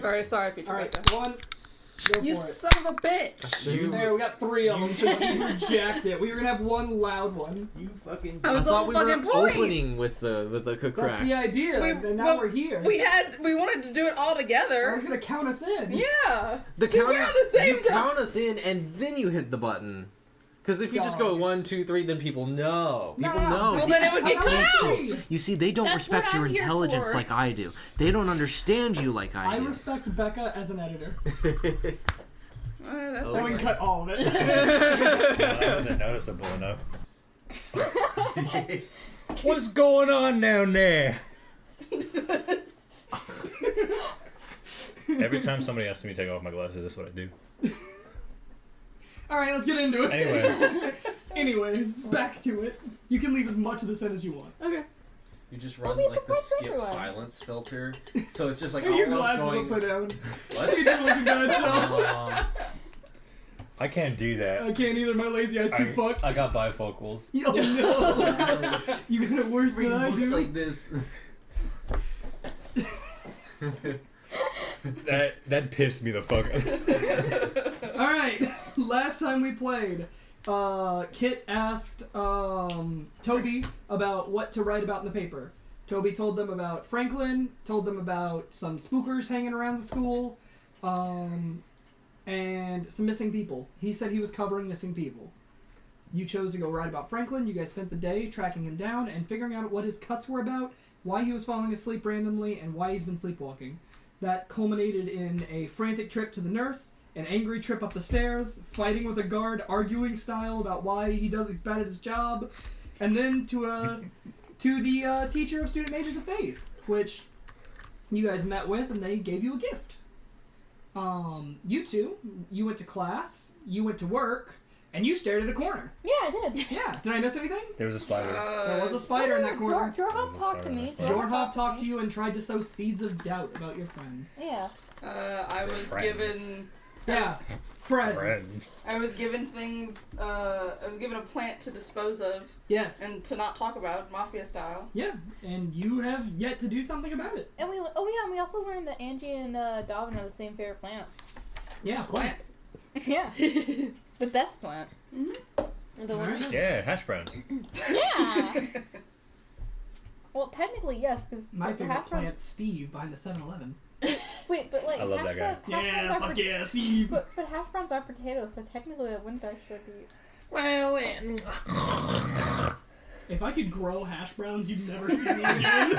very sorry, future Alright, Becca. one. Go You for it. son of a bitch! There, we got 3 of them, so you reject it. We were gonna have one loud one. You fucking... I was the whole fucking point! Opening with the crack. That's the idea, and now we're here. We wanted to do it all I together. was gonna count us in. Yeah! The See, we're counter, on the same you time. count us in, and then you hit the button. Because if you just go 1, 2, 3, then people know. People know. Well, then it would get Hey. You see, they don't That's respect what your I'm here intelligence for. like I do. They don't understand you like I I do. respect Becca as an editor. That's Oh, I not wouldn't right. cut all of it. Well, that wasn't noticeable enough. What's going on down there? Every time somebody asks me to take off my glasses, that's what I do. Alright, let's get into it. Anyway. Anyways, back to it. You can leave as much of this in as you want. Okay. You just run be like the surprised skip everyone. silence filter. So it's just like Your all else glasses going... upside down. What? You doing what you got, so. I can't do that. I can't either, my lazy eye's too fucked. I got bifocals. Oh no! You got it worse than I looks do. like this. That pissed me the fuck off. Alright, last time we played, Kit asked Toby about what to write about in the paper. Toby told them about Franklin, told them about some spookers hanging around the school, and some missing people. He said he was covering missing people. You chose to go write about Franklin. You guys spent the day tracking him down and figuring out what his cuts were about, why he was falling asleep randomly, and why he's been sleepwalking. That culminated in a frantic trip to the nurse, an angry trip up the stairs, fighting with a guard, arguing style about why he's bad at his job, and then to the teacher of student majors of faith, which you guys met with, and they gave you a gift. You two, you went to class, you went to work, and you stared at a corner. Yeah, I did. Yeah, did I miss anything? There was a spider. There was a spider in that corner. Jorhoff talked to me. Jorhoff talked to you and tried to sow seeds of doubt about your friends. Yeah. I was Friends. given... Yeah, friends. I was given things, I was given a plant to dispose of Yes. and to not talk about, mafia style. Yeah, and you have yet to do something about it. And we also learned that Angie and Daimhin are the same favorite plant. Yeah, plant. Yeah. The best plant. Mm-hmm. The one Alright. Yeah, hash browns. Yeah. Well, technically, yes, because My favorite plant's Steve behind the 7-Eleven. Wait, but like I love hash that guy. browns Yeah, are fuck yeah, Steve. But hash browns are potatoes, so technically it wouldn't actually be. Well, If I could grow hash browns, you'd never see me again.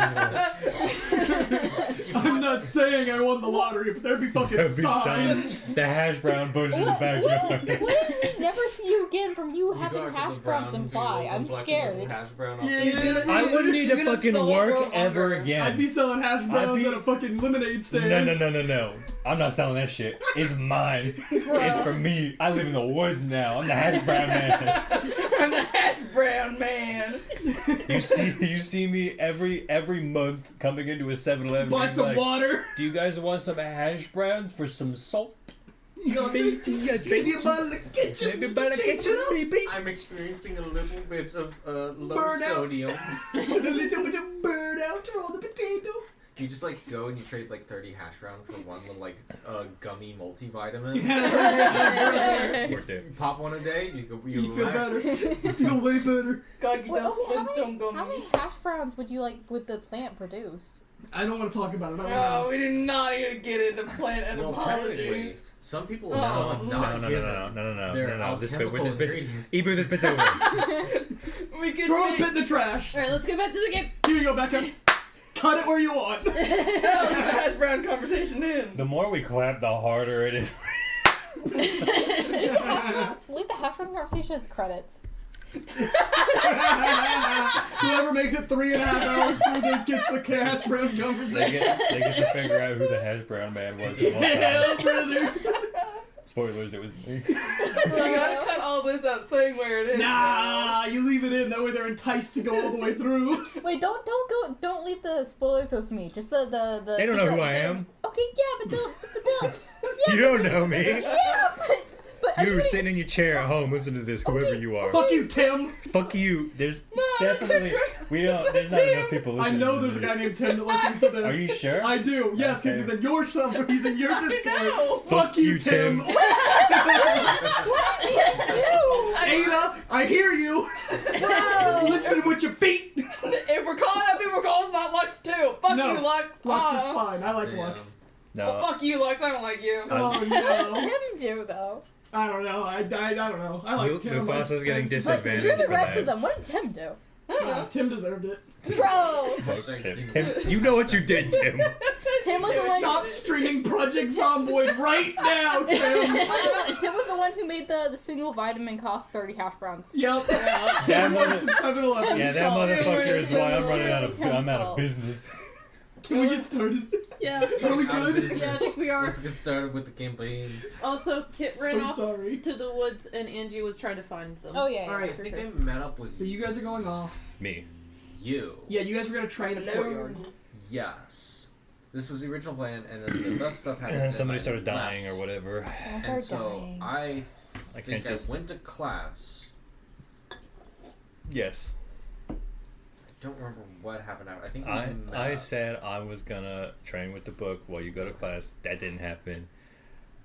I'm not saying I won the lottery, but there'd be fucking There'd be signs. the hash brown bush in the What backyard. if we never see you again from you having hash browns and fly? I'm scared. Yeah. I wouldn't need to fucking work ever again. I'd be selling hash browns at a fucking lemonade stand. No. I'm not selling that shit. It's mine. It's for me. I live in the woods now. I'm the hash brown man. I'm the hash brown man. You see me every month coming into a 7-Eleven. Buy some water. Do you guys want some hash browns for some salt? Maybe a bottle of ketchup. Maybe better ketchup, baby. I'm experiencing a little bit of low Burnout. sodium. A little bit of burnout for all the potato. Do you just like go and you trade like 30 hash brown for one little like gummy multivitamin? Worth it. You pop one a day, you go. You feel better. You feel way better. God, get Wait, those okay, Flintstone how many gummies. hash browns would the plant produce? I don't want to talk about it. I don't No, know. we do not need to get into plant Well, etymology. technically, some people Oh, have not No. their This alchemical bit's ingredients. even this bit's over. We can Throw a make- pit in the trash. Alright, let's get back to the game. Here you go, Becca. Cut it where you want. Oh, the hash brown conversation in. The more we clap, the harder it is. Leave the hash brown conversation as credits. Whoever makes it 3.5 hours through gets the hash brown They conversation. get to figure out who the hash brown man was at one time. Hell, brother. Spoilers, it was me. You gotta cut all this out saying where it is. Nah, you leave it in. That way they're enticed to go all the way through. Wait, don't leave the spoilers with me. Just the. They don't know who I am. Okay, yeah, but they'll. You don't know me. Yeah, but You everybody- sitting in your chair at home, listen to this, whoever you are. Fuck you, Tim. Fuck you. There's No, that's definitely. a We don't. There's not enough people I listening. know there's a guy named Tim that listens to this. Are you sure? I do. Yes, because Okay. he's in your server. He's in your Discord. know. Fuck you, Tim. Ada, I hear you. Bro. Listening with your feet. If we're calling out people, call us not Lux too. Fuck No, you, Lux. Lux is fine. I like Yeah. Lux. No. Well, fuck you, Lux. I don't like you. Oh no. Tim do though. I don't know. I don't know. I like Tim. Mufasa's getting Like, disadvantaged you're the for rest that. of them. What did Tim do? I don't know. Tim deserved it. Bro. Fuck Tim. Tim, you know what you did, Tim. Tim was the one. Stop streaming Project Zomboid right now, Tim. Tim was the one who made the single vitamin cost 30 hash browns. Yep. That Works mother- at 7-Eleven. Yeah, that motherfucker is why I'm running out of. Tim's I'm out of fault. business. Can we get started? Yeah. Are we Out of good? business. Yeah, I think we are. Let's get started with the campaign. Also, Kit ran So off sorry. to the woods, and Angie was trying to find them. Oh yeah. Alright, I for think sure. I met up with So you guys are going off. Me. you. Yeah, you guys were gonna try the Hello. courtyard. Yes. This was the original plan, and then the best stuff happened. And then and somebody I started dying left. or whatever. I And started so dying. I I can't think just. I went to class. Yes. I don't remember what happened. I think we I met. said I was gonna train with the book while you go to class. That didn't happen.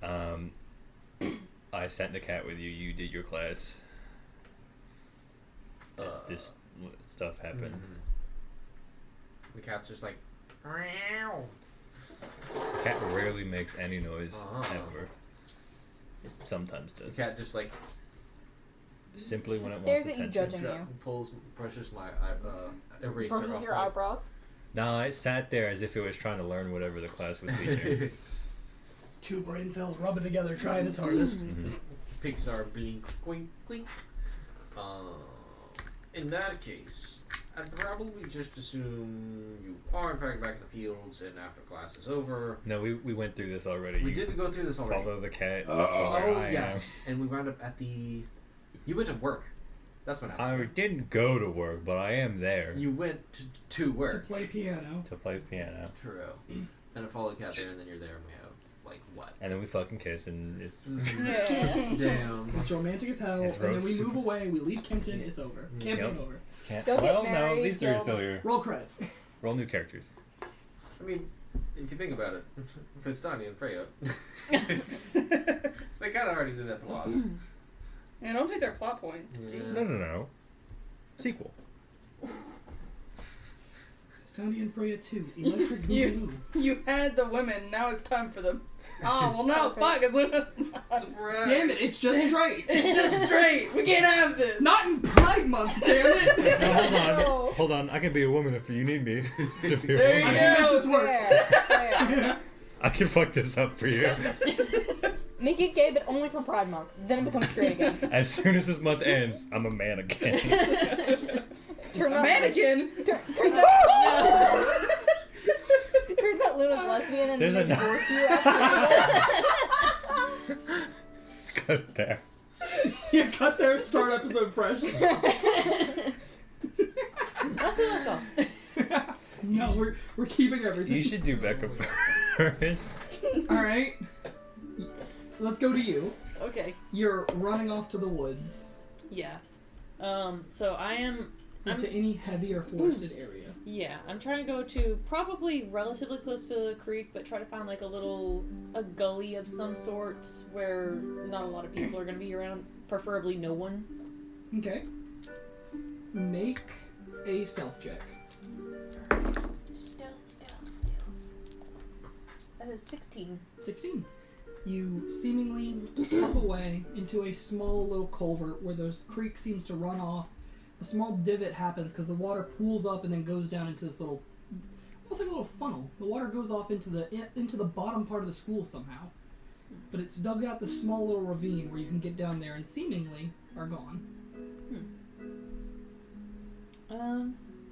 I sent the cat with you. You did your class. This stuff happened. The cat's just like, meow. Cat rarely makes any noise Uh-huh. ever. It sometimes The does. cat just like Simply when it Stares wants at you, attention. judging you. brushes my eraser Brushes off your my- eyebrows. No, it sat there as if it was trying to learn whatever the class was teaching. Two brain cells rubbing together, trying its hardest. Mhm. Pixar blink, quink, quink. In that case, I'd probably just assume you are in fact back in the fields, and after class is over, No, we went through this already. we You did go through this already. follow the cat. Oh, that's where I yes, and we wound up at the. You went to work. That's what am. I happened. didn't go to work, but I am there You went to To work. play piano. to play piano. True. And I followed the cat there, and then you're there, and we have like what? And then we fucking kiss, and it's Damn. It's romantic as hell, It's and then we roast. move away, we leave Kempton, it's over. Campaign Yep. over. can't. Go get Well, no, married, these three are go- still here. Roll credits. Roll new characters. I mean, if you think about it, Vistani and Freya, they kind of already did that plot. Yeah, don't take their plot points. Yeah. No. Sequel. Tony and Freya 2. Electric You- Boogaloo. You had the women, now it's time for them. Oh, well, no, Okay. fuck, it's Luna's not. Damn it, it's just straight. It's just straight. We can't have this. Not in Pride Month, damn it! No, hold on. No. Hold on. I can be a woman if you need me to be There a you I woman. can go. make this work. Fair. I can fuck this up for you. Make it gay, but only for Pride Month. Then it becomes straight again. As soon as this month ends, I'm a man again. Turns A out, mannequin. turns out Luna's lesbian and There's then they a- divorce you after. Cut it there. You cut there, start episode fresh. That's what I thought. No, we're keeping everything. You should do Becca first. Alright. Let's go to you. Okay. You're running off to the woods. Yeah. So I am. Into any heavy or forested area. Yeah, I'm trying to go to probably relatively close to the creek, but try to find like a gully of some sort where not a lot of people are gonna be around. Preferably no one. Okay. Make a stealth check. Stealth. That is 16. 16. You seemingly slip away into a small little culvert where the creek seems to run off. A small divot happens because the water pools up and then goes down into this little, almost like a little funnel. The water goes off into the bottom part of the school somehow. But it's dug out this small little ravine where you can get down there and seemingly are gone.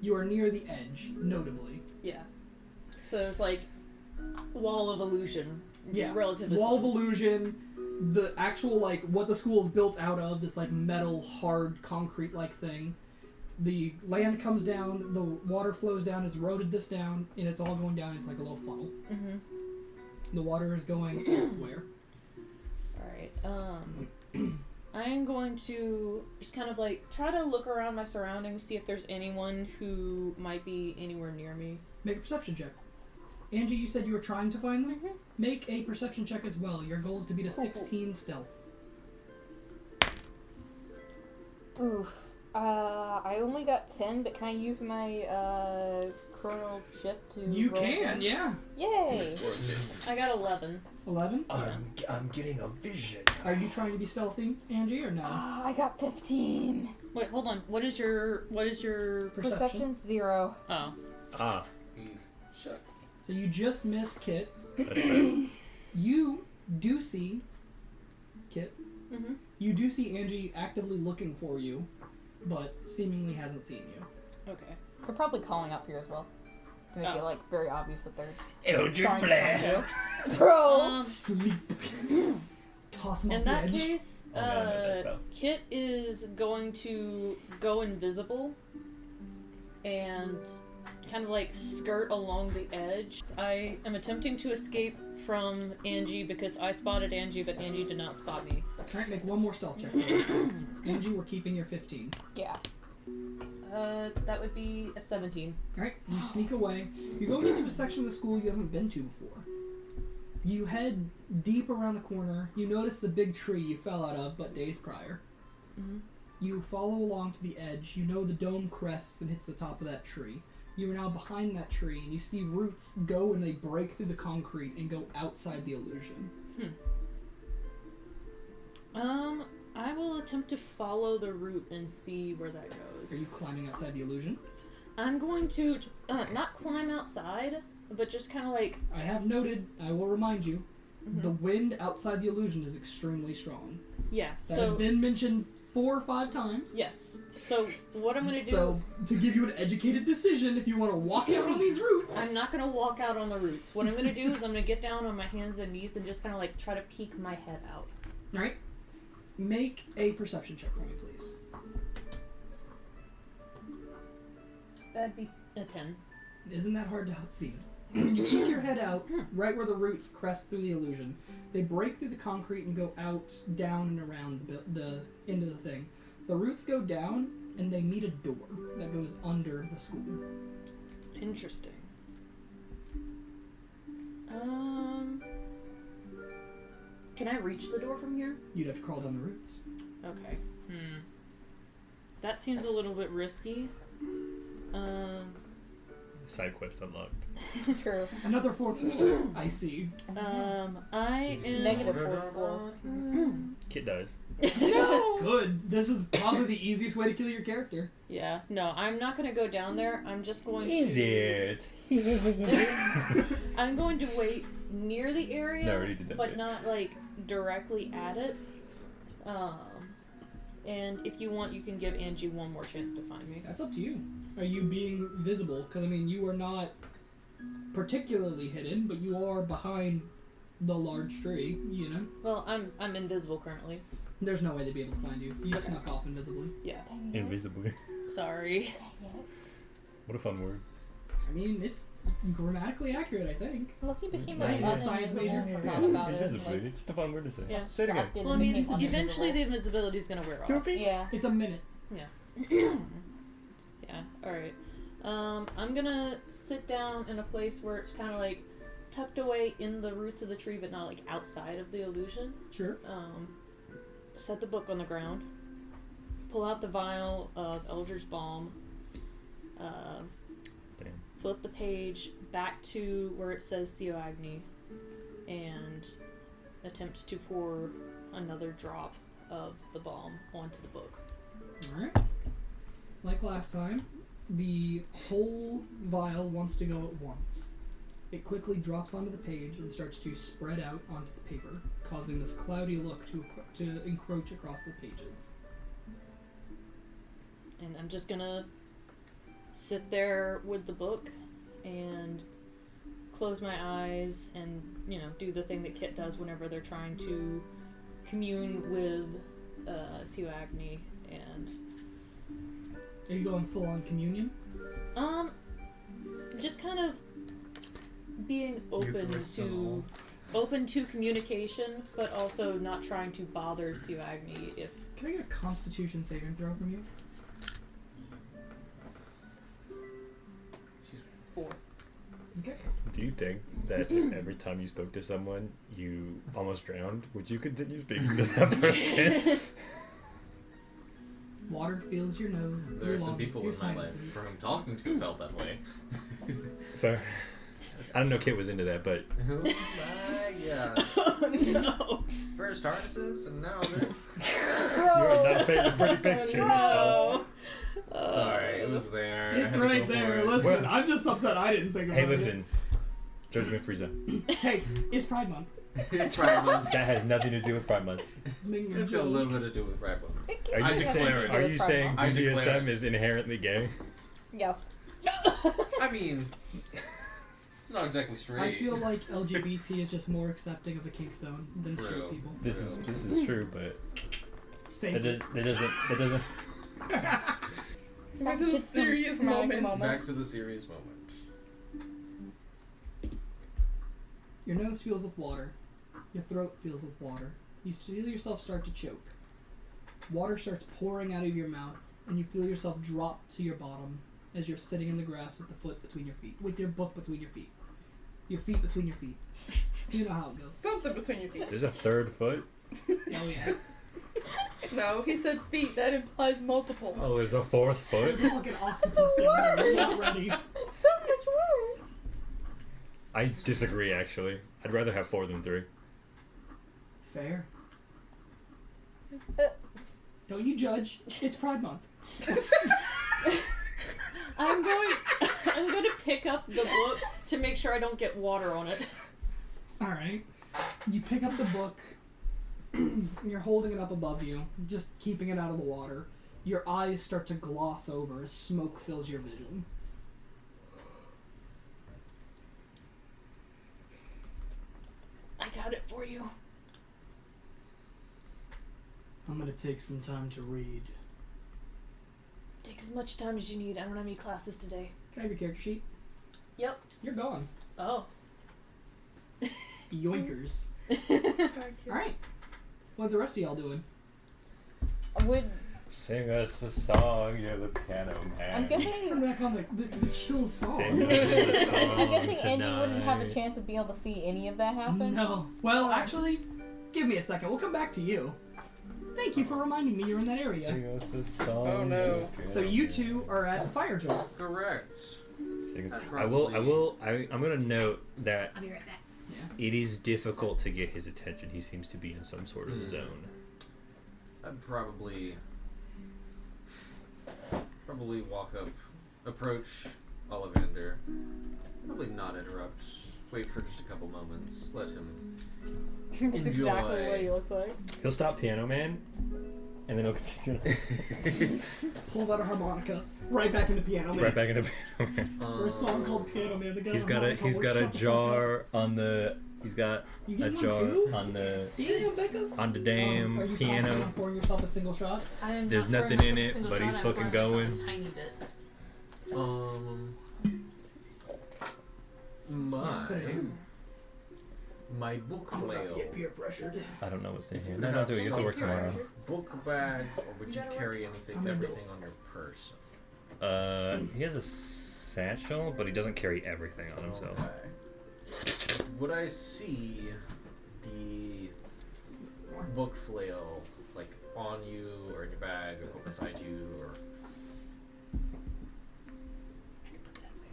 You are near the edge, notably. Yeah. So it's like wall of illusion. Yeah. Relatively Wall of close. illusion, the actual, like, what the school is built out of, this, like, metal, hard, concrete-like thing. The land comes down, the water flows down, has eroded this down, and it's all going down into, like, a little funnel. Mm-hmm. The water is going elsewhere. Alright. I am going to just kind of like try to look around my surroundings, see if there's anyone who might be anywhere near me. Make a perception check. Angie, you said you were trying to find them? Mhm. Make a perception check as well. Your goal is to beat a 16 stealth. Oof. I only got 10, but can I use my chronal shift to You roll can, again? yeah. Yay! I got 11. 11? I'm getting a vision. Are you trying to be stealthy, Angie, or no? I got 15. Wait, hold on. What is your Perception's 0. Oh. Ah. Shucks. So you just missed Kit. You do see Kit. Mm-hmm. You do see Angie actively looking for you, but seemingly hasn't seen you. Okay. They're probably calling out for you as well. To make it, like, very obvious that they're Eldritch trying to Blast. find you. Bro! Sleep. Toss him In off the that edge. case, Oh, no, that's spell. Kit is going to go invisible and kind of like skirt along the edge. I am attempting to escape from Angie because I spotted Angie, but Angie did not spot me. Alright, make one more stealth check. Angie, we're keeping your 15. Yeah. That would be a 17. Alright, you sneak away. You're going into a section of the school you haven't been to before. You head deep around the corner. You notice the big tree you fell out of but days prior. Mhm. You follow along to the edge. You know the dome crests and hits the top of that tree. You are now behind that tree, and you see roots go and they break through the concrete and go outside the illusion. I will attempt to follow the route and see where that goes. Are you climbing outside the illusion? I'm going to not climb outside, but just kind of like I have noted, I will remind you, the wind outside the illusion is extremely strong. yeah. That has So been mentioned 4 or 5 times. yes. So what I'm gonna do? So, to give you an educated decision, if you want to walk out on these routes... I'm not gonna walk out on the roots. What I'm gonna do is I'm gonna get down on my hands and knees and just kind of like try to peek my head out. Alright. Make a perception check for me, please. That'd be a 10. Isn't that hard to see? You peek your head out, right where the roots crest through the illusion. They break through the concrete and go out, down, and around the end of the thing. The roots go down, and they meet a door that goes under the school. Interesting. Can I reach the door from here? You'd have to crawl down the roots. Okay. That seems a little bit risky. Side quest unlocked. True. Another 4th floor, I see. I am Negative 4th floor. Kid dies. Good. This is probably the easiest way to kill your character. Yeah. No, I'm not gonna go down there. I'm just going Is to. it? I'm going to wait near the area, No, I already did that but bit. not like directly at it. And if you want, you can give Angie one more chance to find me. That's up to you. Are you being visible? Because, I mean, you are not particularly hidden, but you are behind the large tree, you know? Well, I'm invisible currently. There's no way they'd be able to find you. You snuck off invisibly. Yeah. Dang it. Invisibly. Sorry. Dang it. What a fun word. I mean, it's grammatically accurate, I think. Unless you became Right, like you're a science uninvisible, major. forgot about it. Invisibly. Like, It's just a fun word to say. Yeah. Say it again. distracted Well, I and mean, became eventually the uninvisible. invisibility is gonna wear off. Soupy? Yeah. It's a minute. Yeah. Alright. I'm gonna sit down in a place where it's kind of like tucked away in the roots of the tree, but not like outside of the illusion. Sure. Set the book on the ground. Pull out the vial of Elder's Balm. Damn. Flip the page back to where it says Agni, and attempt to pour another drop of the balm onto the book. Alright. Like last time, the whole vial wants to go at once. It quickly drops onto the page and starts to spread out onto the paper, causing this cloudy look to encroach across the pages. And I'm just gonna sit there with the book and close my eyes and, you know, do the thing that Kit does whenever they're trying to commune with Agni. And Are you going full on communion? just kind of being Eucharist and all. open to communication, but also not trying to bother Agni if Can I get a Constitution saving throw from you? She's 4. Okay. Do you think that if every time you spoke to someone you almost drowned, would you continue speaking to that person? Water fills your nose, There your are some lungs, people your in my life sinuses. for whom talking to felt that way. Fair. I don't know Kit was into that, but Oh my god. No. First harnesses and now this. you're not painting a pretty picture yourself. No. Sorry, it was there. I It's had to right go there. for it. Listen, I'm just upset I didn't think about Hey, it. listen. Judgment Free Zone. Hey, it's Pride Month. It's Pride Month. That has nothing to do with Pride Month. It's making a It's got a joke. little bit to do with Pride Month. Are I you saying? declare it. Are you saying I declare BDSM it. is inherently gay? Yes. I mean, it's not exactly straight. I feel like LGBT is just more accepting of a kink zone than True. straight people. This is true, but Same. it doesn't. Back to the serious dramatic moment. Back to the serious moment. Your nose fills with water. Your throat fills with water. You feel yourself start to choke. Water starts pouring out of your mouth, and you feel yourself drop to your bottom as you're sitting in the grass with the foot between your feet, with your book between your feet. Your feet between your feet. You know how it goes. Something between your feet. There's a third foot. Oh yeah. No, he said feet. That implies multiple. Oh, there's a fourth foot. There's a fucking octopus down there. You're not ready. It's so much worse. I disagree. Actually, I'd rather have 4 than 3. Fair. Don't you judge. It's Pride Month. I'm going to pick up the book to make sure I don't get water on it. Alright. You pick up the book, and you're holding it up above you, just keeping it out of the water. Your eyes start to gloss over as smoke fills your vision. I got it for you. I'm gonna take some time to read. Take as much time as you need. I don't have any classes today. Can I have your character sheet? Yep. You're gone. Oh. Yoinkers. Alright. What are the rest of y'all doing? Would Sing us a song, you're the piano man. I'm Turn guessing back on the chill song. Sing us a song I'm guessing Angie wouldn't have a tonight. chance of being able to see any of that happen. No. Well, actually, give me a second. We'll come back to you. Thank you for reminding me you're in that area. Sing us a song. Oh, no. you're the So piano you man. two are at Fire Jolt. Correct. Sing us- Probably. I'm gonna note that I'll be right back. it is difficult to get his attention. He seems to be in some sort of zone. I'd probably approach Ollivander. Probably not interrupt. Wait for just a couple moments. Let him. That's exactly Enjoy. what he looks like. He'll stop Piano Man, and then he'll continue. Pulls out a harmonica. Right back into Piano Man. right back into Piano Man. For a song called Piano Man. The guy He's got a jar on the. He's got You a get one jar too? on the Damn, Becca. on the Are damn you confident piano. on pouring yourself a single shot? I'm There's not nothing pouring in myself a it, single but shot, he's I'm fucking pouring myself going. a tiny bit. My book I'm about to flail. get peer pressured. I don't know what's in If here. you No, have don't do it. You have to work some tomorrow. kind of book bag, or would you carry I'm anything, gonna do everything on your person? He has a satchel, but he doesn't carry everything on himself. Okay. Would I see the book flail like on you or in your bag or beside you or?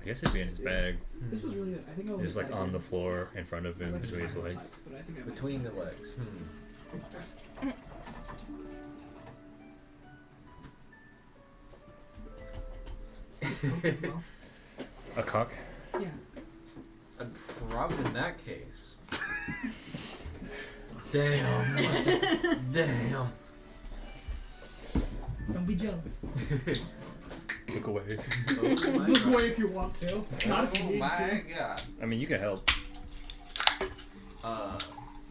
I guess it'd be in his bag. This was really good. I think I'll It's like on the floor in front of him between his legs. Between the legs. A cock. Yeah. And probably in that case. Damn. Damn. Don't be jealous. Look away. Oh my Look god. away if you want to. Not if you Oh need my to. god. I mean, you can help.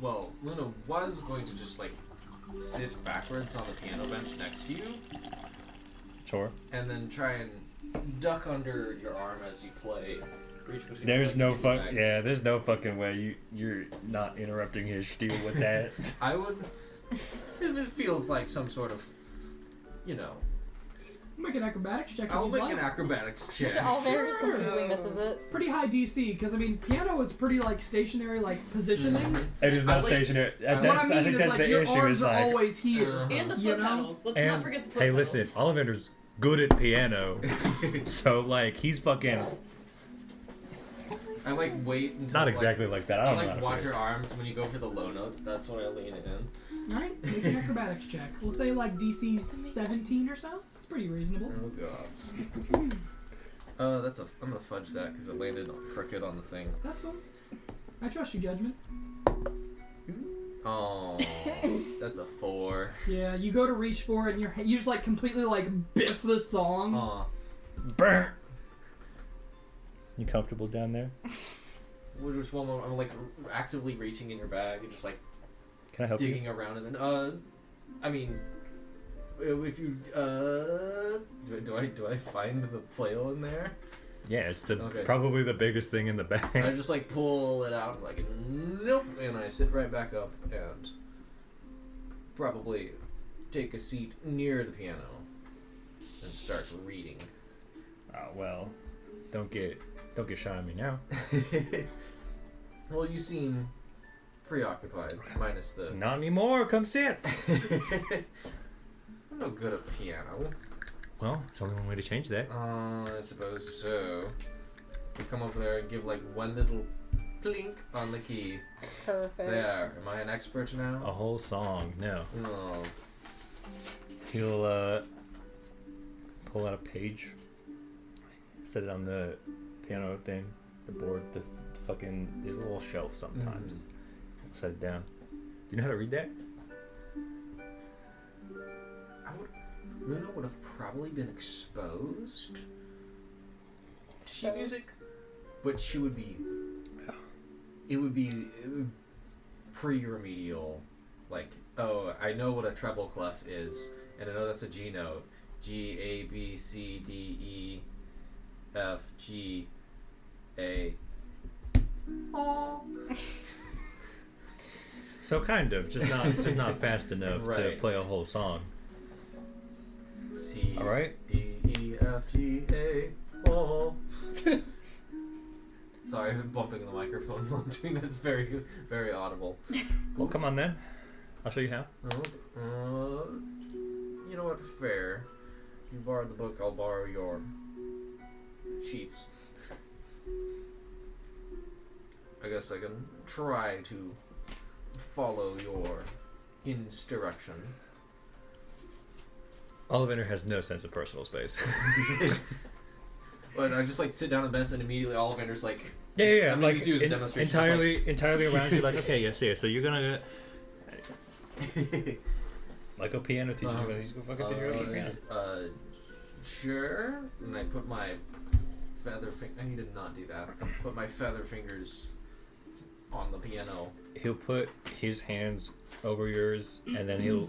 Well, Lunno was going to just like sit backwards on the piano bench next to you Sure. and then try and duck under your arm as you play. Reach between There's your no legs, get your fuck. bag. Yeah, there's no fucking way you're not interrupting his spiel with that. I would it feels like some sort of, Make an acrobatics check. I'll if make you'd an like. acrobatics check. Ollivander just Sure. completely misses it. Pretty high DC, because I mean, piano is pretty like stationary, like positioning. It is I not like- stationary. What I I mean think is that's like the your issue. arms Is are like, always here. And the You foot know? pedals. Let's and not forget the foot hey, pedals. listen, Ollivander's good at piano, so like he's fucking I like wait until not exactly like that. I I don't know. like how to watch play. your arms when you go for the low notes. That's when I lean in. Alright, make an acrobatics check. We'll say like DC 17 or so. It's pretty reasonable. Oh god. I'm gonna fudge that because it landed crooked on the thing. That's fine. I trust you, Judgment. Oh, that's a 4. Yeah, you go to reach for it, and you just like completely like biff the song. Aw. Burn. You comfortable down there? We're just one moment. I'm like actively reaching in your bag and just like Can I help digging around, and then I mean, if you do I find the flail in there? you? Yeah, it's the Okay. probably the biggest thing in the I bag. just like pull it out, like nope, and I sit right back up and probably take a seat near the piano and start reading. Oh well, don't get shy on me now. Well, you seem preoccupied, minus the. Not anymore. Come sit. I'm no good at piano. Well, it's only one way to change that. I suppose so. You come over there and give like one little plink on the key. Perfect. There. Am I an expert A now? whole song. No. No. He'll pull out a page, set it on the piano thing, the board, the fucking. There's a little shelf sometimes. Set it down. Do you know how to read that? Lunno would have probably been exposed to sheet Exposed. music, but she would be. It would be pre-remedial. Like, oh, I know what a treble clef is, and I know that's a G note. G, A, B, C, D, E, F, G, A. So kind of, just not fast enough to Right. play a whole song. C, All right. D, E, F, G, A, O. Sorry, I'm bumping the microphone while I'm doing that. It's very, very audible. Well, come on then. I'll show you how. You know what? Fair. You borrowed the book, I'll borrow your sheets. I guess I can try to follow your instruction. Ollivander has no sense of personal space. But I just like sit down on the bench and immediately Ollivander's like, yeah. I'm Like use you as a demonstration. Just entirely around you. Like, okay, yes, yeah. So you're gonna like a piano teacher. You're gonna go fucking teach you how to play piano. Sure. And I put my feather finger. I need to not do that. Put my feather fingers on the piano. He'll put his hands over yours, and then he'll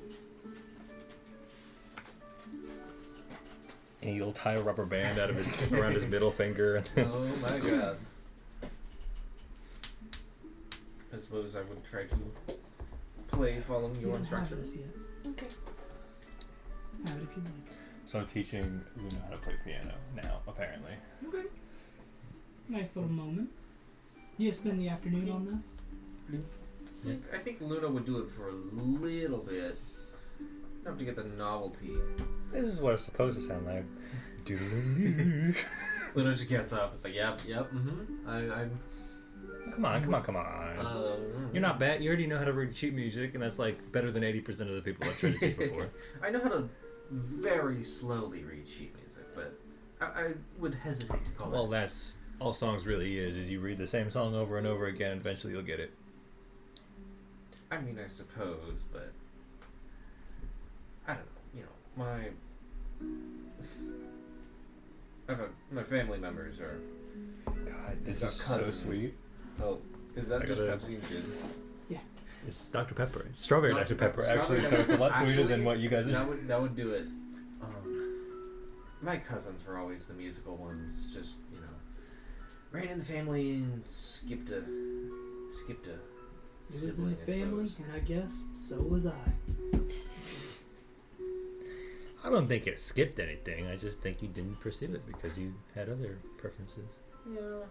tie a rubber band out of his around his middle finger. And then, Oh my god. I suppose I would try to play following You your don't have instructions. this yet. Okay. Have it if you like. so I'm teaching Lunno how to play piano now, apparently. Okay. Nice little moment. You spend the afternoon on this? I think Lunno would do it for a little bit. Enough to get the novelty. This is what it's supposed to sound like. Lunno just gets up. It's like, yep, mm-hmm. I'm. Come on. You're not bad. You already know how to read sheet music, and that's like better than 80% of the people I've tried to teach before. I know how to very slowly read sheet music, but I would hesitate to call Well, it. that's all songs really is you read the same song over and over again, and eventually you'll get it. I mean, I suppose, but I don't know. You know, my family members are. God, this Got is cousins. so sweet. Oh, is that I just gotta- Pepsi and gin? It's Dr. Pepper. It's strawberry Dr. Pepper, actually, so Strawberry it's a lot Dr. sweeter than Actually, what you guys are. That would do it. My cousins were always the musical ones. Just ran in the family and skipped a It was in sibling. the family, I suppose. and I guess so was I. I don't think it skipped anything. I just think you didn't pursue it because you had other preferences. Yeah.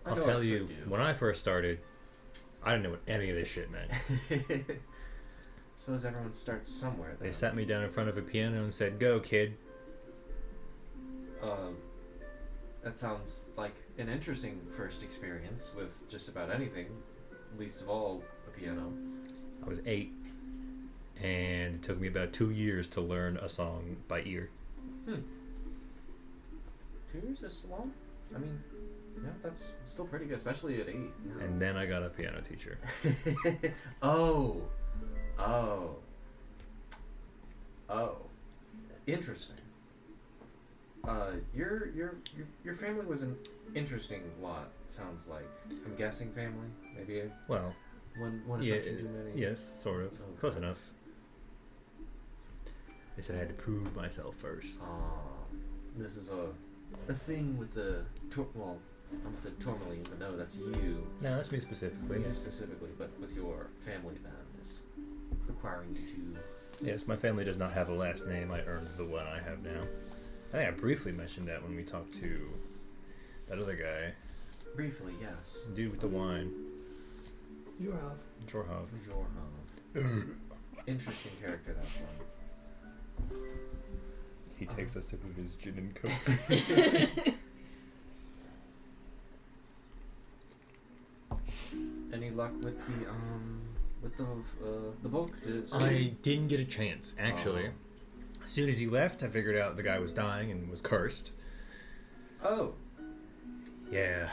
I'll tell you, when I first started, I didn't know what any of this shit meant. Suppose everyone starts somewhere. They sat me down in front of a piano and said, "Go, kid." That sounds like an interesting first experience with just about anything, least of all a piano. I was 8, and it took me about 2 years to learn a song by ear. 2 years is long? I mean, yeah, that's still pretty good, especially at 8. Yeah. And then I got a piano teacher. Oh. Interesting. Your family was an interesting lot. Sounds like. I'm guessing family. Maybe Well, one yeah, assumption too many. yes, sort of. Okay. Close enough. They said I had to prove myself first. This is a thing with the well, I almost said Tourmaline, but no, that's you. No, that's me specifically. You Yes. specifically, but with your family then is requiring you to. Yes, my family does not have a last name. I earned the one I have now. I think I briefly mentioned that when we talked to that other guy, Briefly, yes. dude with the wine, Jorhov. Jorhov. Jorhov. Interesting character, that one. He takes a sip of his gin and coke. Any luck with the book? Did it I didn't get a chance, actually. Oh. As soon as he left, I figured out the guy was dying and was cursed. Oh, Yeah.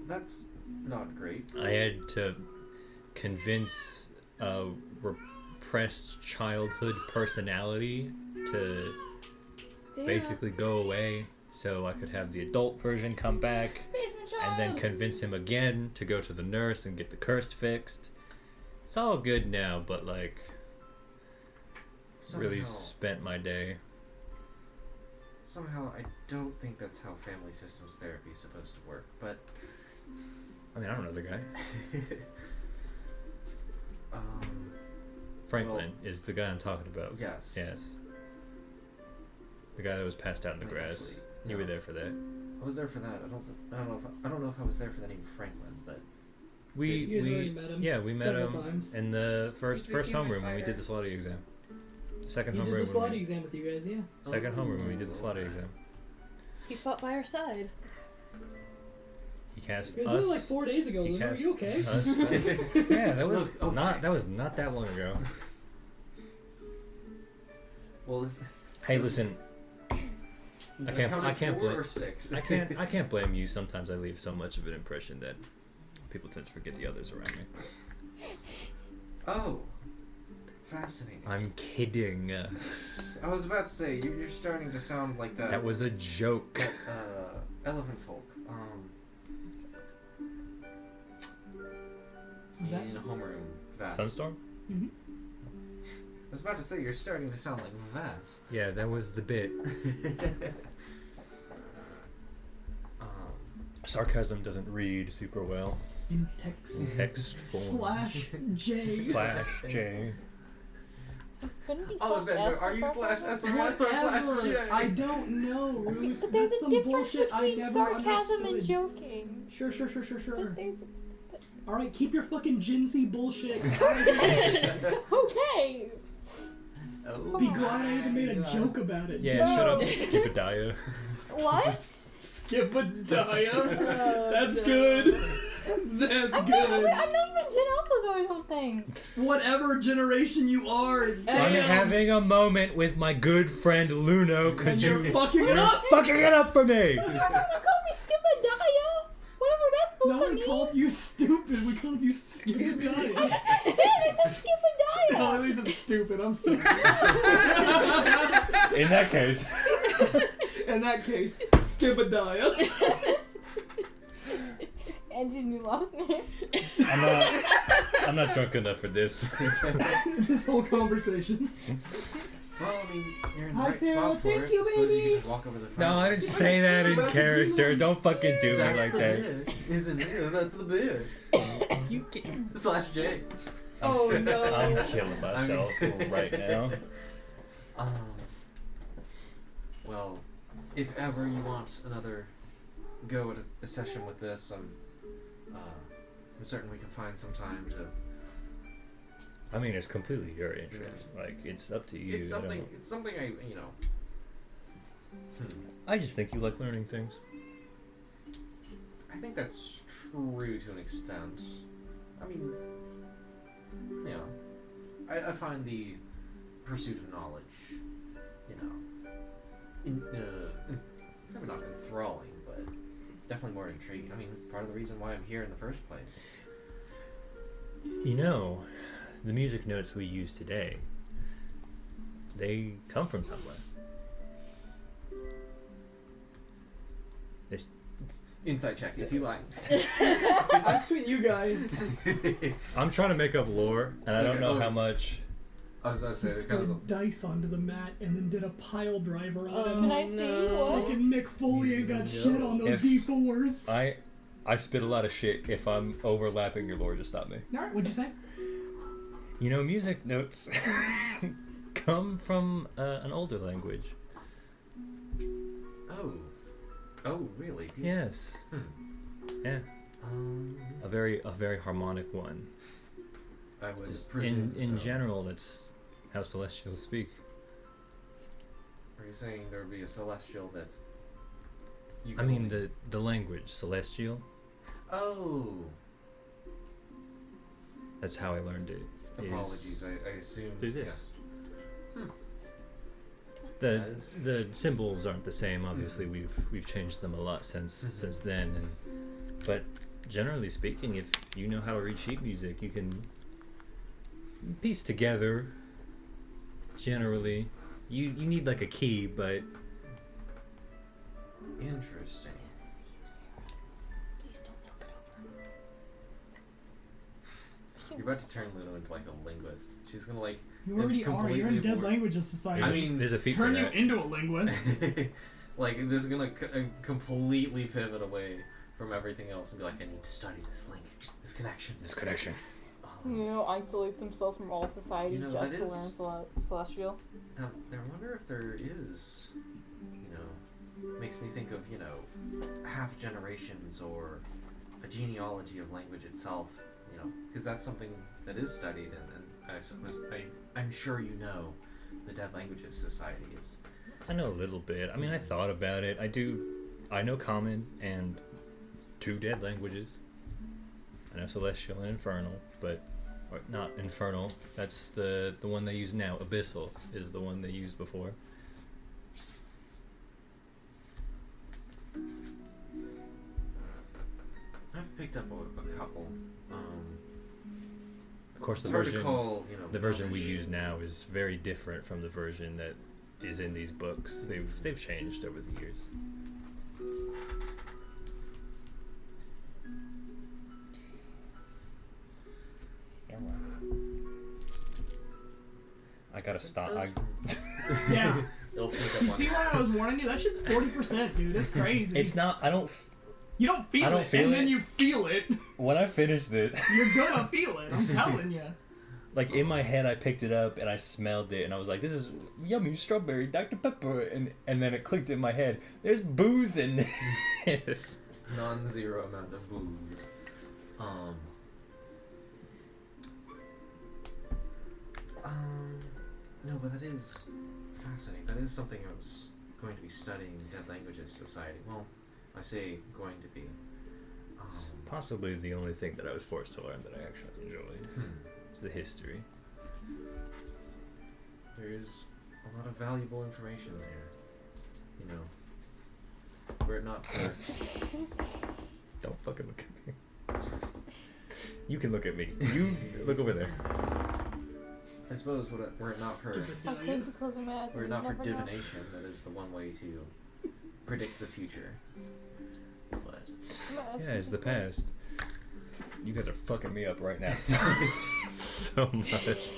that's not great. I had to convince a repressed childhood personality to basically go away so I could have the adult version come back and then convince him again to go to the nurse and get the cursed fixed. It's all good now, but like really spent my day. Somehow, I don't think that's how family systems therapy is supposed to work, but I mean, I don't know the guy. Franklin is the guy I'm talking about. Yes. Yes. The guy that was passed out in the Wait, grass. actually, You were no. there for that. I was there for that. I don't know if I was there for the name Franklin, but You guys already met him. Yeah, we met several him times. in the first He's the human homeroom when we did fighter. the slotty exam. Second He did homeroom the when slotty we exam with you guys, yeah. second homeroom when we did the slotty exam. He fought by our side. He cast It was only us. like 4 days ago. He Luna. Are cast you okay? us. Yeah, that was Look, okay. that was not that long ago. well, is Hey, listen, is I it can't- counted I can't 4 blame- or 6? I can't blame you. Sometimes I leave so much of an impression that people tend to forget the others around me. Oh, fascinating. I'm kidding. I was about to say you're starting to sound like that. That was a joke. that, elephant folk. In Vess? homeroom, Vass. Sunstorm? Mm-hmm. I was about to say you're starting to sound like Vass. Yeah, that was the bit. Sarcasm doesn't read super well. In text. In text form. /J. Slash J. Couldn't be Ollivander, are you /S /S or S or Whatever. /J? I don't know, Ruth. But there's That's a some difference bullshit I between never sarcasm and understood. joking. Sure. But there's Alright, keep your fucking Jinsey bullshit. okay. Oh, Be glad I even made a God. joke about it. Yeah, shut up, No. Skipadiah. What? Skipadiah. That's good. That's I'm good. not even Gen Alpha though, I don't think. Whatever generation you are. I'm damn. having a moment with my good friend Lunno. Could And you're you fucking it up. fucking it up for me? You're not gonna call me Skipadiah? Whatever that's supposed No to one mean. called you stupid. We called you Skipadiah. I said Skipadiah. No, at least it's stupid. I'm sorry. In that case. In that case, Skipadiah. Angie's new last name. I'm not drunk enough for this. This whole conversation. Well, I mean, you're in the Hi, right Sarah. spot for Thank it. you, I suppose you baby. could just walk over the front. No, I didn't say that in character. Don't fucking do me That's like the that. bit, isn't it? That's the bit. You can /J. Oh no. I'm killing myself right now. Well, if ever you want another go at a session with this, I'm certain we can find some time to. I mean, it's completely your interest. Like, it's up to you. It's something. It's something I. I just think you like learning things. I think that's true to an extent. I mean, I find the pursuit of knowledge, maybe not enthralling, but definitely more intriguing. I mean, it's part of the reason why I'm here in the first place. You know, the music notes we use today, they come from somewhere. Insight check. Is he lying? That's between you guys. I'm trying to make up lore, and I don't know how much. I was about to say He it kind of. slid dice onto the mat and then did a pile driver on him. Can I see what? Fucking Mick Foley got shit on those If- D4s. I spit a lot of shit. If I'm overlapping your lore, just stop me. Alright, what'd you say? You know, music notes come from an older language. Oh, really? Do you- Yes. Yeah. A very harmonic one. I would Just presume in so. general, that's how Celestials speak. Are you saying there would be a celestial that? You I can mean, only- the language Celestial. Oh. That's how I learned it. Apologies. I assumed. through this. Yes. The Yes. the symbols aren't the same. Obviously, we've changed them a lot since then. But generally speaking, if you know how to read sheet music, you can piece together. Generally, you need like a key, but Interesting. Please don't knock it over. You're about to turn Lunno into like a linguist. She's gonna like. You already are. You're in Dead Languages Society. I mean, there's a feat turn for you that. into a linguist. like this is gonna completely pivot away from everything else and be like, I need to study this link, this connection. Isolates himself from all society You know, just that to is- learn Celestial. Now, I wonder if there is, makes me think of, half generations or a genealogy of language itself, because that's something that is studied, and I suppose, I'm sure the Dead Languages Society is. I know a little bit. I mean, I thought about it. I know Common and 2 dead languages. I know Celestial and Infernal, but or not Infernal. That's the one they use now. Abyssal is the one they used before. I've picked up a couple. Of course, the It's hard to version call, the version we Elvish. use now is very different from the version that is in these books. They've changed over the years. I gotta stop. does- Yeah. It'll sneak You up on see you. why I was warning you? That shit's 40%, dude. That's crazy. It's not. I don't. You don't feel I don't it, feel and then it. you feel it. When I finish this, You're gonna feel it. I'm telling you. like in my head, I picked it up and I smelled it, and I was like, "This is yummy strawberry Dr. Pepper," and then it clicked in my head. There's booze in this. Non-zero amount of booze. No, but that is fascinating. That is something I was going to be studying Dead Languages Society. Well, I say going to be. Possibly the only thing that I was forced to learn that I actually enjoyed was the history. There is a lot of valuable information there. Were it not for Don't fucking look at me. You can look at me. You look over there. I suppose were it not for I could be closing my eyes. were it and not for never know. divination, that is the one way to predict the future. But My eyes Yeah, it's the can be past. You guys are fucking me up right now so much.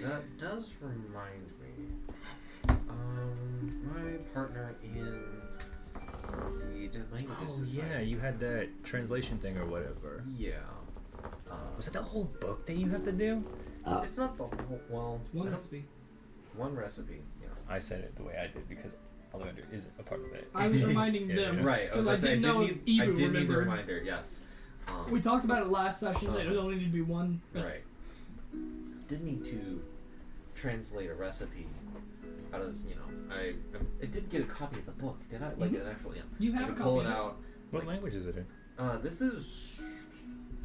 That does remind me. My partner in the Dead Languages Oh Society. yeah, you had that translation thing or whatever. Yeah. Was it the whole book that you have to do? It's not the whole. Well, One I don't- recipe. One recipe. Yeah. I said it the way I did because Ollivander is a part of it. I was reminding Yeah, them. yeah. Right. I was Because gonna I say didn't know if I Ebu did need the remembered. reminder. Yes. We talked about it last session. That it only need to be one recipe. Right. Did need to translate a recipe out of I did get a copy of the book. Did I? Like Mhm. an actual You I have a could pull copy it of it. out. What language is it in? This is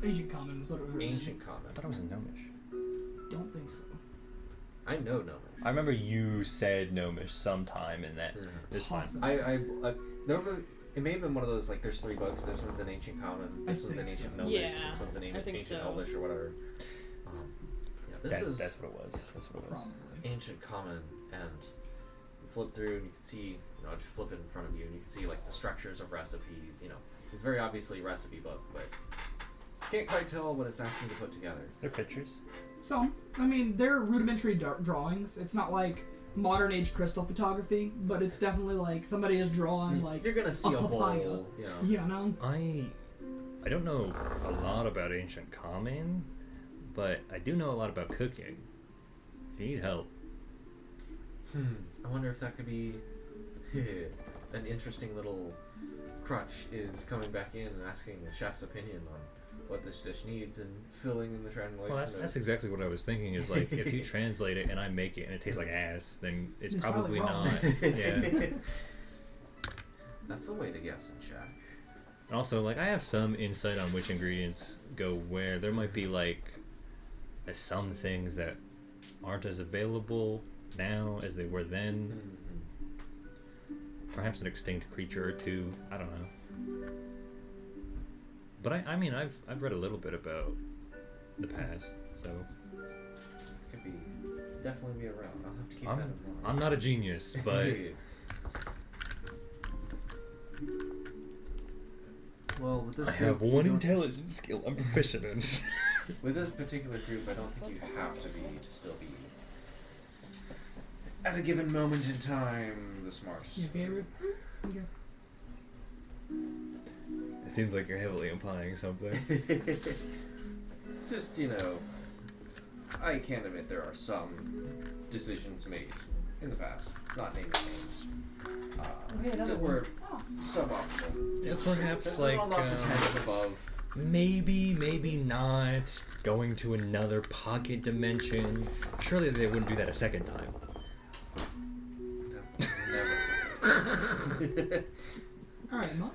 Ancient Common was what it was written in. ancient common. I thought it was in Gnomish. Don't think so. I know Gnomish. I remember you said Gnomish sometime in that. Yeah. It's fine. Awesome. I there were, it may have been one of those like there's 3 books. This one's in ancient common. This one's in think ancient so. Gnomish. Yeah, This one's in I ancient, think ancient so. Elvish or whatever. Yeah, this is That's what it was. That's what it was. Probably. ancient common, and you flip through and you can see, just flip it in front of you and you can see like the structures of recipes. It's very obviously a recipe book, but can't quite tell what it's asking to put together. They're pictures. Some. I mean, they're rudimentary drawings. It's not like modern age crystal photography, but it's definitely like somebody is drawing like You're gonna see a papaya. bowl, I I don't know a lot about ancient common, but I do know a lot about cooking. If you need help. I wonder if that could be an interesting little crutch, is coming back in and asking the chef's opinion on what this dish needs and filling in the translation. Well, that's notes. exactly what I was thinking. Is like if you translate it and I make it and it tastes like ass, then it's It's probably probably wrong. not. Yeah. That's a way to guess and check. And also, like I have some insight on which ingredients go where. There might be like some things that aren't as available now as they were then. Perhaps an extinct creature or two. I don't know. But I mean, I've read a little bit about the past, so Could be definitely be around. I'll have to keep that in mind. I'm not a genius, but well, with this I group, have you one don't- intelligence skill I'm proficient in. With this particular group, I don't think you have to still be at a given moment in time the smartest. You okay, Ruth? Okay. It seems like you're heavily implying something. Just, I can admit there are some decisions made in the past, not naming names, that were suboptimal. Yeah, perhaps That's like all not pretending above. maybe not going to another pocket dimension. Surely they wouldn't do that a second time. Never. Alright, Muff.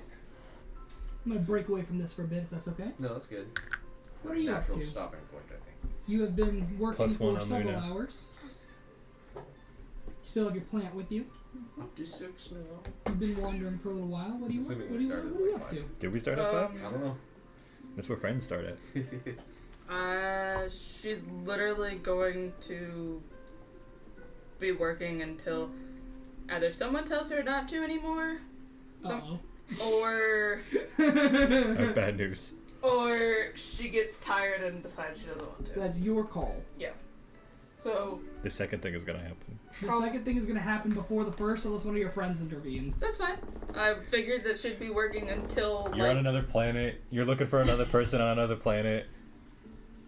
I'm gonna break away from this for a bit if that's okay. No, that's good. What are you up Natural to? stopping point, I think. You have been working +1 for on several Lunno. hours. Still have your plant with you. Up to 6 now. You've been wandering for a little while. What are you Assuming we what are you started what are you like up 5. to? Did we start at 5? I don't know. That's where friends start at. She's literally going to be working until either someone tells her not to anymore, Uh-oh. or Oh, bad news. or she gets tired and decides she doesn't want to. That's your call. So The second thing is gonna happen. The Prob- second thing is going to happen before the first unless one of your friends intervenes. that's fine. I figured that she'd be working until You're on another planet. You're looking for another person on another planet.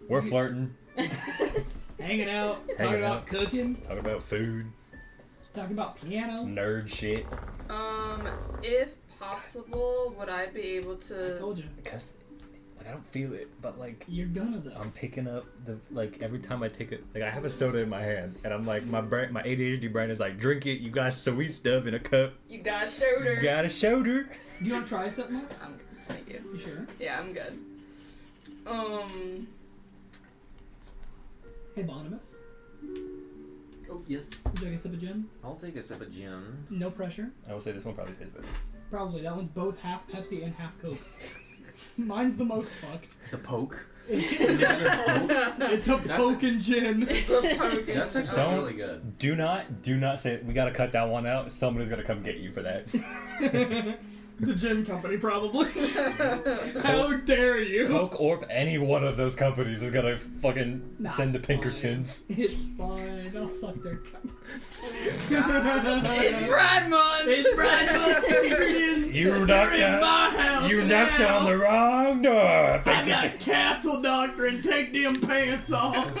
We're flirting, Hanging out, talking Hanging about out. cooking, talking about food, talking about piano. nerd shit. if possible, would I be able I to? told you. Because, like, I don't feel it, but like, You're gonna though. I'm picking up every time I take it. Like, I have a soda in my hand, and I'm like, my ADHD brain is like, drink it. You got sweet stuff in a cup. You got a shoulder. You got a shoulder. Do you want to try something else? Thank you. You sure? Yeah, I'm good. Hey, Bonimus. Oh, yes. Would you like a sip of gin? I'll take a sip of gin. No pressure. I will say this one probably tastes better. Probably. That one's both half Pepsi and half Coke. Mine's the most fucked. The poke. It's a poke and gin. It's a poke. That's actually Don't- really good. Do not say we gotta cut that one out. Somebody's gonna come get you for that. The gin company, probably. How dare you? Coke or any one of those companies is gonna fucking Nah, send the it's Pinkertons. fine. It's fine. I'll suck their cup. It's Pride Month! It's Pride Month, Pinkertons! You They're knocked in down. my house You knocked now. down the wrong door. I got a Pinkerton. castle doctrine. Take them pants off.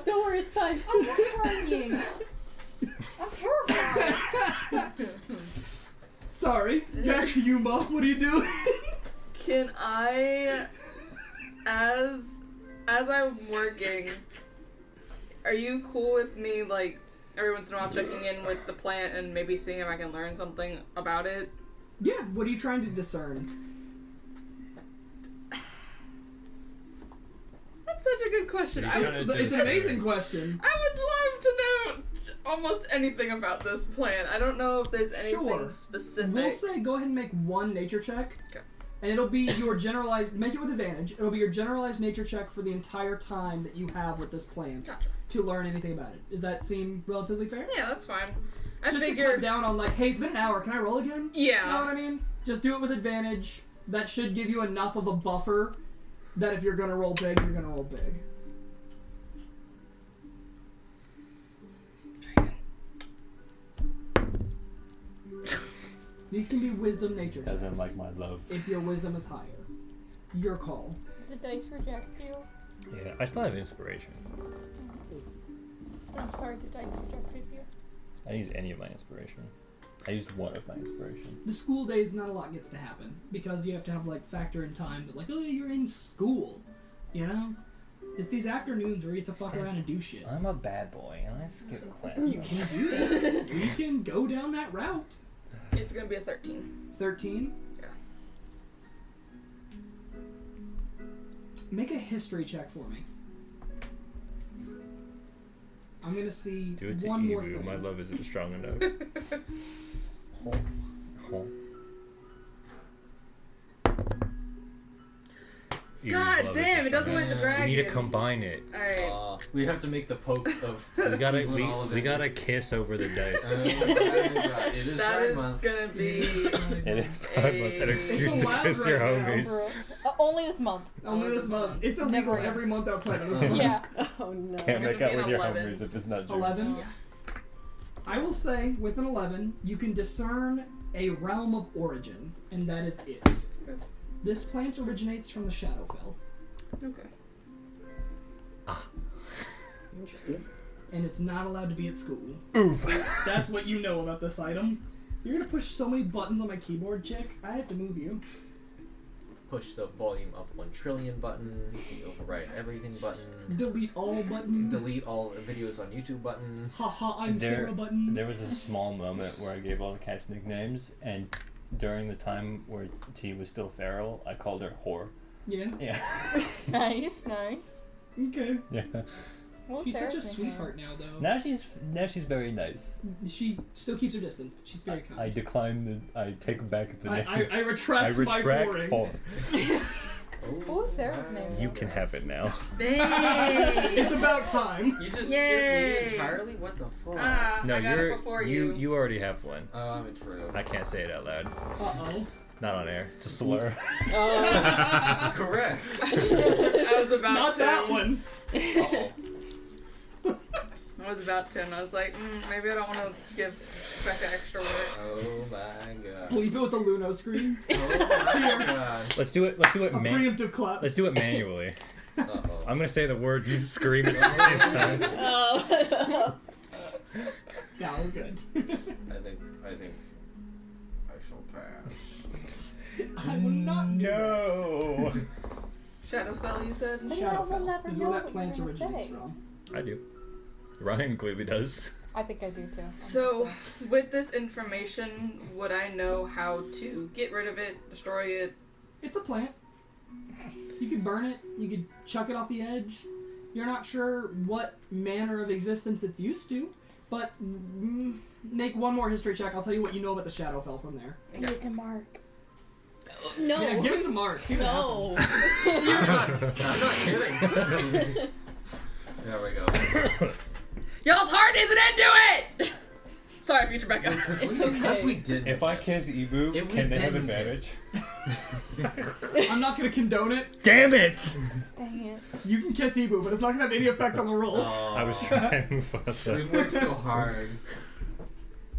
Don't worry, it's fine. I'm not telling you. I'm terrified. Sorry. Back to you, Muff. What are you doing? Can I, as I'm working, are you cool with me, like, every once in a while checking in with the plant and maybe seeing if I can learn something about it? Yeah. What are you trying to discern? That's such a good question. You're I trying would, to It's an amazing question. I would love to know almost anything about this plant. I don't know if there's anything Sure. specific. We'll say go ahead and make one nature check. Okay. And it'll be your generalized, make it with advantage, it'll be your generalized nature check for the entire time that you have with this plant Gotcha. to learn anything about it. Does that seem relatively fair? Yeah, that's fine. I Just to figure. cut down on like, hey, it's been an hour, can I roll again? Yeah. You know what I mean? Just do it with advantage. That should give you enough of a buffer that if you're gonna roll big, you're gonna roll big. These can be wisdom nature checks. Doesn't like my love. If your wisdom is higher. Your call. The dice reject you. Yeah, I still have inspiration. I'm sorry, the dice rejected you. I didn't use any of my inspiration. I used one of my inspiration. The school days, not a lot gets to happen because you have to have like factor in time that like, oh, you're in school, you know. It's these afternoons where you get to fuck around and do shit. I'm a bad boy and I skip class. You can do that. We can go down that route. It's gonna be a 13. 13. Yeah. Make a history check for me. I'm gonna see Do it to one more Evu. thing. My love isn't strong enough. Evu's God love damn, isn't it doesn't strong like the enough. dragon. We need to combine it. Alright. We have to make the poke of. We gotta England all of we it. gotta kiss over the dice. It is That Pride is Month. gonna be. It is Pride Month, an excuse It's to kiss your allowed right now, homies. Only this month. Only this month. It's illegal Never. every month outside of this month. Yeah. Oh no. Can't It's make gonna out be with an your 11. homies if it's not true. 11. Yeah. I will say, with an 11, you can discern a realm of origin, and that is it. This plant originates from the Shadowfell, Okay. Interesting. and it's not allowed to be at school. Oof. That's what you know about this item. You're gonna push so many buttons on my keyboard, chick. I have to move you. Push the volume up 1 trillion button. The override everything button. Delete all button. Delete all videos on YouTube button. Haha, I'm Sarah button. There was a small moment where I gave all the cats nicknames, and during the time where T was still feral, I called her whore. Yeah. Yeah. Nice, nice. Okay. Yeah. What's She's such a Sarah's nickname? sweetheart now, though. Now she's very nice. She still keeps her distance, but she's very kind. I decline the. I take back the name. I retract my whoring. whore. What was Sarah's name? You can have it now. It's about time. You just Yay. skipped me entirely? What the fuck? No, I got it before you. You already have one. It's true. I can't say it out loud. Uh-oh. Not on air. It's a slur. Correct. I was about Not to. that one. Uh-oh. I was about to, and I was like, maybe I don't want to give Becca extra work. Oh my god. Please go with the Lunno screen. Oh my god. Let's do it. A preemptive clap. Let's do it manually. Uh-oh. I'm gonna say the word. You scream at the same time. Oh. Yeah, we're good. I think I shall pass. I will not do No. Shadowfell, you said? I Shadowfell will never is know where that what plant you're gonna originates say. from. I do. Ryan clearly does. I think I do too. So, with this information, would I know how to get rid of it, destroy it? It's a plant. You could burn it. You could chuck it off the edge. You're not sure what manner of existence it's used to, but make one more history check. I'll tell you what you know about the Shadowfell from there. Give it to Mark. No. Yeah, give it to Mark. See what No. I'm not kidding. There we go. Y'all's heart isn't into it! Sorry, future Becca. Because we did. If I kiss Ibu, If we can they have didn't advantage? I'm not gonna condone it. Damn it! Dang it. You can kiss Ibu, but it's not gonna have any effect on the roll. I was trying to move us up. We've worked so hard.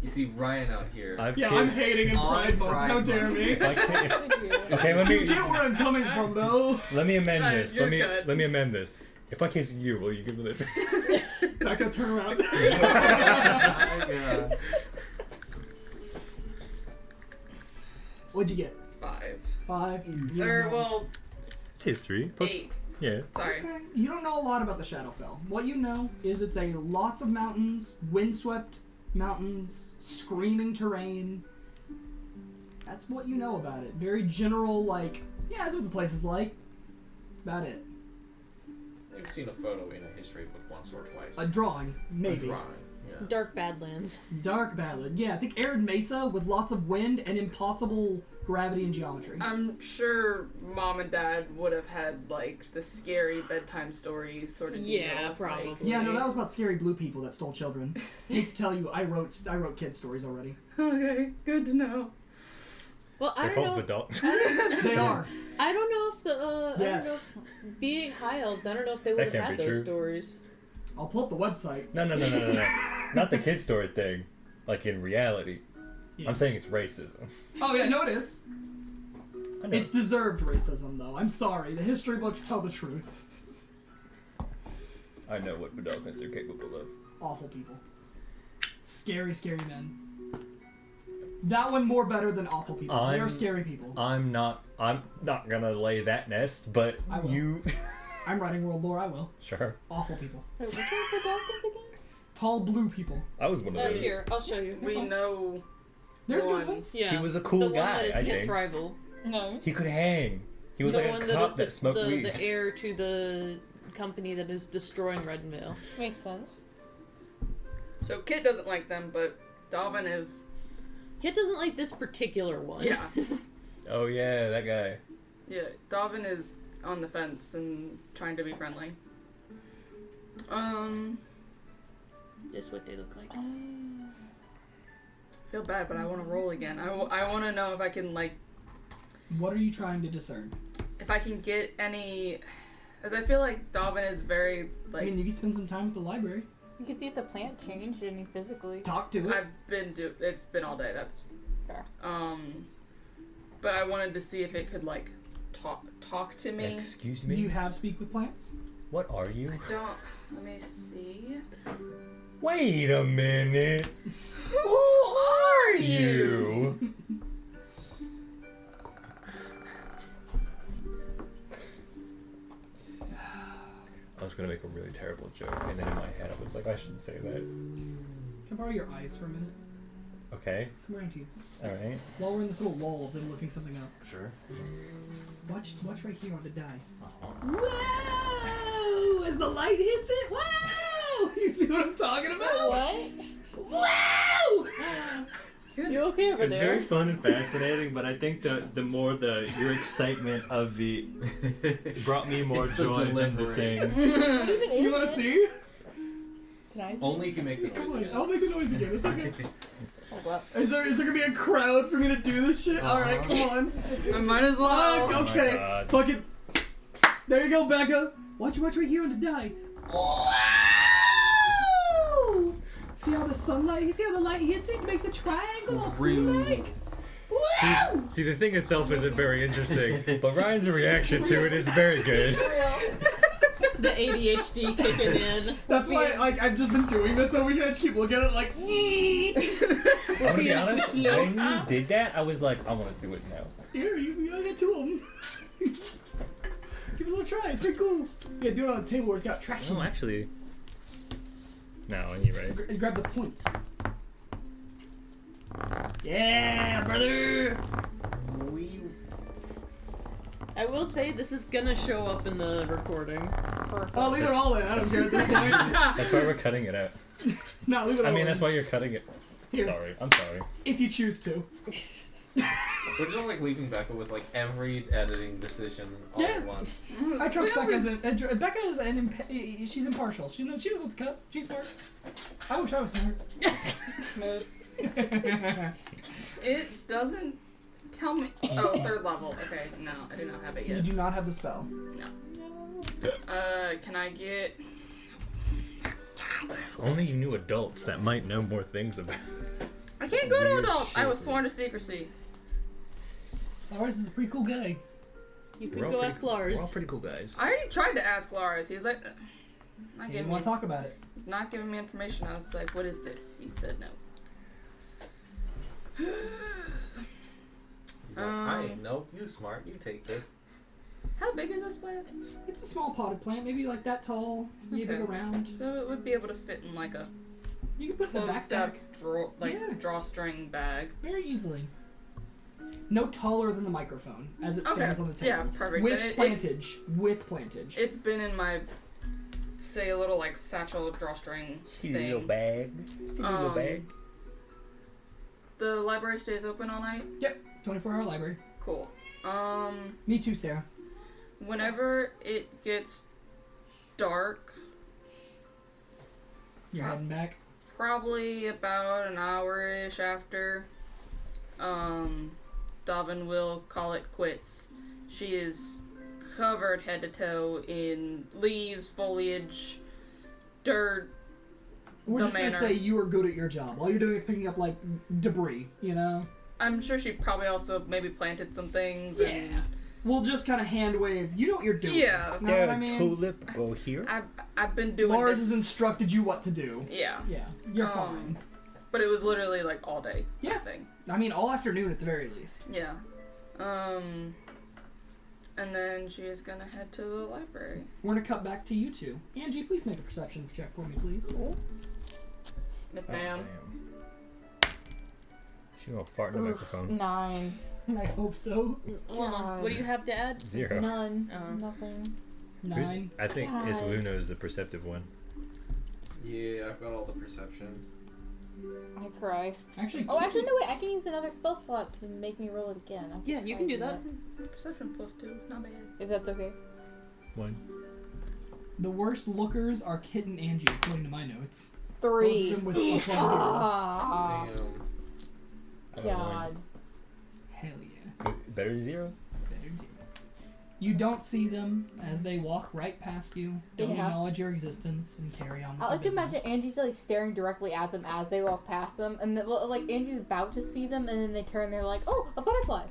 You see Ryan out here. I've Yeah, kissed. I'm hating in On Pride Month. Pride How dare Month. me? If I can, Thank you. okay, let You me get where I'm coming from, though. let me amend Guys, this. you're Let me good. let me amend this. If I kiss you, will you give me the? Becca, turn around. Oh my God. What'd you get? 5. 5. You Or, don't know. well, It's history. Plus, 8. yeah. Sorry. Okay. You don't know a lot about the Shadowfell. What you know is it's a lots of mountains, windswept mountains, screaming terrain. That's what you know about it. Very general, like, yeah, that's what the place is like. About it. I've seen a photo in a history book once or twice. A drawing, maybe. A drawing, yeah. Dark Badlands. Dark ballad. Yeah, I think arid mesa with lots of wind and impossible gravity and geometry. I'm sure Mom and Dad would have had, like, the scary bedtime stories sort of deal. Yeah, Like, probably. Yeah, no, that was about scary blue people that stole children. I hate to tell you, I wrote kid stories already. okay, good to know. Well, I They're don't called know. adult. They are. I don't know if the Yes. I don't know if, being high elves, I don't know if they That would have can't had be those true. stories. I'll pull up the website. No. Not the kid story thing. Like in reality. Yeah. I'm saying it's racism. Oh yeah, no, it is. I know. It's deserved racism, though. I'm sorry. The history books tell the truth. I know what Bedalkins are capable of. Awful people. Scary, scary men. That one more better than awful people. They are I'm- scary people. I'm not gonna lay that nest, but I will. you I'm writing world lore, I will. sure. Awful people. Wait, which one's the Dolphins again? Tall blue people. I was one of Oh, those. here, I'll show you. We know There's good One. ones. Yeah. He was a cool the one guy, that is I Kit's think. rival. No. He could hang. He was the like one a that cop is that smoked weed. the heir to the company that is destroying Reddenvale. Makes sense. So Kit doesn't like them, but Dalvin is. Kit doesn't like this particular one. Yeah. Oh yeah, that guy. Yeah. Dalvin is on the fence and trying to be friendly. This is what they look like. I feel bad, but I want to roll again. I want to know if I can, like, What are you trying to discern? if I can get any. As I feel like Dalvin is very, I like. mean, you can spend some time at the library. You can see if the plant changed any physically. Talk to it. I've been it's been all day. That's Fair. but I wanted to see if it could like talk to me. Excuse Do me. you have speak with plants? What are you? I don't. Let me see. Wait a minute. Who are you? I was gonna make a really terrible joke, and then in my head I was like, I shouldn't say that. Can I borrow your eyes for a minute? Okay. Come around here. All right. While we're in this little lull of them looking something up. Sure. Watch right here on the die. Uh-huh. Whoa! As the light hits it, wow! You see what I'm talking about? What? Wow! You okay over It's there? very fun and fascinating, but I think the more your excitement of the brought me more It's the joy than the delivery. thing. What even Do you is want it? to see? Can I see? Only if you make the Come noise on, again. I'll make the noise again. It's okay. Hold up. Is there gonna be a crowd for me to do this shit? Alright, come on. I might as well. Fuck, Oh my okay. God. Fuck it. There you go, Becca. Watch right here on the die. Wow! See how the sunlight, see how the light hits it? It makes a triangle all pretty like. Wow! See, the thing itself isn't very interesting, but Ryan's reaction to it is very good. The ADHD kicking in. That's why, like, I've just been doing this over here. I just keep looking at it like, I'm gonna be being honest, too slow. when you did that, I was like, I want to do it now. here, you got two of them. Give it a little try. It's pretty cool. Yeah, do it on the table where it's got traction. Oh, actually. No, you're right. Grab the points. Yeah, brother. I will say this is gonna show up in the recording. Perfect. Oh, leave it all in. I don't care at this point. That's why we're cutting it out. No, leave it all I mean, in. that's why you're cutting it. Here, Sorry, I'm sorry. if you choose to. We're just like leaving Becca with like every editing decision all Yeah. at once. I trust Becca. Becca is she's impartial. She knows what to cut. She's smart. I wish I was smart. Smooth. It doesn't tell me. Oh, 3rd level. Okay, no, I do not have it You yet. do not have the spell. Can I get? If only you knew adults that might know more things about. I can't go to Weird adults. I shit. was sworn to secrecy. Lars is a pretty cool guy. You We're can all go pretty ask cool- Lars. We're all pretty cool guys. I already tried to ask Lars. He was like, not He giving didn't me. want to talk about it. He's not giving me information. I was like, what is this? He said no. He's like, I know, you smart, you take this. How big is this plant? It's a small potted plant, maybe like that tall, maybe Okay. around. So it would be able to fit in like a You can put it in the closed backpack up Yeah. drawstring bag. very easily. No taller than the microphone, as it stands on the table. Yeah, perfect. With Then plantage. With plantage. It's been in my, say, a little like satchel drawstring Cereal thing. bag. Cereal Um, bag. The library stays open all night. 24-hour library. Cool. Me too, Sarah. Whenever it gets dark, You're heading back. probably about an hour-ish after, Daimhin will call it quits. She is covered head to toe in leaves, foliage, dirt. We're The just going to manor. say you are good at your job. All you're doing is picking up, like, debris, you know? I'm sure she probably also maybe planted some things. And We'll just kind of hand wave. You know what you're doing. Yeah. Know what I mean? tulip go here. I've been doing Lars this. has instructed you what to do. Yeah. Yeah, you're fine. But it was literally like all day. Yeah. Thing. I mean, all afternoon at the very least. Yeah. And then she is gonna head to the library. We're going to cut back to you two. Angie, please make a perception check for me, please. Miss Oh, ma'am. damn. She gonna fart in the microphone. 9. I hope so. Hold on. What do you have to add? 0. None. Oh. Nothing. 9. I think it's God. Lunno's the perceptive one. Yeah, I've got all the perception. I cry. Actually, Oh, actually, no, wait. I can use another spell slot to make me roll it again. I Yeah, you can do that. Perception +2. Not bad. If that's okay. 1. the worst lookers are Kit and Angie, according to my notes. 3. Both of them with a +0. Ah, Damn. God. Hell yeah. Better than 0? Better than 0. You don't see them as they walk right past you, don't Yeah. acknowledge your existence, and carry on with I like to their imagine business. Angie's like staring directly at them as they walk past them, and then, like Angie's about to see them, and then they turn. They're like, "Oh, a butterfly,"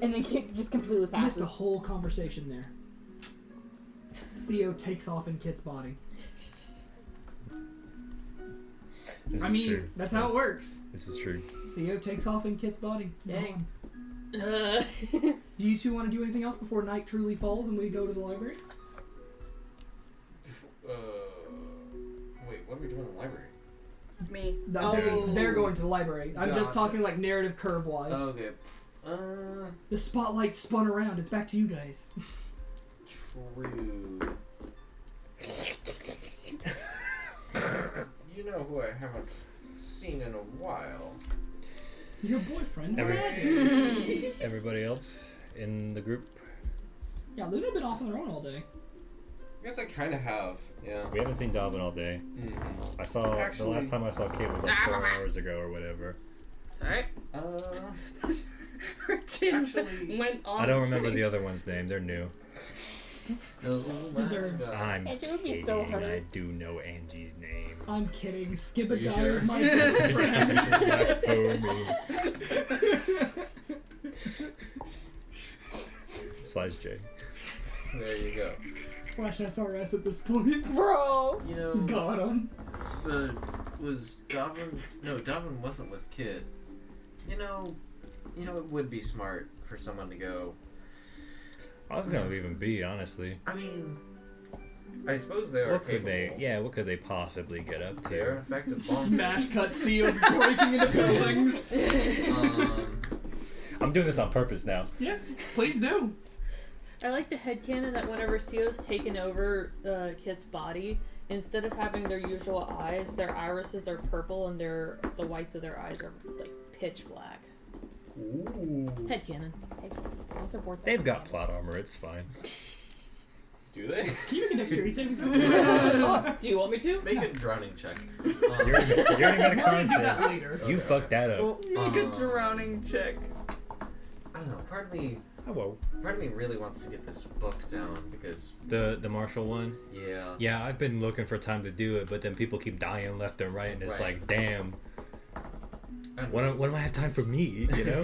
and then Kit just completely Missed passes. a whole conversation there. Theo takes off in Kit's body. This I is mean, true. that's how it works. This is true. Theo takes off in Kit's body. Dang. Gone. Do you two want to do anything else before night truly falls and we go to the library? Wait, what are we doing in the library? Me. They're going to the library. I'm just Gotcha. talking like narrative curve wise. Okay. The spotlight spun around. It's back to you guys. True. You know who I haven't seen in a while. Your boyfriend. Every- Friday. Everybody else in the group, Yeah, Luna been off on their own all day. I guess I kind of have. Yeah. we haven't seen Daimhin all day. Mm-hmm. I saw the Actually- last time I saw Kate was like 4 hours ago or whatever. Alright. Her chin Actually- went on. I don't remember the other one's name. They're new. Oh my Deserved. God. I'm Angie would be kidding. so hurt. I do know Angie's name. I'm kidding. Are Skibba you Die sure? is my best friend. Slash J. There you go. Slash SRS at this point. Bro. You know, Got him. was Daimhin? No, Daimhin wasn't with Kit. You know, it would be smart for someone to go. I was gonna leave him be, honestly. I mean, I suppose they are What could capable. they? Yeah, what could they possibly get up They're to? effective bombers. Smash cut seals breaking into buildings. I'm doing this on purpose now. Yeah, please do. I like the headcanon that whenever Sio's taken over Kit's body, instead of having their usual eyes, their irises are purple and the whites of their eyes are like pitch black. Ooh. Headcanon. I'll support that. They've got plot armor. It's fine. Do they? Can you make a dexterity saving throw? Do you want me to? Make a drowning check. You already got a We're gonna do con that save. later. You fucked that up. Make a drowning check. I don't know. Part of me Hello. really wants to get this book down because The martial one. yeah. Yeah, I've been looking for time to do it, but then people keep dying left and right, and it's Right. like, damn. And, When do I have time for me? You know.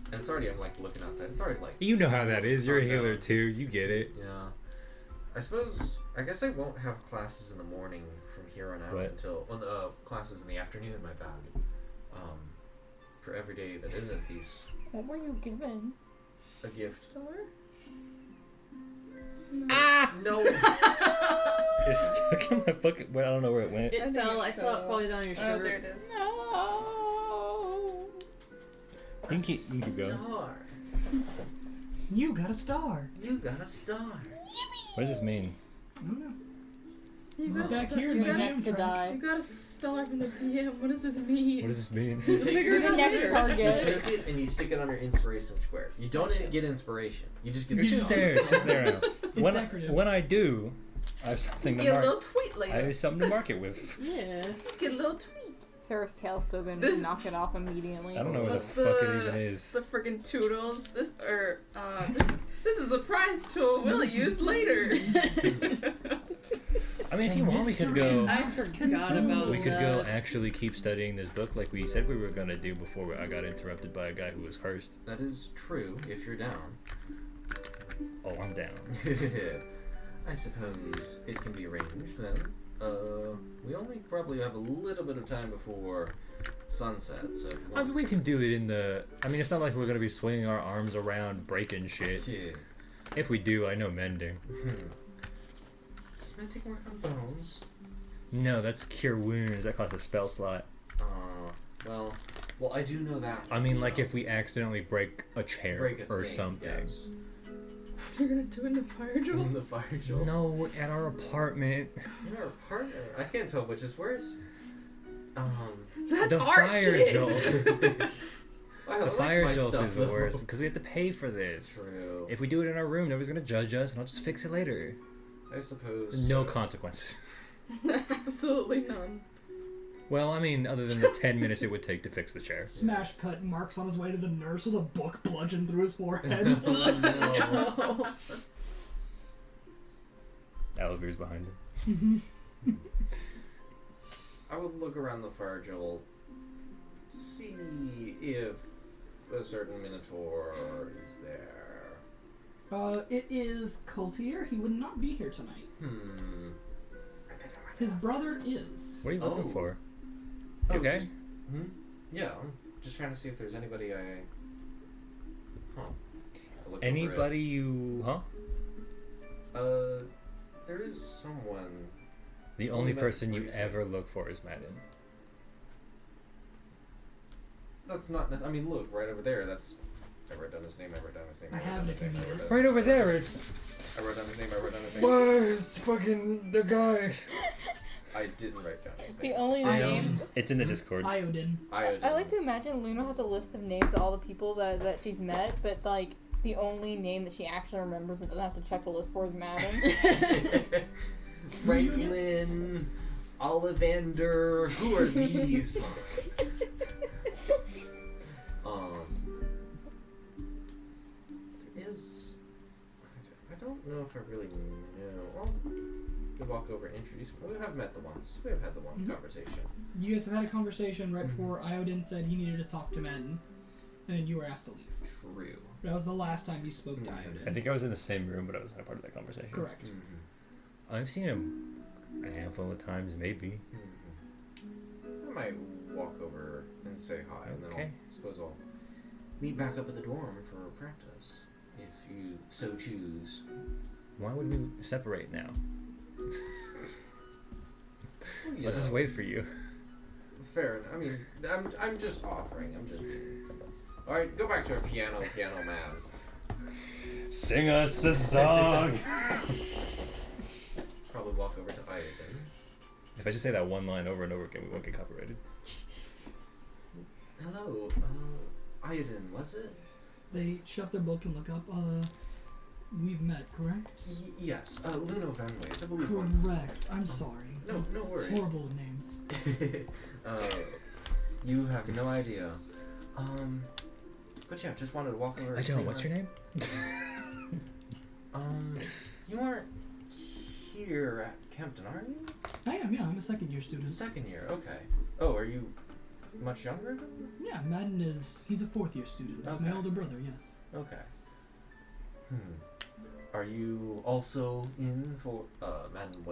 and it's already. I'm like looking outside. It's already like. You know how that is. You're a sundown. healer too. You get it. Yeah. I guess I won't have classes in the morning from here on out What? until classes in the afternoon. My bad. For every day that isn't these What were you given? a gift. Star? Ah! No. It's stuck in my fucking. Well, I don't know where it went. It I think fell. I it saw it fell. falling down your shirt. Oh, there it is. No. You can keep going. Star. You got a star. You got a star. What does this mean? I don't know. You Well, got, back a here in you, my got damn a, Next to trunk. die. you got a star from the DM. What does this mean? What does this mean? You take Figure it The out next later. You target. take it and you stick it on your inspiration square. You don't get inspiration. You just get It's the just star. there. It's just there now. It's decorative. When I do, I have You something to get a mark. little tweet I later. have something to mark it with. Yeah. Get a little tweet. Sarah's tail's still gonna This- knock it off immediately. I don't know where the What's fuck it even is. The freaking toodles. This is a prize tool we'll use later. I mean, if you want, we could go. I forgot about We could go that. actually keep studying this book like we said we were gonna do before I got interrupted by a guy who was cursed. That is true if you're down. Oh, I'm down. I suppose it can be arranged then. We only probably have a little bit of time before sunset, so. I mean, we can do it in the. I mean, it's not like we're gonna be swinging our arms around, breaking shit. Yeah. If we do, I know mending. Does mending work on bones? No, that's cure wounds. That costs a spell slot. Well, I do know that. I mean, like so- if we accidentally break a chair break a or thing, something. yes. You're gonna do it in the fire In drill? the fire jolt. No, at our apartment. In our partner. I can't tell which is worse. That's The our fire shit. jolt. I The like fire my jolt stuff, is the though. worst because we have to pay for this. True. If we do it in our room, nobody's gonna judge us, and I'll just fix it later. I suppose. No consequences. Absolutely none. Well, I mean, other than the 10 minutes it would take to fix the chair. Smash cut. Mark's on his way to the nurse with a book bludgeoned through his forehead. No. Oliver's behind him. I would look around the fire jolt, see if a certain minotaur is there. It is Coultier. He would not be here tonight. His brother is. What are you looking Oh. for? Oh, You okay? just- Yeah, I'm just trying to see if there's anybody I. Huh. I look over Anybody you. Huh? it. There is someone. The Only only met person you briefly. ever look for is Madden. That's not. I mean, look right over there. That's. I wrote down his name. I wrote down his name. I wrote have down it his if you name, I need wrote it. down- Right over there, it's. I wrote down his name. I wrote down his name. Where's fucking the guy? I didn't write down his The name. only name. It's in the Discord. Iodin. I like to imagine Lunno has a list of names of all the people that she's met, but like the only name that she actually remembers and doesn't have to check the list for is Madden. Franklin, Ollivander. Who are these folks? There is. I don't know if I really know. Well, we walk over and introduce. We have met the once. We have had the one Mhm. conversation. You guys have had a conversation right before Iodin said he needed to talk to Madden, and you were asked to leave. True. That was the last time you spoke to Iodin. I think I was in the same room, but I wasn't a part of that conversation. Correct. Mm-hmm. I've seen him a handful of times, maybe. I might walk over and say hi, and then Okay. I'll suppose I'll meet back up at the dorm for practice, if you so choose. Why would we separate now? Well, you I'll just know, wait for you. Fair enough. I mean, I'm just offering. I'm just. All right, go back to our piano man. Sing us a song! Probably walk over to Iodin. If I just say that one line over and over again, we won't get copyrighted. hello. Ioden, was it? They shut their book and look up. We've met, correct? Yes. Lunno Venways, I believe once. Correct. I'm sorry. No worries. Horrible names. You have no idea. But yeah, just wanted to walk over. I don't. What's your name? You aren't here at Kempton, are you? I am, yeah. I'm a second year student. Second year, okay. Oh, are you much younger than? Yeah, Madden he's a fourth year student. He's my Okay. older brother, yes. Okay. Are you also in for, Madden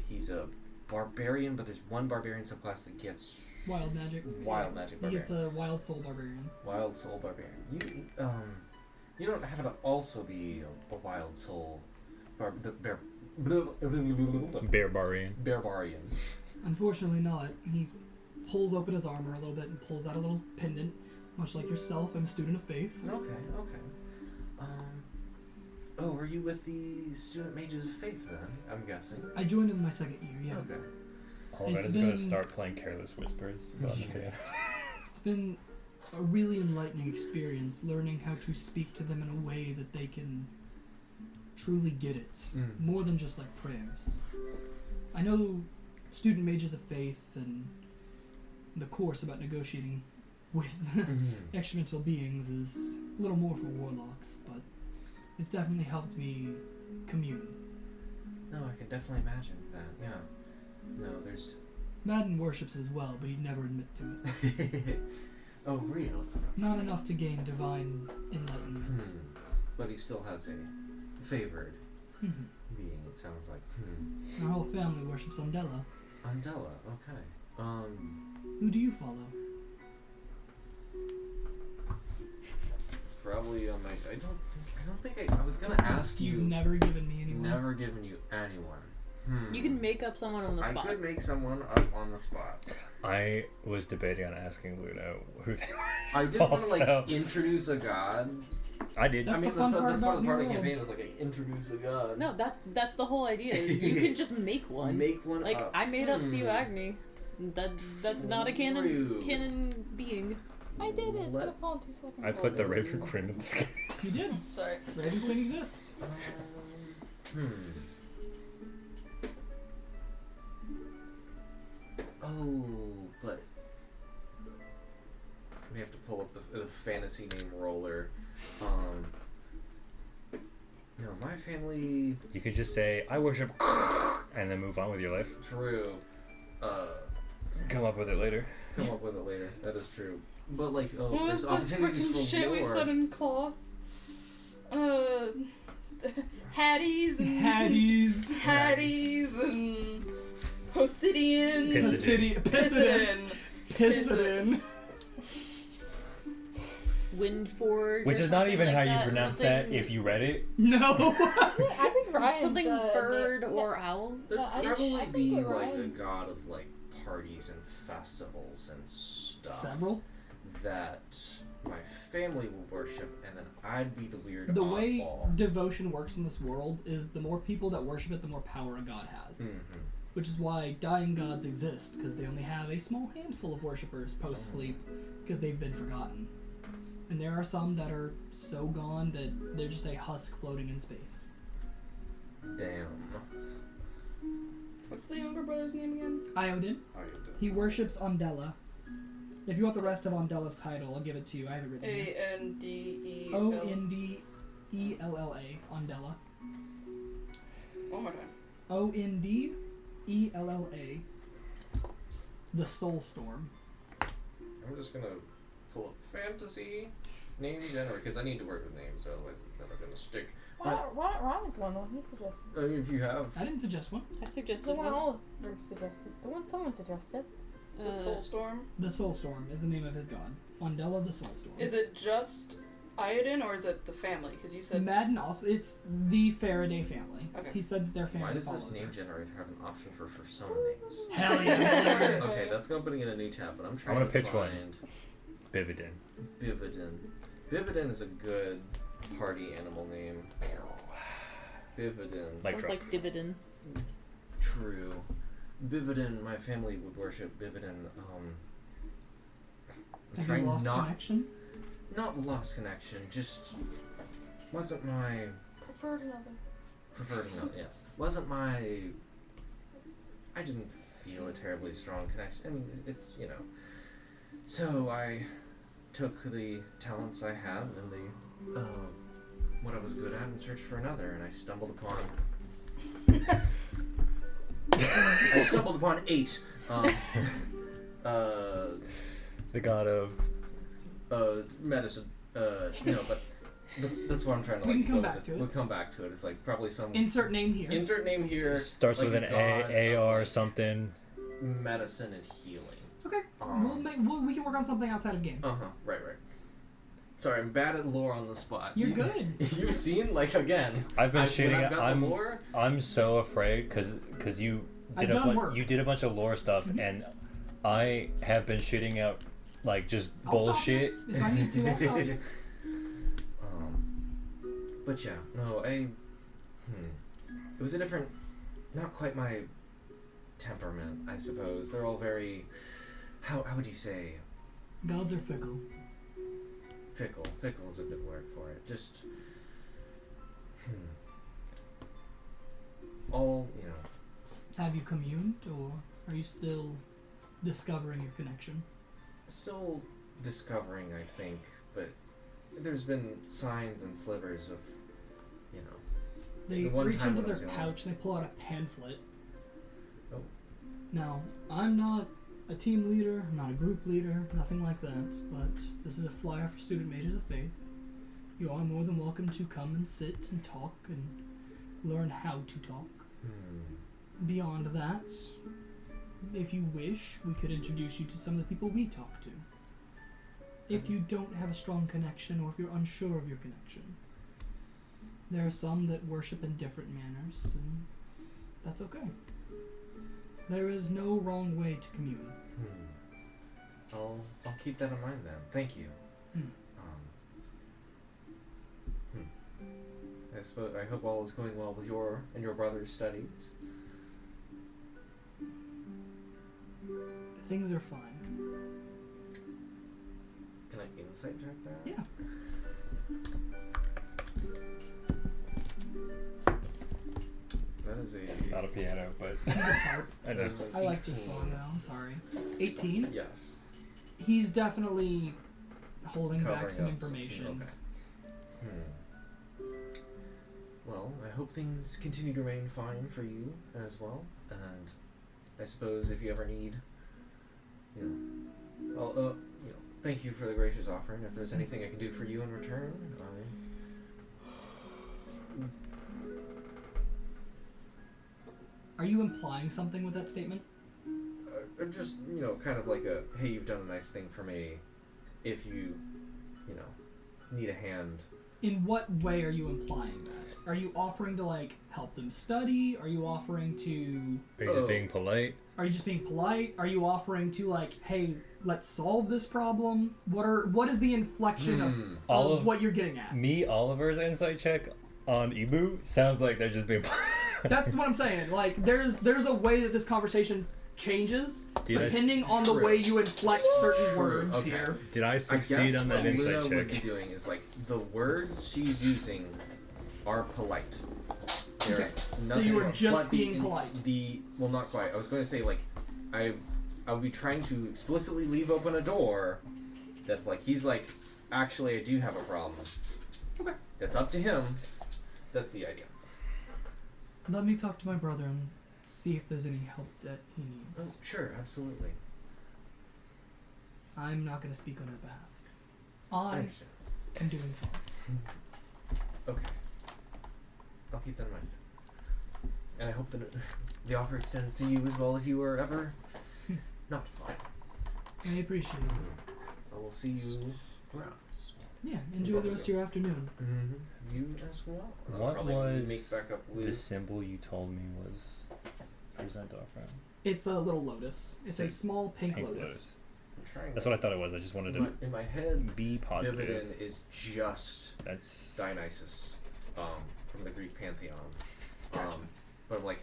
he's a barbarian, but there's one barbarian subclass that gets Wild magic. wild magic He barbarian. gets a wild soul barbarian. Wild soul barbarian. You don't have to also be a wild soul Barbarian. barbarian. Unfortunately not. He pulls open his armor a little bit and pulls out a little pendant. Much like yourself, I'm a student of faith. Okay. Oh, are you with the Student Mages of Faith then? I'm guessing. I joined in my second year, yeah. Okay. Ollivander's going to start playing Careless Whispers. About the piano. It's been a really enlightening experience learning how to speak to them in a way that they can truly get it. More than just like prayers. I know Student Mages of Faith and the course about negotiating with extra-mental beings is a little more for warlocks, but it's definitely helped me commune. No, I can definitely imagine that. Yeah. No, there's. Madden worships as well, but he'd never admit to it. Oh, real? Not enough to gain divine enlightenment. But he still has a favored being, it sounds like. Our whole family worships Undella. Undella, okay. Who do you follow? It's probably on my. I don't think I was gonna ask you. You've never given me anyone. Never given you anyone. You can make up someone on the spot. I could make someone up on the spot. I was debating on asking Lunno who they were. I didn't want to Also- introduce a god. I did. That's I mean, the fun that's part part of about the New campaign Worlds. is introduce a god. No, that's the whole idea. Is you can just make one. Make one Like up. I made up Sue Agni. That's not a Rude. canon being. I did it. It's Let- gonna fall in 2 seconds. I put the Raven Quinn in the sky. You did. Sorry. Raven Quinn exists. Oh, but we have to pull up the fantasy name roller. No, my family. You could just say, I worship, and then move on with your life. True. Come up with it later. Come up with it later. That is true. But What there's was the opportunities freaking for shit we war. said in cloth? Hatties and Hatties. and Hosidian. Pissidin. Pissidin. Windforge. Which or is not something even like how you that. pronounce that Something- if you read it. No. I think Ryan's something bird name- or owl. There'd I probably think be that a Ryan- god of parties and festivals and stuff. Several. That my family would worship, and then I'd be the weird The way oddball. devotion works in this world is the more people that worship it, the more power a god has. Which is why dying gods exist, because they only have a small handful of worshippers post-sleep, because they've been forgotten. And there are some that are so gone that they're just a husk floating in space. Damn. What's the younger brother's name again? Ioden. He worships Undella. If you want the rest of Undella's title, I'll give it to you. I have it written here. Andella. Ondella. Undella. One more time. Ondella. The Soul Storm. I'm just gonna pull up fantasy name generator because I need to work with names, otherwise it's never gonna stick. Why not Ryan's one? What he suggested. I mean, if you have, I didn't suggest one. I The suggested one one. Oliver suggested. The one someone suggested. The Soulstorm. The Soulstorm is the name of his god. Undella the Soulstorm. Is it just Ioden or is it the family? Because you said Madden also, it's the Faraday family. Okay. He said that their family why does follows this name her. generator have an option for persona names? Hell yeah. Okay, that's gonna put it in a new tab, but I'm trying gonna to pitch one. find Bividin. Bividin. Bividin is a good party animal name. Bividin. Like Sounds drop. like dividend. True. Bividin, my family would worship Bividin. I'm Have trying you lost not connection? not lost connection, just wasn't my Preferred another. preferred enough. Yes, wasn't my. I didn't feel a terribly strong connection. I mean, it's you know. So I took the talents I had and the what I was good at and searched for another, and I stumbled upon. I stumbled upon 8. The god of Medicine. No, but that's what I'm trying to We like. can come go back with to this. it. We'll come back to it. It's like probably some Insert name here. insert name here. starts like with an a god A of, or like, something. medicine and healing. Okay. We can work on something outside of game. Right. Sorry, I'm bad at lore on the spot. You're good. You've seen like again. I've been when shooting. I've got I'm the lore. I'm so afraid because you I've did done work. you did a bunch of lore stuff, Mhm. and I have been shooting out like just I'll stop bullshit. you. If I need to, I'll stop you. But yeah, no, it was a different, not quite my temperament, I suppose. They're all very, how would you say, Gods are fickle. fickle. Fickle is a good word for it. Just, all, you know, Have you communed, or are you still discovering your connection? still discovering, I think, but there's been signs and slivers of, you know, They The one reach time into when I their was young. pouch and they pull out a pamphlet. Oh. Now, I'm not a team leader, I'm not a group leader, nothing like that, but this is a flyer for Student Mages of Faith. You are more than welcome to come and sit and talk and learn how to talk. Beyond that, if you wish, we could introduce you to some of the people we talk to. If you don't have a strong connection or if you're unsure of your connection. There are some that worship in different manners, and that's okay. There is no wrong way to commune. I'll keep that in mind then. Thank you. I hope all is going well with your and your brother's studies. Things are fine. Can I insight check that? Yeah. That is It's not a piano, but He's a harp. I know. That's like I like this 18. song now, I'm sorry. 18? Yes. He's definitely holding back Covering some up information. Okay. Well, I hope things continue to remain fine for you as well, and I suppose if you ever need, thank you for the gracious offering. If there's anything I can do for you in return, Are you implying something with that statement? just kind of like a hey, you've done a nice thing for me. If you, need a hand. In what way are you implying that? Are you offering to, like, help them study? Are you offering to... Are you just being polite? Are you just being polite? Are you offering to, like, hey, let's solve this problem? What is the inflection of what you're getting at? Me, Oliver's insight check on Ibu sounds like they're just being That's what I'm saying. Like, there's a way that this conversation changes depending on the way you inflect certain words Okay. here. Did I I succeed guess on that what insight Luna would be check? doing is like the words she's using are polite. They're Okay. So nothing you were wrong. just But being polite. Well, not quite. I was going to say like I would be trying to explicitly leave open a door that like he's like actually I do have a problem. Okay. That's up to him. That's the idea. Let me talk to my brother and see if there's any help that he needs. Oh, sure, absolutely. I'm not going to speak on his behalf. I I understand. am doing fine. Okay. I'll keep that in mind. And I hope that the offer extends to you as well if you are ever not fine. I appreciate it. I will see you around. Yeah, enjoy the rest of your afternoon. Mm-hmm. You as well. I'll What probably was make back up with the symbol you told me was present offering? It's a little lotus. It's a It's a small pink Pink lotus. lotus. I'm trying. That's what I thought it was. I just wanted to in my head, be positive. dividend is just That's Dionysus, from the Greek pantheon. But I'm like,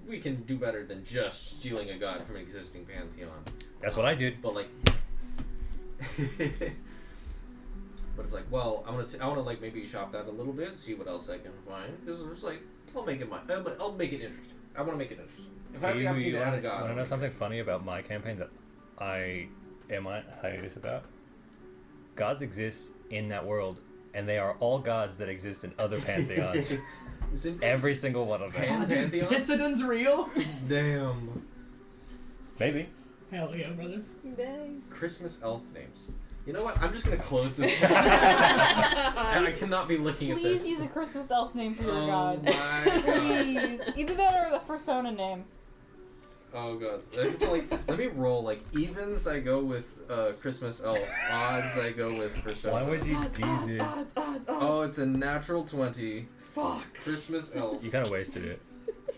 we can do better than just stealing a god from an existing pantheon. That's what I did. But like, But it's like, well, I want to like maybe shop that a little bit, see what else I can find, because it's like I'll make it interesting. I want to make it interesting. If I have the opportunity to add a god, Want to know something funny about my campaign that I am on hiatus about? Gods exist in that world, and they are all gods that exist in other pantheons. Every single one of them. Pantheon? Piscidon's real? Damn. Maybe. Hell yeah, brother. Dang. Christmas elf names. You know what? I'm just gonna close this. And I cannot be looking at this. Please use a Christmas elf name for your Oh god. my god. Please. Either that or the persona name. Oh god. Let me roll. Like evens, I go with Christmas elf. Odds, I go with persona. Why would you do this? Odds. Oh, it's a natural 20. Fuck. Christmas elf. You kind of wasted it.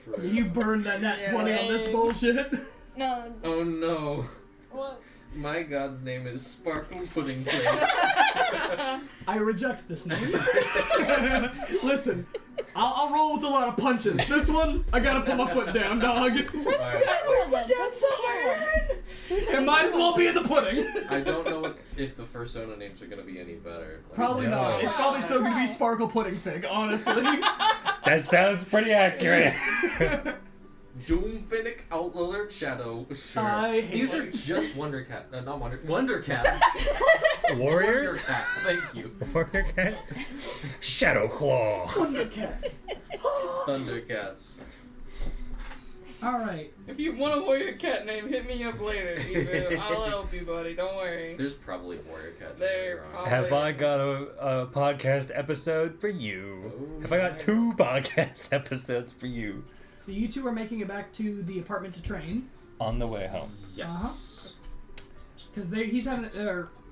True. You burned that nat Yeah. 20 on this bullshit. No. Oh no. What? My god's name is Sparkle Pudding Face. I reject this name. Listen, I'll roll with a lot of punches. This one, I gotta put my foot down, dog. It might as well be in the pudding. I don't know if the persona names are gonna be any better. Let me Probably see. not. It's probably still gonna be Sparkle Pudding Fig, honestly. That sounds pretty accurate. Doomfinic Alert Shadow. Sure. I hate These are it. just Wondercat. Not Wondercat. Warriors? Wondercat. Thank you. Warrior cat? Shadow Claw. Thundercats. Thundercats. Alright. If you want a warrior cat name, hit me up later. Even. I'll help you, buddy. Don't worry. There's probably a warrior cat. There probably- Have I got a podcast episode for you? Oh Have I got my 2 podcast episodes for you? So you two are making it back to the apartment to train. On the way home. Yes. Uh-huh. Because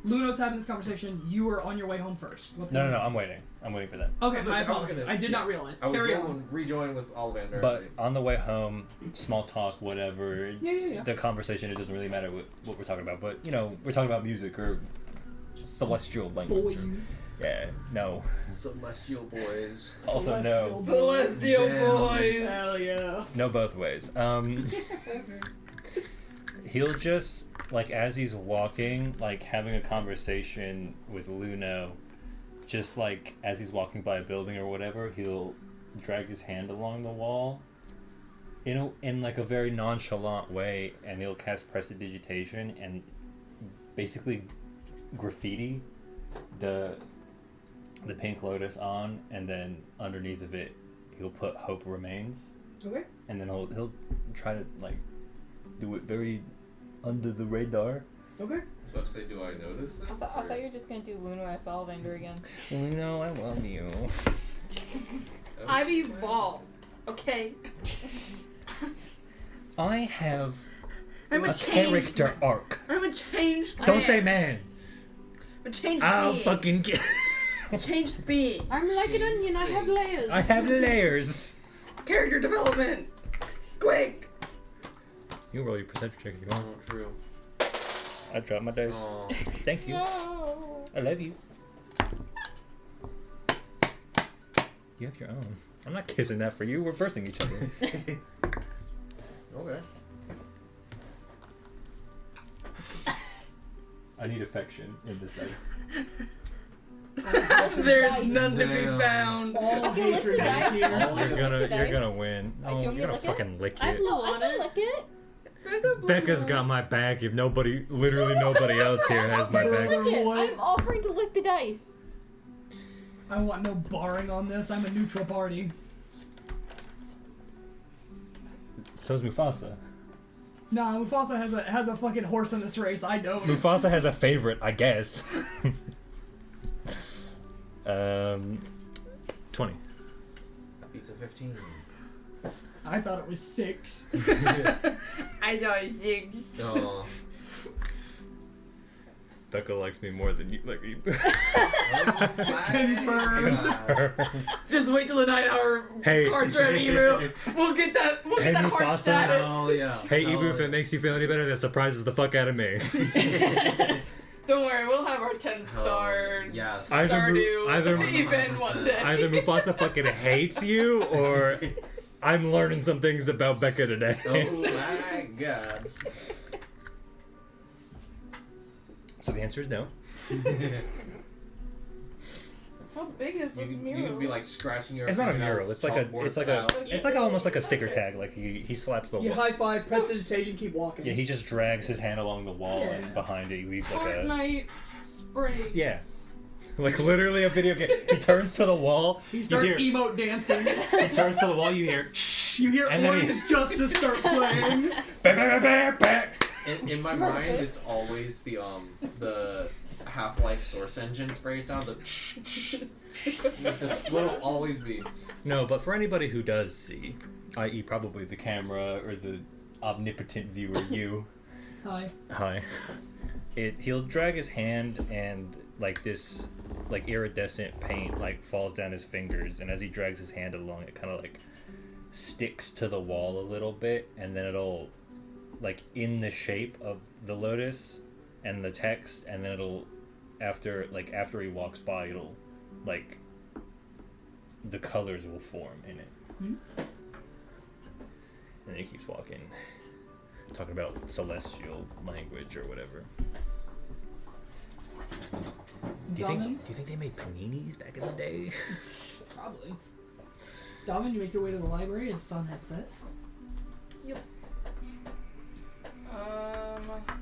Lunno's having this conversation. You were on your way home first. What's No, going no, on? I'm waiting. I'm waiting for that. Okay, I was my apologies. gonna- I did yeah. not realize. I was Carry going on. to rejoin with Ollivander. But on the way home, small talk, whatever. Yeah. The conversation, it doesn't really matter what we're talking about. But, you know, we're talking about music or celestial language. Boys. Yeah, no. Celestial boys. Also, no. Celestial Damn. boys. Hell yeah. No, both ways. He'll just, like, as he's walking, like, having a conversation with Lunno, just, like, as he's walking by a building or whatever, he'll drag his hand along the wall in like, a very nonchalant way, and he'll cast Prestidigitation and basically graffiti the Pink Lotus on, and then underneath of it, he'll put Hope Remains. Okay. And then he'll try to, like, do it very under the radar. Okay. I was about to say, do I notice this? I thought you were just gonna do Lunno X Ollivander again. No, I love you. I've evolved. Okay. I have I'm a a changed character man. arc. I'm a changed Don't man. say man. I'm a changed I'll being. fucking get. Changed being. I'm like an onion, I have layers. I have layers. Character development. Quick. You roll your perception check if you Oh, want. true. I dropped my dice. Oh. Thank you. No. I love you. You have your own. I'm not kissing that for you. We're versing each other. Okay. I need affection in this dice. There's none to be Damn. found. All Okay, let's hatred do that. back here. You're gonna win. Do you Oh, want me you're to gonna lick it? fucking lick I it. blew I on can it. lick it. Becca's got my back. If literally nobody else here has my back. Lick it. What? I'm offering to lick the dice. I want no barring on this. I'm a neutral party. So's Mufasa. Nah, Mufasa has a fucking horse in this race. I don't. Mufasa has a favorite, I guess. 20. That beats a 15. I thought it was 6. I saw a 6. Oh. Becca likes me more than you like you. Just wait till the 9-hour Hey. card review. We'll get that. We'll Hey, get that hard Mufasa. status. Oh yeah. Hey, oh, Ibu, if it makes you feel any better, that surprises the fuck out of me. Don't worry, we'll have our 10-star yes. Stardew either- event one day. Either Mufasa fucking hates you, or I'm learning some things about Becca today. Oh my god. So the answer is no. How big is this mural? You could be like scratching your. It's not a fingernails, mural. It's like a. chalkboard It's like style. a. It's like almost like a sticker tag. Like he slaps the You wall. high five, prestidigitation, keep walking. Yeah, he just drags his hand along the wall Yeah. and behind it he leaves like a. Fortnite sprays. Yeah. Like literally a video game. He turns to the wall. He starts you hear, emote dancing. he turns to the wall. You hear. You hear And then Orange Justice start playing. In my mind, it's always the Half-Life Source Engine spray sound. This will always be. No, but for anybody who does see, i.e., probably the camera or the omnipotent viewer, you. Hi. Hi. He'll drag his hand and like this, like iridescent paint like falls down his fingers, and as he drags his hand along, it kind of like sticks to the wall a little bit, and then it'll like in the shape of the lotus and the text, and then it'll after he walks by, it'll like the colors will form in it. And then he keeps walking, talking about celestial language or whatever. Do you think they made paninis back in the day? Probably. Daimhin, you make your way to the library as the sun has set. Yep.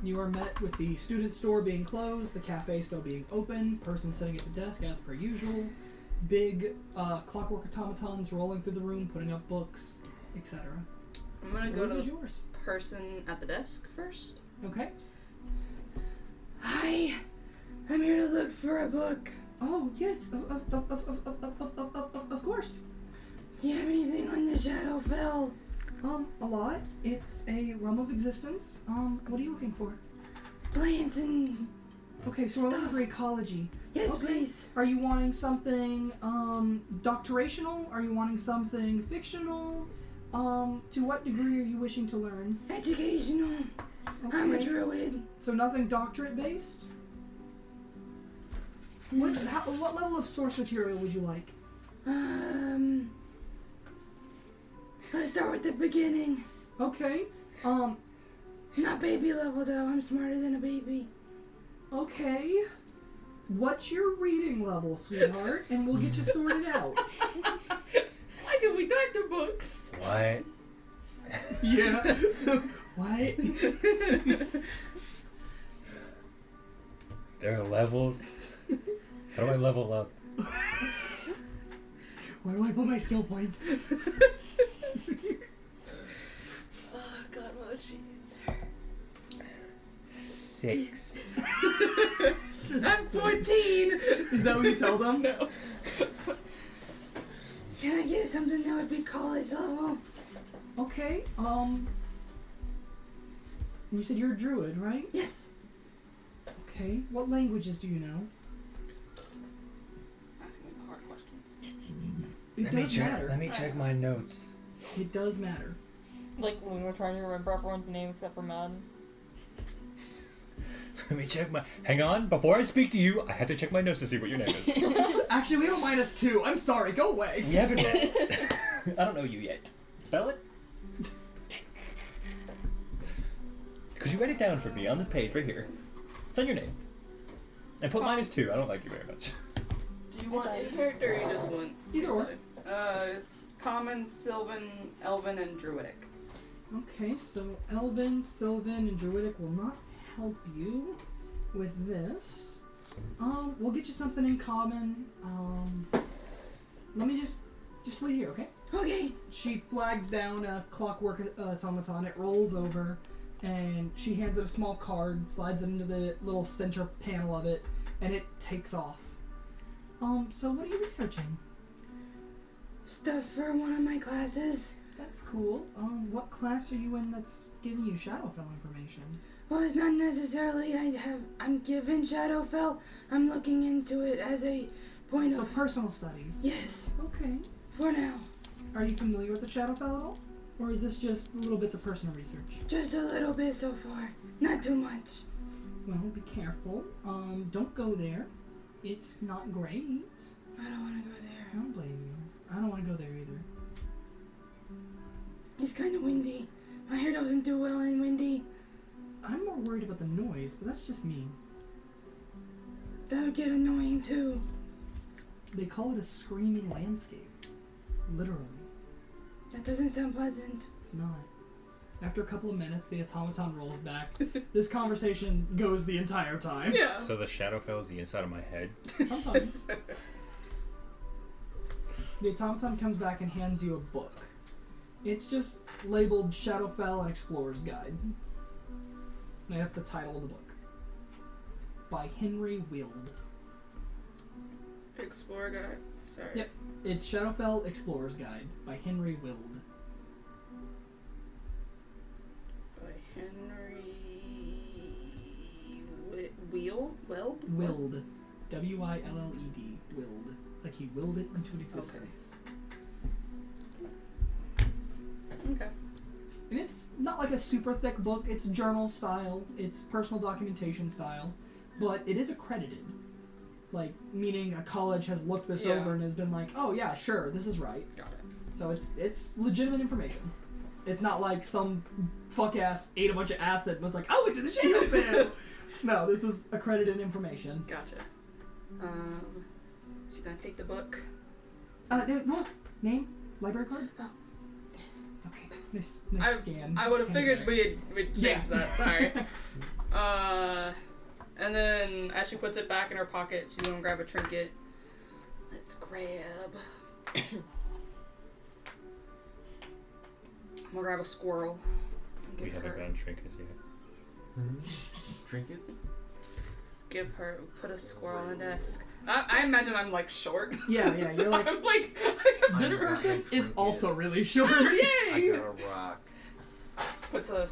You are met with the student store being closed, the cafe still being open, person sitting at the desk as per usual, big clockwork automatons rolling through the room, putting up books, etc. I'm gonna go to the yours. person at the desk first. Okay. Hi, I'm here to look for a book. Oh yes, of course. Do you have anything on the Shadowfell? A lot. It's a realm of existence. What are you looking for? Plants and... Okay, so we're looking for ecology. Yes, Okay. please. Are you wanting something doctorational? Are you wanting something fictional? To what degree are you wishing to learn? Educational. Okay. I'm a druid. So nothing doctorate based? What level of source material would you like? Let's start with the beginning. Okay. Not baby level though, I'm smarter than a baby. Okay. What's your reading level, sweetheart? And we'll get you sorted out. I can read doctor books. What? Yeah. What? There are levels. How do I level up? Where do I put my skill points? Oh god, what sheets. 6. I'm 14! Is that what you tell them? No. Can I get something that would be college level? Okay, you said you're a druid, right? Yes. Okay, what languages do you know? Asking me the hard questions. It does matter. Let me check my notes. It does matter. Like when we're trying to remember everyone's name except for Madden. Let me check my... Hang on, before I speak to you, I have to check my notes to see what your name is. Actually, we don't mind us too. I'm sorry, go away. We haven't met. I don't know you yet. Spell it? Because you write it down for me on this page right here. Sign your name. And put -2. I don't like you very much. Do you want in character or you just want... Either or. It's common, Sylvan, Elven, and Druidic. Okay, so Elven, Sylvan, and Druidic will not help you with this. We'll get you something in common. Let me just wait here, okay? Okay. She flags down a clockwork automaton. It rolls over, and she hands it a small card, slides it into the little center panel of it, and it takes off. So what are you researching? Stuff for one of my classes. That's cool. What class are you in that's giving you Shadowfell information? Well, it's not necessarily I'm given Shadowfell. I'm looking into it as a point So of... personal studies. Yes, Okay. for now. Are you familiar with the Shadowfell at all? Or is this just little bits of personal research? Just a little bit so far. Not too much. Well, be careful. Don't go there. It's not great. I don't want to go I there. don't blame you. I don't want to go there either. It's kind of windy. My hair doesn't do well in windy. I'm more worried about the noise, but that's just me. That would get annoying too. They call it a screaming landscape. Literally. That doesn't sound pleasant. It's not. After a couple of minutes, the automaton rolls back. This conversation goes the entire time. Yeah. So the Shadowfell is the inside of my head. Sometimes. The automaton comes back and hands you a book. It's just labeled Shadowfell and Explorer's Guide. And that's the title of the book. By Henry Wild. Explorer guy. Sorry. Yep. It's Shadowfell Explorer's Guide by Henry Wild. By Henry Weld? Willed. W-I-L-L-E-D. Willed. Like he willed it into existence. Okay. And it's not like a super thick book. It's journal style. It's personal documentation style. But it is accredited. Like, meaning a college has looked this over and has been like, oh yeah, sure, this is right. Got it. So it's legitimate information. It's not like some fuck-ass ate a bunch of acid and was like, I looked at the Shadowfell! No, this is accredited information. Gotcha. She's gonna take the book. No. Name? Library card? Oh. Okay. Next scan. I would have Hand figured there. we'd Yeah. changed that, sorry. And then as she puts it back in her pocket, she's gonna grab a trinket. Let's grab. I'm gonna grab a squirrel. And We give haven't her, gotten trinkets yet. Trinkets? put a squirrel on the desk. I imagine I'm like short. Yeah, So you're like, I'm like, this I'm person grabbing is also trinkets. really short. I yay! got a rock. Puts a.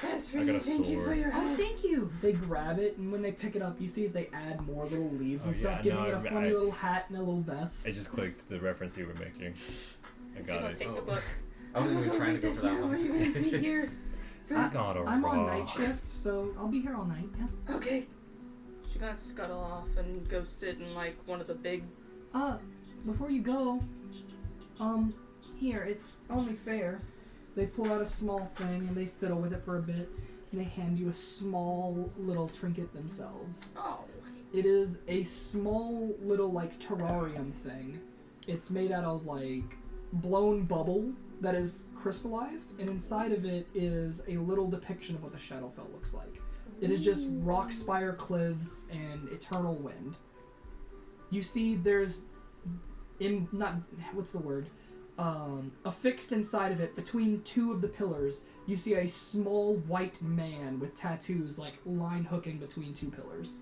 That's for I got you. a Thank you for sword. your Oh, help. thank you. They grab it, and when they pick it up, you see that they add more little leaves and Oh, stuff, yeah, giving no, it a I- funny little hat and a little vest. I just clicked the reference you were making. I She's got gonna it. take the Oh. book. I wasn't even trying to go this for that now. one. Are you gonna be here? I got a I'm on rock. night shift, so I'll be here all night, yeah. Okay. She's gonna scuttle off and go sit in like one of the big. Before you go, here, it's only fair. They pull out a small thing and they fiddle with it for a bit, and they hand you a small little trinket themselves. Oh. It is a small little, like, terrarium thing. It's made out of, like, blown bubble that is crystallized, and inside of it is a little depiction of what the Shadowfell looks like. It is just rock spire cliffs and eternal wind. You see there's affixed inside of it, between two of the pillars, you see a small white man with tattoos, like, line hooking between two pillars.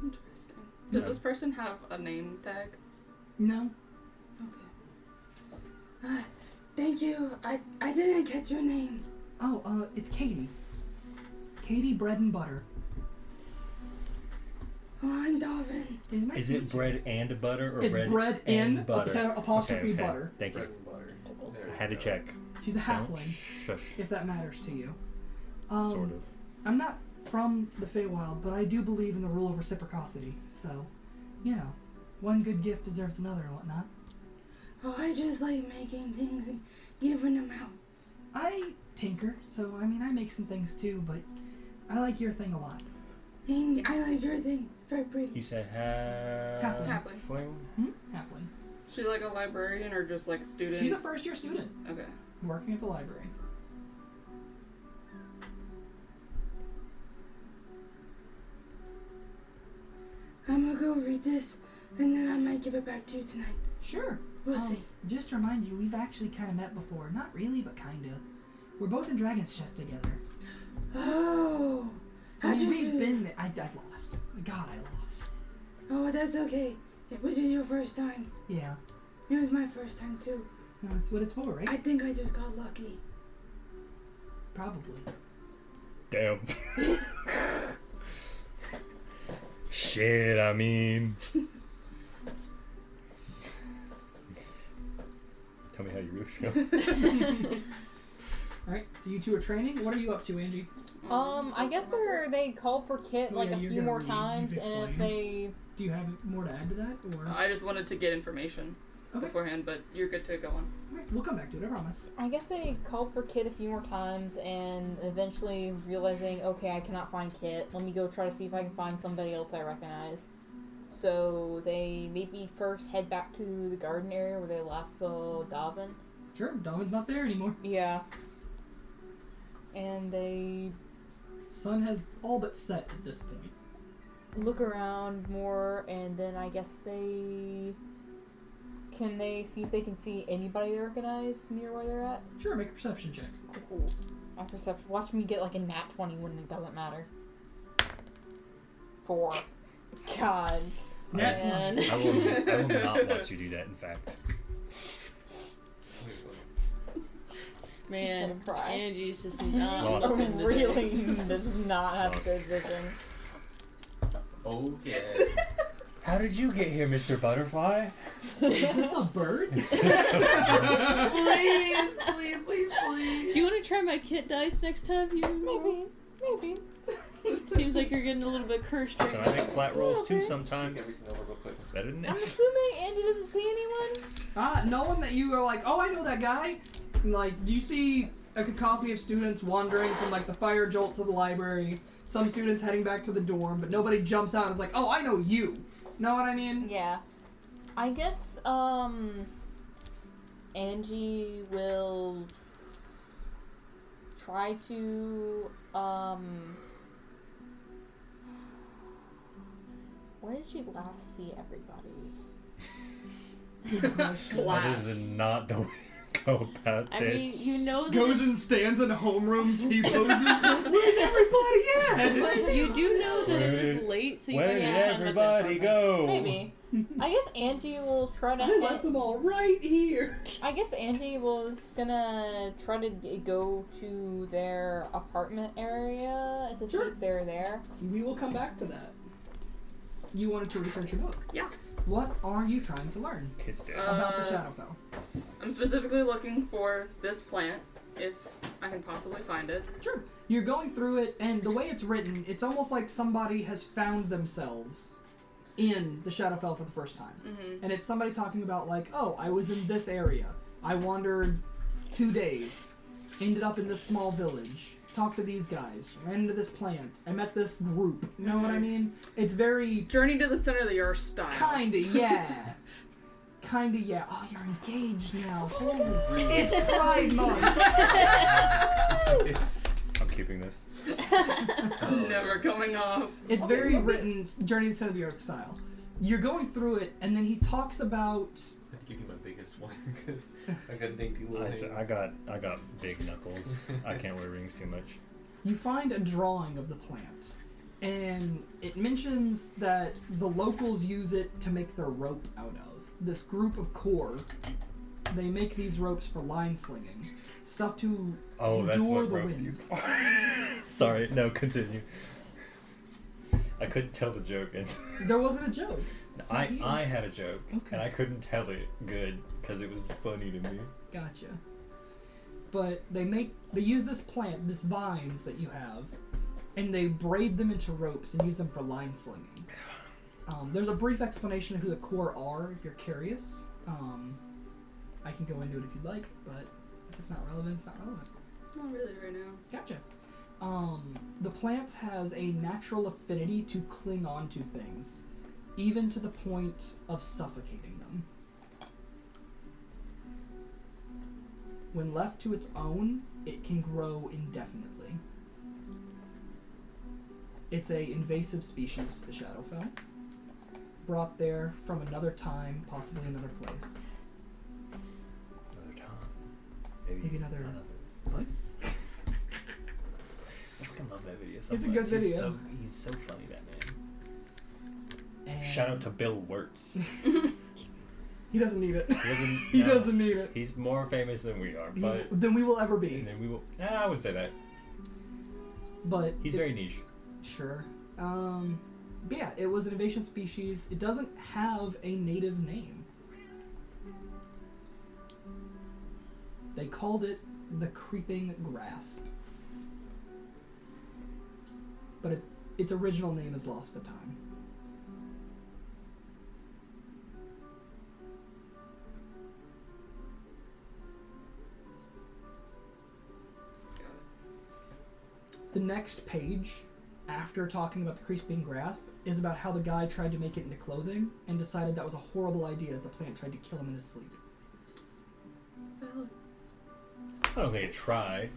Interesting. Does No. this person have a name tag? No? Okay. Thank you. I didn't catch your name. Oh, it's Katie. Katie Bread and Butter. Oh, I'm Daimhin. It's nice Is to it meet you. bread and butter or It's bread in butter? apostrophe Okay. butter. Thank Bread you. and butter. I had to check. She's a Don't halfling, Shush. if that matters to you. Sort of. I'm not from the Feywild, but I do believe in the rule of reciprocity. So, you know, one good gift deserves another and whatnot. Oh, I just like making things and giving them out. I tinker, so I mean I make some things too, but I like your thing a lot. And I like your thing. It's very pretty. You said Halfling. Halfling? Halfling. She's like a librarian or just like student? She's a first year student Okay. working at the library. I'm gonna go read this and then I might give it back to you tonight. Sure. We'll see. Just to remind you, we've actually kind of met before. Not really, but kind of. We're both in Dragon's Chest together. Oh. I How'd mean, you we've do? been there. I lost. God, I lost. Oh, that's okay. It was your first time. Yeah. It was my first time too. No, that's what it's for, right? I think I just got lucky. Probably. Damn. Shit, I mean. Tell me how you really feel. Alright, so you two are training. What are you up to, Angie? I guess they called for Kit like Yeah, a you're few gonna more read. times, You've and if explained. they Do you have more to add to that? Or I just wanted to get information. Okay. beforehand, but you're good to go on. Okay, we'll come back to it, I promise. I guess they called for Kit a few more times, and eventually realizing, okay, I cannot find Kit. Let me go try to see if I can find somebody else I recognize. So they maybe first head back to the garden area where they last saw Daimhin. Sure, Daimhin's not there anymore. Yeah. And they Sun has all but set at this point. look around more, and then I guess they see if they can see anybody they recognize near where they're at. Sure, make a perception check. Cool. My perception. Watch me get like a nat 20 when it doesn't matter. 4. God. Nat Man. 20. I will not watch you do that, in fact. Man, I'm gonna cry. Angie's just not Lost. listening to Really this. does not have Lost. good vision. Okay. How did you get here, Mr. Butterfly? Is this a bird? Please. Do you want to try my kit dice next time you roll? Maybe. Seems like you're getting a little bit cursed right So I now. make flat rolls too Take sometimes. everything over real quick. Better than I'm this. assuming Angie doesn't see anyone. No one that you are like, oh, I know that guy. And, like, you see a cacophony of students wandering from, like, the fire jolt to the library. Some students heading back to the dorm, but nobody jumps out and is like, oh, I know you. Know what I mean? Yeah. I guess, Angie will try to, where did she last see everybody? Good question. That is not the way to go about I this. mean, you know that Goes and stands in homeroom, T-poses. Where's everybody at? but you do know that it is Where- late, so you Where might did have fun with everybody that go? Maybe. I guess Angie will try to I left them all right here. I guess Angie was gonna try to go to their apartment area to Sure. see if they're there. We will come back to that. You wanted to research your book. Yeah. What are you trying to learn Kids dead. about the Shadowfell? I'm specifically looking for this plant, if I can possibly find it. Sure. You're going through it, and the way it's written, it's almost like somebody has found themselves in the Shadowfell for the first time. Mm-hmm. And it's somebody talking about, like, oh, I was in this area. I wandered 2 days. Ended up in this small village. Talked to these guys. Ran into this plant. I met this group. You know what I mean? It's very... Journey to the Center of the Earth style. Kinda, yeah. Kinda, yeah. Oh, you're engaged now. Holy... It's Pride Month! I'm keeping this. It's never coming off. It's very written Journey to the Center of the Earth style. You're going through it, and then he talks about... I have to give you my biggest one because I got dainty little hands. I got big knuckles. I can't wear rings too much. You find a drawing of the plant, and it mentions that the locals use it to make their rope out of. This group of core, they make these ropes for line slinging. Stuff to Oh, that's endure what the ropes winds. used for. Sorry, no, continue. I couldn't tell the joke. There wasn't a joke. I had a joke, Okay. and I couldn't tell it good because it was funny to me. Gotcha. But they use this plant, this vines that you have, and they braid them into ropes and use them for line slinging. There's a brief explanation of who the core are if you're curious. I can go into it if you'd like, but if it's not relevant, it's not relevant. Not really right now. Gotcha. The plant has a natural affinity to cling on to things, even to the point of suffocating them. When left to its own, it can grow indefinitely. It's a invasive species to the Shadowfell, brought there from another time, possibly another place. Another time. Maybe another place. I fucking love that video so It's a much. good video. He's so funny, that man. And Shout out to Bill Wirtz. he doesn't need it. He doesn't. He no, doesn't need it. He's more famous than we are, but Than we will ever be. and then we will. I wouldn't say that. But He's very niche. Sure. But yeah, it was an invasive species. It doesn't have a native name. They called it the creeping grass. But its original name is lost to time. The next page, after talking about the crease being grasped, is about how the guy tried to make it into clothing and decided that was a horrible idea as the plant tried to kill him in his sleep. I don't think it tried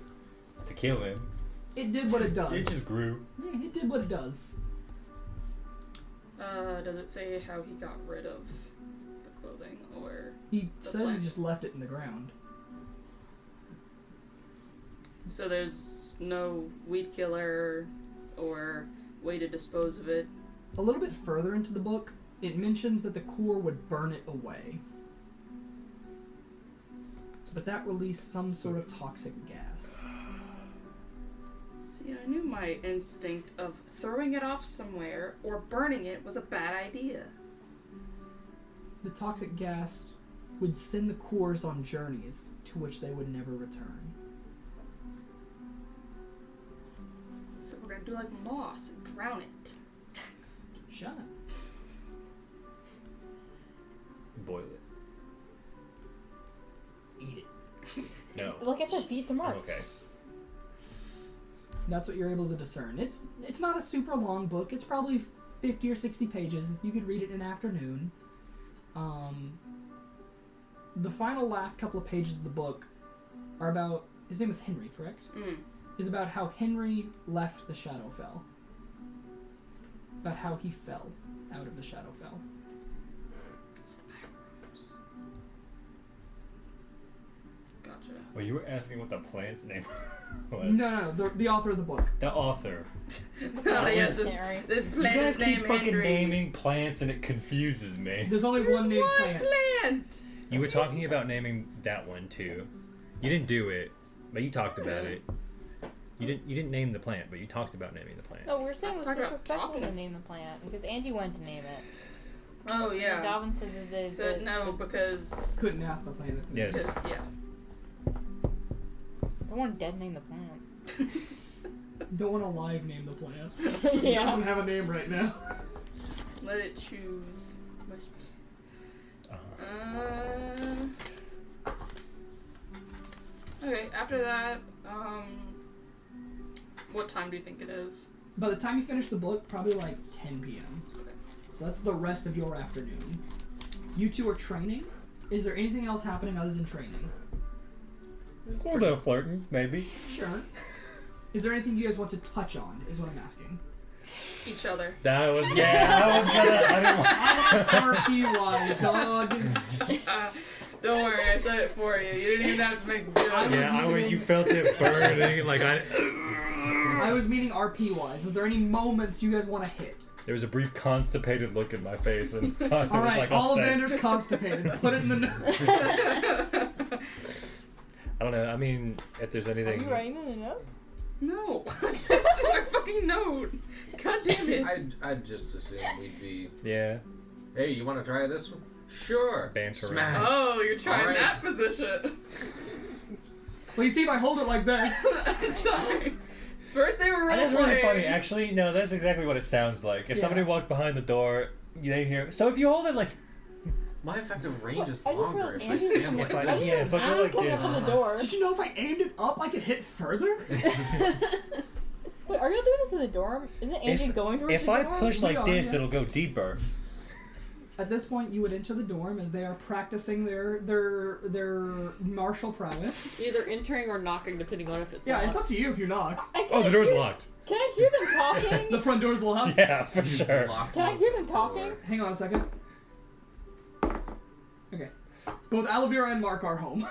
to kill him. It did what it does. It just grew. Yeah, it did what it does. Does it say how he got rid of the clothing, or He says plant. he just left it in the ground. so there's no weed killer or way to dispose of it? A little bit further into the book, it mentions that the core would burn it away. But that released some sort of toxic gas. See, I knew my instinct of throwing it off somewhere or burning it was a bad idea. The toxic gas would send the cores on journeys to which they would never return. So we're gonna do like moss and drown it. Shut. Boil it. Eat it. No. Like I said, feed it to Mark. Okay. That's what you're able to discern. It's not a super long book. It's probably 50 or 60 pages. You could read it in an afternoon. The final last couple of pages of the book are about, his name is Henry, correct? Is about how Henry left the Shadowfell. About how he fell out of the Shadowfell. It's the back rooms. Gotcha. Well, you were asking what the plant's name was. No, the author of the book. The author. Oh, yes, was- this You plant guys is keep named fucking Henry. naming plants and it confuses me. There's only There's one named one plant. plant. You were talking about naming that one too. You didn't do it, but you talked about it. You didn't name the plant, but you talked about naming the plant. No, we were saying it was Talk about disrespectful talking. to name the plant because Angie wanted to name it. Oh, And yeah. Dalvin said that Said no because... Couldn't ask the planet. to Yes. because, yeah. I want to dead name the plant. Don't want to live name the plant. It Yeah. doesn't have a name right now. Let it choose. Must be. Okay, after that, what time do you think it is? By the time you finish the book, probably like 10 p.m. Okay. So that's the rest of your afternoon. You two are training. Is there anything else happening other than training? A little bit of flirting, maybe. Sure. Is there anything you guys want to touch on, is what I'm asking. Each other. That was, yeah, I was gonna, I didn't want... RP-wise, dog. Don't worry, I said it for you. You didn't even have to make a joke. You felt it burning, like I was meaning RP-wise. Is there any moments you guys want to hit? There was a brief constipated look in my face, and Constance was Alright, like, I'll say. Ollivander's constipated. Put it in the notes. I don't know, I mean, if there's Are anything... you writing in the notes? No. My fucking note. God damn it. I'd just assume we'd be. Yeah. Hey, you want to try this one? Sure. Banter Smash. around. Oh, you're trying Alright. that position. Well, you see if I hold it like this. I'm sorry. First they were That's really role-playing. funny. Actually, no, that's exactly what it sounds like. If Yeah. somebody walked behind the door, they hear. So if you hold it like, My effective range What? is I just longer realized if I Angie stand was like I- I that. just yeah, said if I go Anna's like coming this. up to the door. Did you know if I aimed it up, I could hit further? Wait, are you doing this in the dorm? Isn't Angie going towards if the I dorm? push We like are, this, yeah. it'll go deeper. At this point, you would enter the dorm as they are practicing their martial prowess. Either entering or knocking, depending on if it's Yeah, locked. it's up to you if you knock. Oh, the door's locked. Can I hear them talking? The front door's locked. Yeah, for sure. Lock Can I the hear them door. talking? Hang on a second. Okay. Both Ollivander and Mark are home.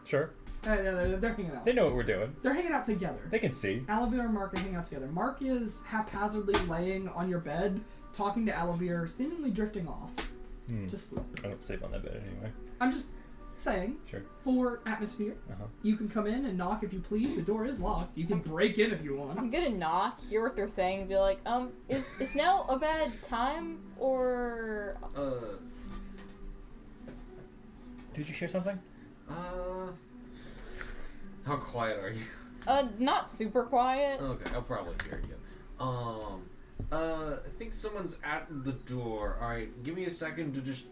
Sure. They're hanging out. They know what we're doing. They're hanging out together. They can see. Ollivander and Mark are hanging out together. Mark is haphazardly laying on your bed, talking to Ollivander, seemingly drifting off to sleep. I don't sleep on that bed anyway. I'm just saying, Sure. for atmosphere, Uh-huh. you can come in and knock if you please. The door is locked. You can break in if you want. I'm gonna knock, hear what they're saying, and be like, is now a bad time, or... Did you hear something? How quiet are you? Not super quiet. Okay, I'll probably hear you. I think someone's at the door. Alright, give me a second to just.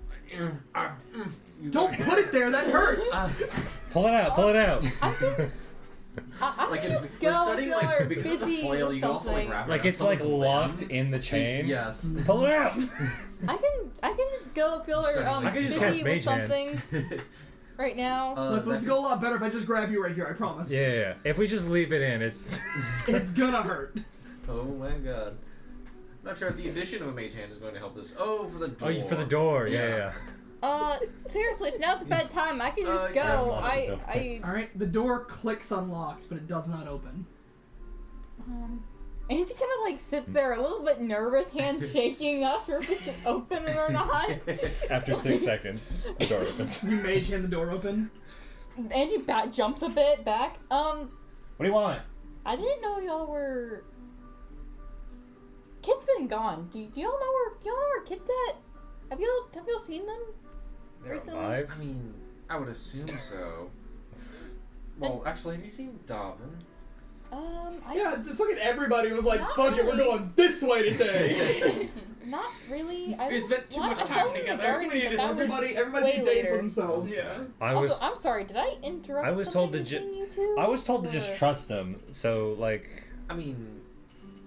Don't put it there. That hurts. Pull it out. Pull it out. I Like can if just we're go setting if y'all are like because it's a busy flail, with you can also like something. wrap it Like around it's like someone's locked limb. in the chain. Yes. Pull it out. I can just go if y'all are I can busy just cast with Mage Hand. something right now. Listen, this that go a lot better if I just grab you right here. I promise. Yeah. If we just leave it in, it's. It's gonna hurt. Oh my god. Not sure if the addition of a mage hand is going to help this. Oh, for the door. Oh, for the door. Yeah. Seriously, if now's a bad time, I can just yeah. go. Yeah. All right, the door clicks unlocked, but it does not open. Angie kind of like sits there a little bit nervous, hands shaking, not sure if it should open it or not. After 6 seconds, the door opens. You mage hand the door open. Angie jumps a bit back. What do you want? I didn't know y'all were. Kid's been gone. Do y'all know where Kid's at? Have y'all seen them They're recently? alive. I mean, I would assume so. Well, actually, have you seen Daimhin? Fucking everybody was like, Not "Fuck it, we're really. going this way today." Not really. I We spent too much I time saw them in the together. garden, We needed but that was everybody way can date later. for themselves. Yeah. Also, I'm sorry. Did I interrupt? I was told something to between you two? I was told to Or- just trust them. So like. I mean,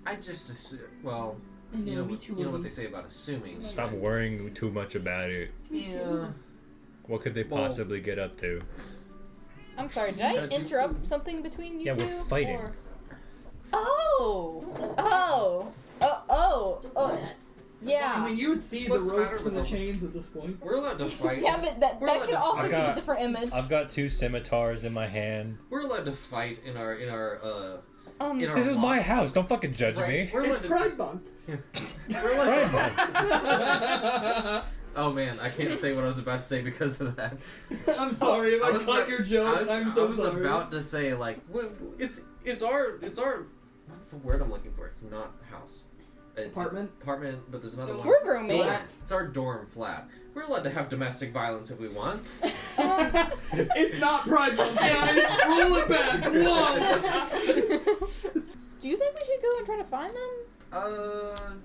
I just assume. Well, you know what they say about assuming. Stop worrying too much about it. Yeah. What could they Well- possibly get up to? I'm sorry. Did I Got you. interrupt something between you Yeah, two? we're fighting. Or... Oh. Yeah. I mean, you would see What's the the matter ropes with and the them? chains at this point. We're allowed to fight. Yeah, but that We're allowed could to also fight. be a different image. I've got 2 scimitars in my hand. We're allowed to fight in our in our This is my house. Don't fucking judge Right. me. We're allowed It's to. Pride Month. We're allowed to. Oh man, I can't say what I was about to say because of that. I'm sorry if I was cut about- your joke. I'm so I was sorry. about to say like it's our what's the word I'm looking for? It's not house. It's apartment, but there's another one. We're roommates. Flat. It's our dorm flat. We're allowed to have domestic violence if we want. It's not Pride Month, guys. Roll it back. One. Do you think we should go and try to find them?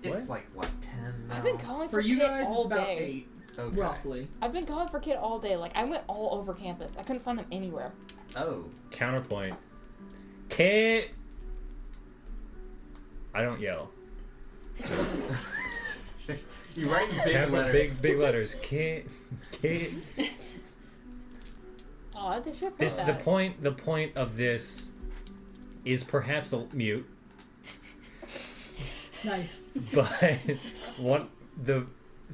It's like what 10 now? I've been calling For for you Kit guys, all it's about day. 8, Okay. roughly. I've been calling for Kit all day. Like I went all over campus. I couldn't find them anywhere. Oh. Counterpoint. Kit. I don't yell. You write in big letters. Big letters. Kit. Oh, they should put This that. the point of this is perhaps a mute, Nice. but what the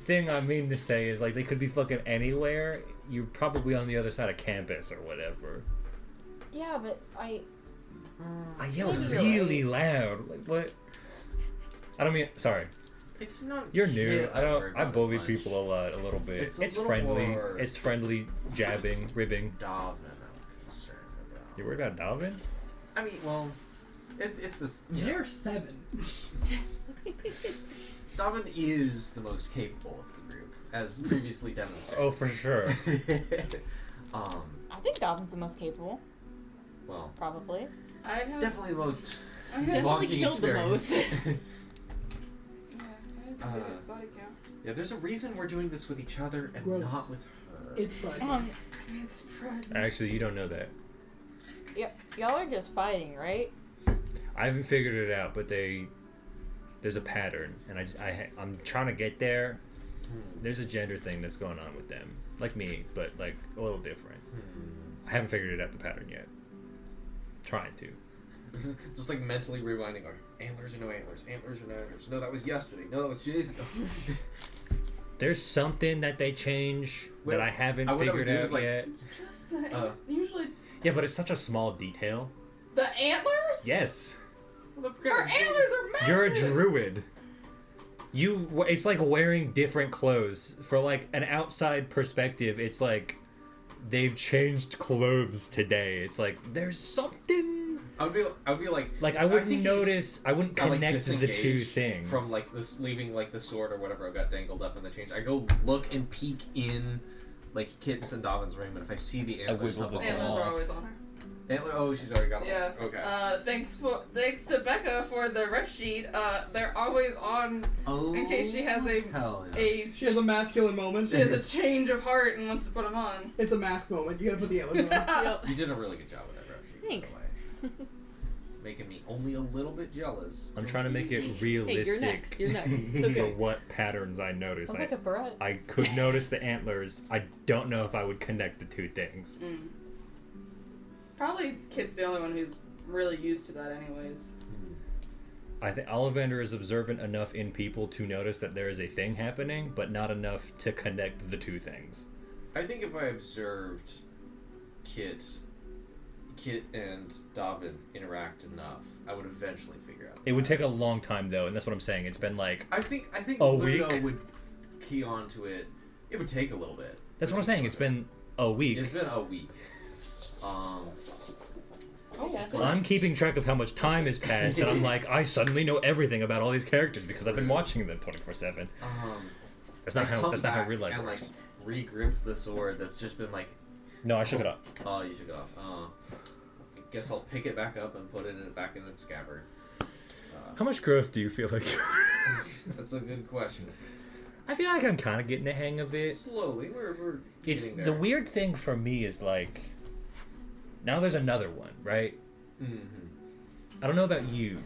thing I mean to say is like they could be fucking anywhere. You're probably on the other side of campus or whatever. Yeah, but I yelled Maybe you're really loud. Like what? I don't mean sorry. It's not. You're new. Kit I worry don't. I about bully as much. people a little bit. It's a It's little friendly. more- It's friendly jabbing, ribbing. Daimhin, I'm concerned about. You worried about Daimhin? I mean, well, it's this. You They're know, 7. Daimhin is the most capable of the group, as previously demonstrated. Oh, for sure. I think Dolphin's the most capable. Well, Probably. I have definitely the most I have Definitely walking killed the experience. most. Yeah, I have the biggest body count. Yeah, there's a reason we're doing this with each other and Gross. not with her. It's Pride Month. It's Fred. Actually, you don't know that. Y'all are just fighting, right? I haven't figured it out, but there's a pattern, and I'm trying to get there. There's a gender thing that's going on with them, like me, but like a little different. I haven't figured it out the pattern yet. Trying to. Just like mentally rewinding our antlers or no antlers, antlers or no antlers. No, that was yesterday. No, that was 2 days ago. There's something that they change Well, that I haven't what I would figured do out is, like, yet. It's just usually Yeah, but it's such a small detail. the antlers. Yes, Our antlers are massive. you're a druid. It's like wearing different clothes. For like an outside perspective, it's like they've changed clothes today. It's like there's something. I would be like I wouldn't think he's notice. I wouldn't got, like, connect the two disengaged things. from like this, leaving like the sword or whatever I've got dangled up in the chains. I go look and peek in like Kit's and Davin's room, and if I see the antlers wiggle up the on Antlers the are wall, always on her. oh, she's already got them. Yeah. Okay. Thanks to Becca for the ref sheet. They're always on Oh. in case she has Hell yeah. She has a masculine moment. she has a change of heart and wants to put them on. It's a mask moment. You gotta put the antlers on. Yep. You did a really good job with that rep sheet. Thanks. by the way. Making me only a little bit jealous. I'm trying to make it Hey, realistic you're next. You're next. It's for okay. what patterns I noticed. Sounds like a threat. I could notice the antlers. I don't know if I would connect the two things. Probably Kit's the only one who's really used to that anyways. I think Ollivander is observant enough in people to notice that there is a thing happening, but not enough to connect the two things. I think if I observed Kit and David interact enough, I would eventually figure out. It would take a long time though, and that's what I'm saying. It's been like I think a Lunno week? would key onto it. It would take a little bit. that's what I'm saying. It's been a week. It's been a week. I'm keeping track of how much time has passed, and I'm like, I suddenly know everything about all these characters because I've been watching them 24/7. That's not how real life and works. like regrip the sword that's just been like. No, I shook it up. Oh, you shook it off. I guess I'll pick it back up and put it back in its scabbard. How much growth do you feel like? That's a good question. I feel like I'm kind of getting the hang of it. Slowly, we're It's getting there. the weird thing for me is like, now there's another one, right? I don't know about you,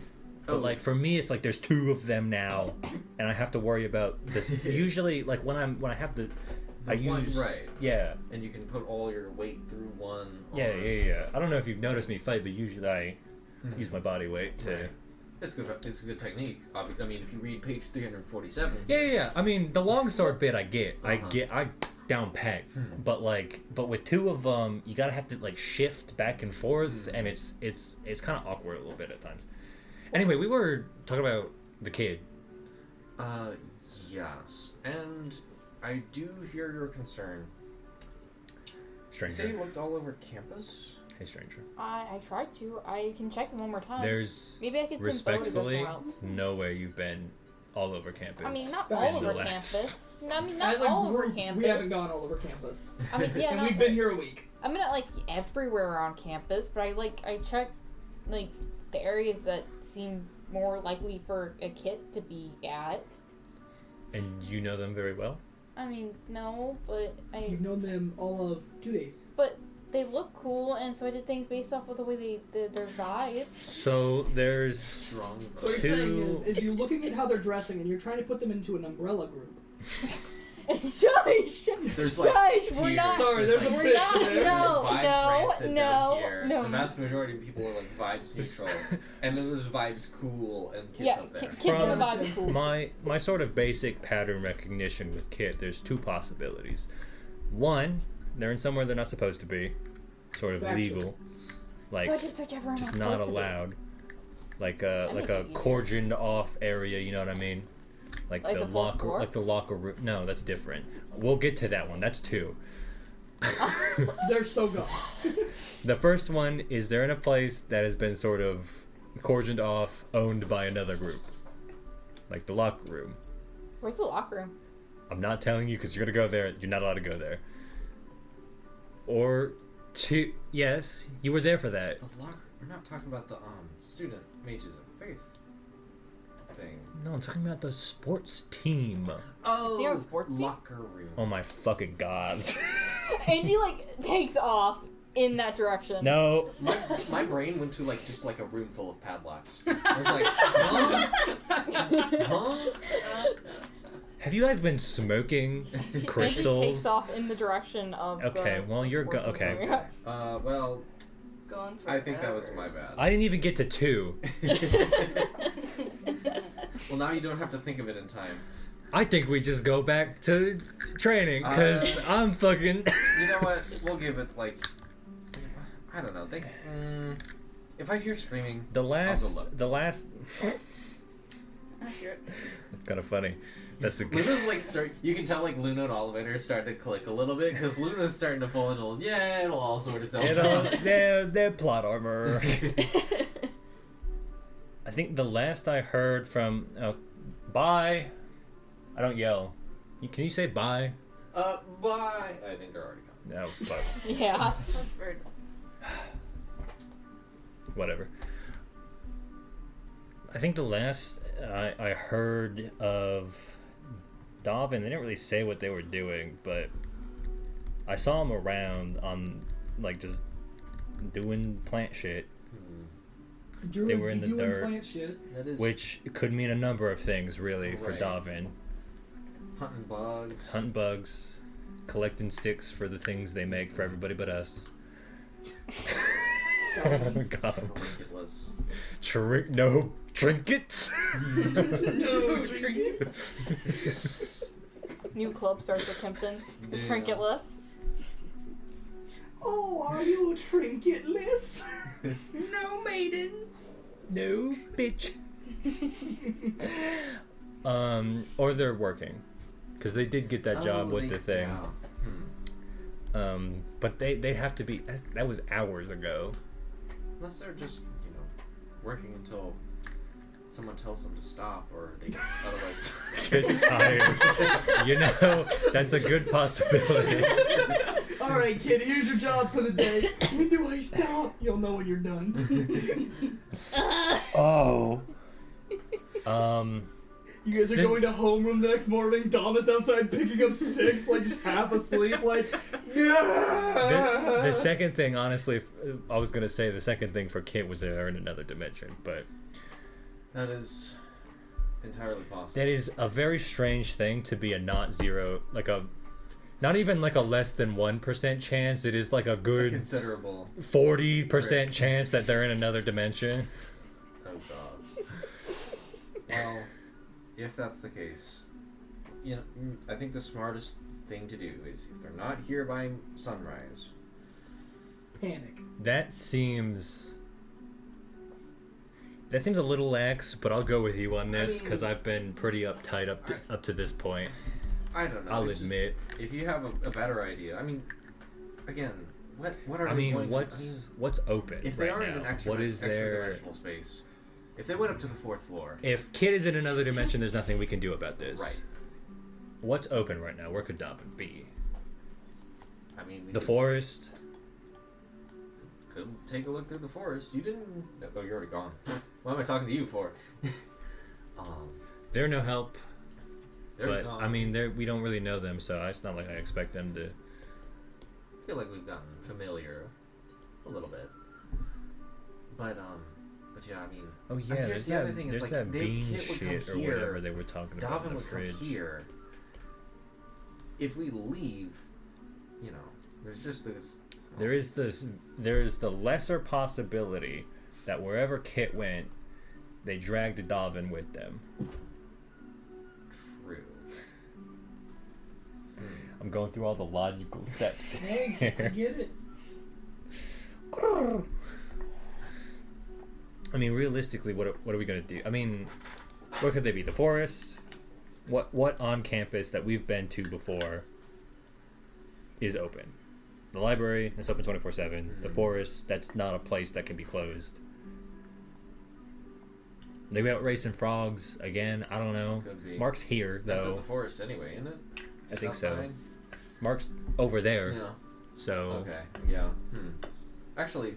but like for me, it's like there's two of them now, and I have to worry about this. Usually, like when I have the I one, use right. Yeah. And you can put all your weight through one. Yeah. I don't know if you've noticed me fight, but usually I use my body weight to. Right. It's good. It's a good technique. I mean, if you read page 347. Yeah. I mean, the longsword bit I get. I down peg. But with two of them, you gotta have to like shift back and forth, and it's kind of awkward a little bit at times. Anyway, we were talking about the kid. Yes, and I do hear your concern. Stranger. You say you looked all over campus? Hey, stranger. I tried to. I can check one more time. There's Maybe I could send Bo to go respectfully somewhere else. nowhere you've been all over campus. I mean, not Back all in over the last- campus. No, I mean, I, not like, all over we're- campus. We haven't gone all over campus. I mean, yeah, and not we've been here a week. I mean, not like everywhere around campus, but I checked like the areas that seem more likely for a kid to be at. And you know them very well? I mean, no, but You've known them all of 2 days. but they look cool, and so I did things based off of the way their vibe. So there's Strong. So what you're saying is you're looking at how they're dressing and you're trying to put them into an umbrella group. Shush! There's like Shush! We're tiers. not. Sorry, there's a We're bit not. there. No, Vibes no, rancid down here. no. The vast majority of people are like vibes neutral, and then there's vibes cool and kids Yeah, up there. kids on the vibe is cool. my sort of basic pattern recognition with Kit, there's two possibilities. One, they're in somewhere they're not supposed to be, sort of Factual. legal, like So I just took everyone just I'm not supposed to be. allowed, like That a makes it easier. cordoned off area. You know what I mean? Like Like the the fourth locker, floor? like the locker room. No, that's different. We'll get to that one. That's two. They're so gone. The first one is they're in a place that has been sort of cordoned off, owned by another group, like the locker room. Where's the locker room? I'm not telling you because you're gonna go there. You're not allowed to go there. Or two, yes, you were there for that. The locker. We're not talking about the student mages of faith thing. No, I'm talking about the sports team. Oh, Zero sports team? locker room. Oh my fucking god. Angie like takes off in that direction. No. My brain went to like just like a room full of padlocks. I was like, huh? Have you guys been smoking Angie crystals? takes off in the direction of. Okay, the well, you're sports go- okay. area. Well, Gone for I think that was my bad. I didn't even get to two. Well, now you don't have to think of it in time. I think we just go back to training because I'm fucking. You know what? We'll give it like, I don't know. If I hear screaming, The I'll last. go look. The last. Accurate. It's kind of funny. That's a good. Luna's like you can tell like Lunno and Ollivander are starting to click a little bit because Luna's starting to fall into it'll all sort itself out. They're plot armor. I think the last I heard from bye. I don't yell. Can you say bye? Bye. I think they're already gone. No, but Yeah. Very- whatever. I think the last I heard of Daimhin, they didn't really say what they were doing, but I saw them around on like just doing plant shit. The druids were in be the doing dirt. plant shit. That is Which could mean a number of things, really, for Right. Daimhin. hunting bugs. Hunting bugs, collecting sticks for the things they make for everybody but us. Got 'em. Trinketless. No trinkets. New club starts at Kempton. The Yeah. Trinketless. Oh, are you trinketless? No maidens. No, bitch. Or they're working, because they did get that job with the thing. Yeah. But they'd have to be. That was hours ago. Unless they're just, working until someone tells them to stop, or they get otherwise. Get tired. That's a good possibility. Alright, kid, here's your job for the day. When do I stop? You'll know when you're done. Oh. You guys are This- going to homeroom the next morning. Domin's outside picking up sticks, like just half asleep, like, yeah. The second thing, honestly, I was gonna say the second thing for Kit was they're in another dimension, but That is entirely possible. that is a very strange thing to be a not zero, not even like a less than 1% chance. It is like a A good considerable. 40% chance that they're in another dimension. Oh gods. Well, if that's the case, I think the smartest thing to do is if they're not here by sunrise. Panic. That seems a little lax, but I'll go with you on this because I've been pretty uptight up to this point. I don't know. I'll it's just- admit. if you have a better idea, again, what are I they mean, going what's open to? If they right are in now? an extra, What is extra there? dimensional space, if they went up to the 4th floor, If Kid is in another dimension, there's nothing we can do about this. right? What's open right now? Where could Daimhin be? We The could- forest? Could take a look through the forest. You didn't. Oh, you're already gone. What am I talking to you for? They're no help. They're But gone. we don't really know them, so it's not like I expect them to. I feel like we've gotten familiar a little bit. But yeah, Oh yeah, here's there's the that, other thing is, there's like, that they- bean Kit would come shit or here, whatever they were talking about in Daimhin the would fridge. come here. If we leave, there's just this. There is the lesser possibility that wherever Kit went, they dragged a Daimhin with them. True. I'm going through all the logical steps Hey, I here. get it. Realistically, what are we gonna do? Where could they be? The forest? What on campus that we've been to before is open? The library, that's open 24/7. The forest, that's not a place that can be closed. Maybe out racing frogs again. I don't know. Could be. Mark's here That's at though. the forest anyway, isn't it? I think so. Outside? Mark's over there. Yeah. So Okay. Yeah. Actually,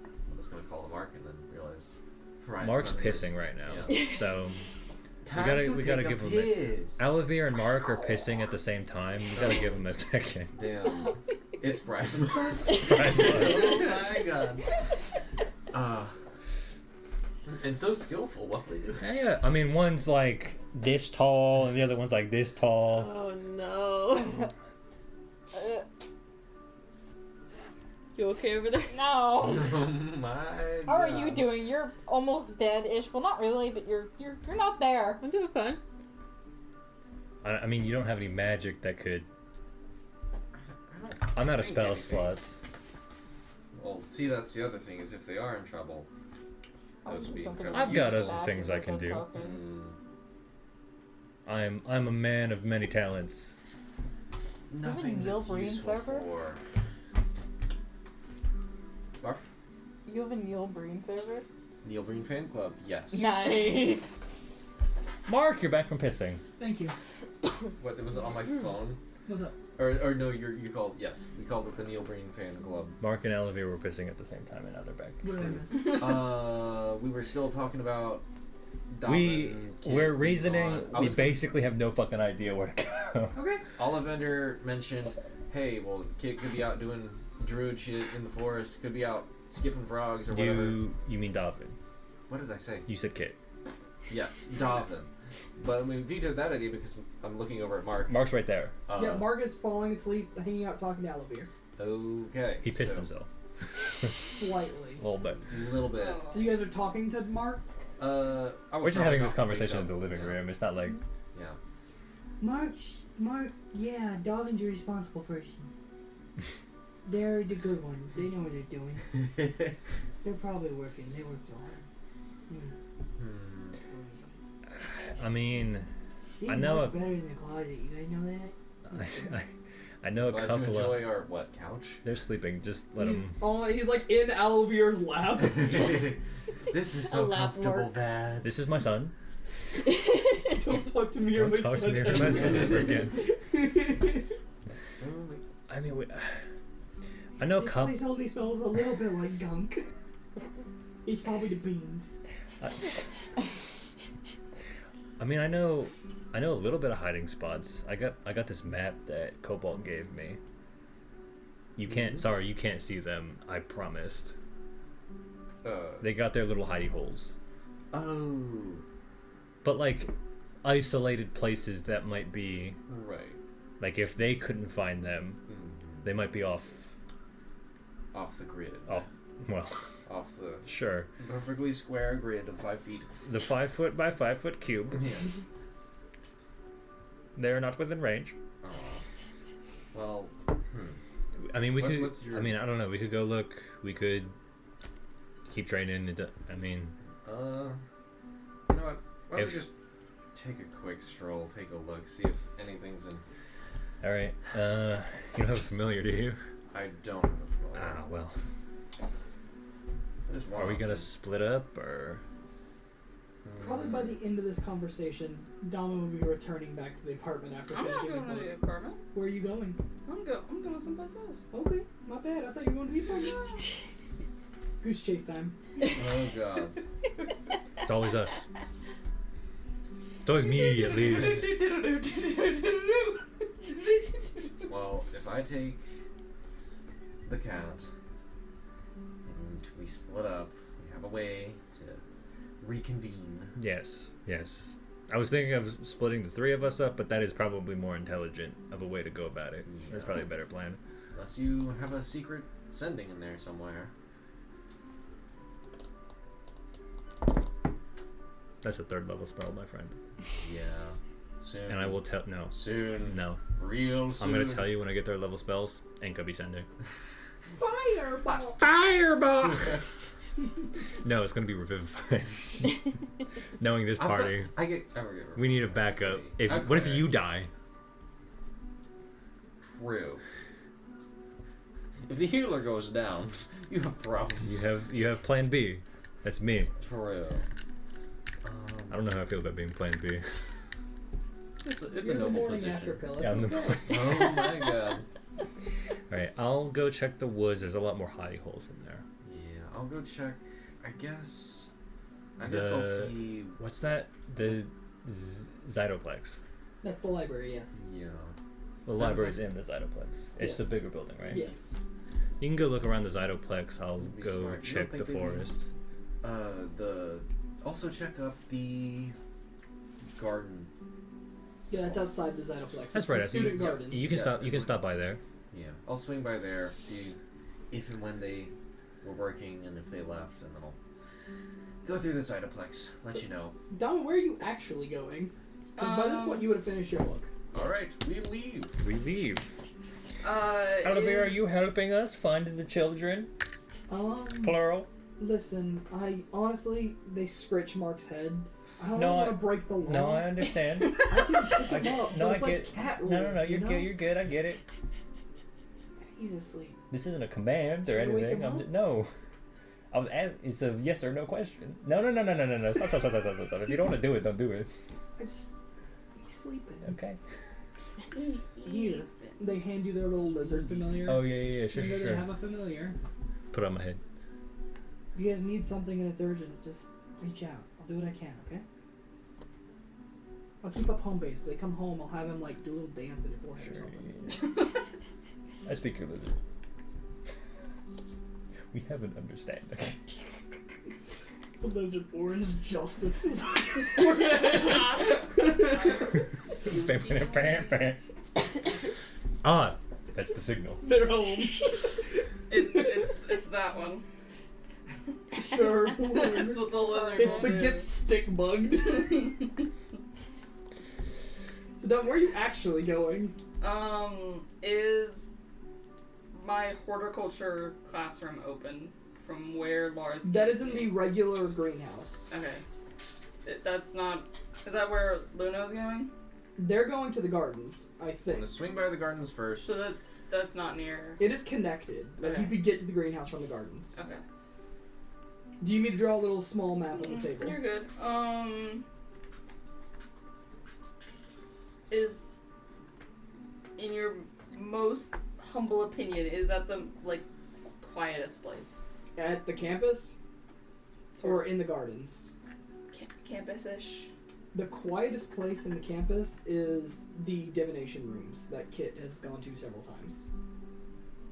I was gonna call a Mark and then realized. Ryan's Mark's not here. pissing right now. Yeah. So Time we to gotta take give a him a piss. Ollivander and Mark are pissing at the same time. You gotta give him a second. Damn. It's Brian. Brian. Oh my god. And so skillful what they do. Yeah, one's like this tall and the other one's like this tall. Oh no. You okay over there? No. Oh my How are god. you doing? You're almost dead-ish. Well, not really, but you're not there. I'm doing fine. You don't have any magic that could. I don't I'm out of think spell anything. slots. Well, see, that's the other thing is if they are in trouble, I'll those do would be something incredibly I've got useful. other things I can do. Talking. I'm a man of many talents. Nothing Neil that's Breen useful server? for. Barf? You have a Neil Breen server? Neil Breen fan club. Yes. Nice. Mark, you're back from pissing. Thank you. What? It was on my phone. What's up? Or no, you called. Yes, we called it the Neil Breen fan club. Mark and Olivia were pissing at the same time, and now they're back. What did I miss? We were still talking about. We're Kit, reasoning. I We was basically have no fucking idea where to go. Okay. Ollivander mentioned, hey, well, Kit could be out doing druid shit in the forest. Could be out skipping frogs or whatever. You mean Daimhin? What did I say? You said Kit. Yes, Daimhin. But we vetoed that idea because I'm looking over at Mark. Mark's right there. Yeah, Mark is falling asleep, hanging out, talking to Ollivander. Okay. He pissed himself. Slightly. A little bit. A little bit. So you guys are talking to Mark? We're just having this conversation in the living room. It's not like... Yeah. Mark, yeah, Daimhin's a responsible person. They're the good ones. They know what they're doing. They're probably working. They work so hard. I mean... He's I know much better in the closet. You guys know that? I know a Glad couple you enjoy of... our what, couch? They're sleeping. Just let them... He's like in Ollivander's lap. This is A so lap comfortable, work. Dad. This is my son. Don't talk to me or Don't my talk son. to me or my son ever again. Oh, I mean, I know a This couple... place only smells a little bit like gunk. It's probably the beans. I mean, I know a little bit of hiding spots. I got this map that Cobalt gave me. You can't. Sorry, you can't see them. I promised. They got their little hidey holes. Oh. But like, isolated places that might be Right. like if they couldn't find them, they might be off the grid. Well, Off the sure. perfectly square grid of 5 feet. The 5 foot by 5 foot cube. Yes. They're not within range. Well, I mean, we could. what's your- I mean, I don't know. We could go look. We could keep training. I mean, you know what? Why don't we just take a quick stroll, take a look, see if anything's in... all right. You don't have a familiar, do you? I don't have a familiar. Ah, well. There's one Are we gonna option. split up or? Probably by the end of this conversation, Dama will be returning back to the apartment after I'm not finishing going the to the book. apartment. Where are you going? I'm going someplace else. Okay, my bad. I thought you were going to the apartment. Goose chase time. Oh god. It's always us. It's always me, at least. Well, if I take the cat and we split up, we have a way to reconvene. Yes, yes. I was thinking of splitting the 3 of us up, but that is probably more intelligent of a way to go about it. That's probably a better plan. Unless you have a secret sending in there somewhere. That's a 3rd level spell, my friend. Yeah. Soon. And I will tell. No. Soon. No. Real soon. I'm gonna tell you when I get 3rd level spells. Ain't gonna be sending. Fireball! Fireball! No, it's gonna be revivify. Knowing this party, I get we need a backup. What if you die? True. If the healer goes down, you have problems. You have Plan B. That's me. True. I don't know how I feel about being Plan B. It's a You're the noble morning after position. pill. Yeah, I'm It's the okay. Oh my god. Alright, I'll go check the woods. There's a lot more hidey holes in there. Yeah, I'll go check. I guess I'll see. What's that? The Zytoplex. That's the library, yes. Yeah. The Zytoplex? library's in the Zytoplex. It's the Yes. bigger building, right? Yes. You can go look around the Zytoplex. I'll Be go smart. You check don't the think they'd be- forest. Also check up the garden. Yeah, that's outside the Zytoplex. That's It's right. the I student think gardens. you can Yeah, stop. You can if stop by there. Yeah, I'll swing by there, see if and when they were working, and if they left, and then I'll go through the Zytoplex. Let you know. Dom, where are you actually going? 'Cause by this point, you would have finished your book. All right, we leave. We leave. Ollivander, are you helping us find the children? Plural. Listen, they scratch Mark's head. I don't No, want I- to break the law. No, I understand. I can pick him up, no, but I it's get. like cat rules, No, you know? you're good. I get it. He's asleep. This isn't a command or Should we wake anything. him up? No. I was it's a yes or no question. No. Stop. If you don't want to do it, don't do it. He's sleeping. Okay. Here, they hand you their little lizard familiar. Oh yeah, sure, and then sure. they have a familiar. Put it on my head. If you guys need something and it's urgent, just reach out. I'll do what I can, okay? I'll keep up home base. They come home, I'll have him like do a little dance at a force or something. I speak your lizard. We have an understanding. The lizard orange justice is Ah, that's the signal. They're home. It's that one. Sure. That's what the lizard It's will the do. get stick bugged. So, Dom, where are you actually going? Is my horticulture classroom open from where Lars? That gave is in me? the regular greenhouse. Okay. That's not. Is that where Lunno's going? They're going to the gardens, I I'm think. gonna swing by the gardens first. So that's not near. It is connected. Like, Okay. you could get to the greenhouse from the gardens. Okay. Do you need me to draw a little small map on the table? You're good. Is in your most humble opinion, is that the quietest place? At the campus? Or in the gardens? Campus-ish. The quietest place in the campus is the divination rooms that Kit has gone to several times.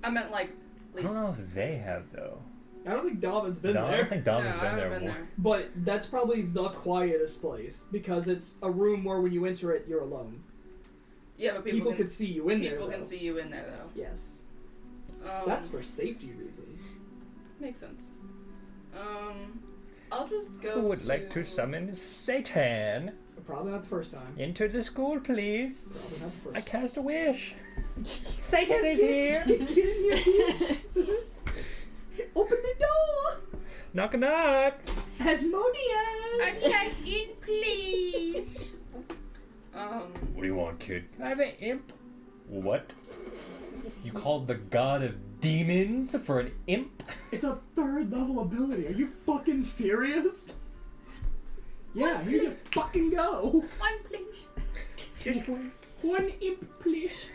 I meant I don't know if they have though. I don't think Dobbin's been No, I there. don't think Domin's no, I been haven't there. been there. But that's probably the quietest place because it's a room where when you enter it, you're alone. Yeah, but People can could see you in there. people though. can see you in there though. Yes. That's for safety reasons. Makes sense. I'll just go. Who would like to summon Satan? Probably not the first time. Enter the school, please. Probably not the first I time. cast a wish. Satan is here. Get in here, bitch. Open the door. Knock knock. Asmodeus. Attack in, please. What do you want, kid? I have an imp. What? You called the god of demons for an imp? It's a 3rd level ability. Are you fucking serious? Yeah, here you fucking go. One, please. One imp, please.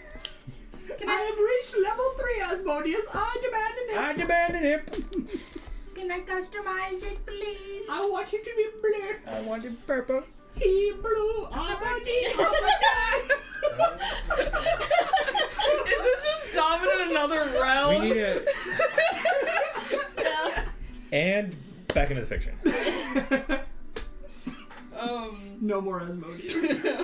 Can I I have reached level 3, Asmodeus. I demand an imp. I demand an imp. can I customize it, please? I want you to be blue. I want it purple. He blue. I want it. Is this just dominant another realm? We need a... And back into the fiction. No more Asmodeus.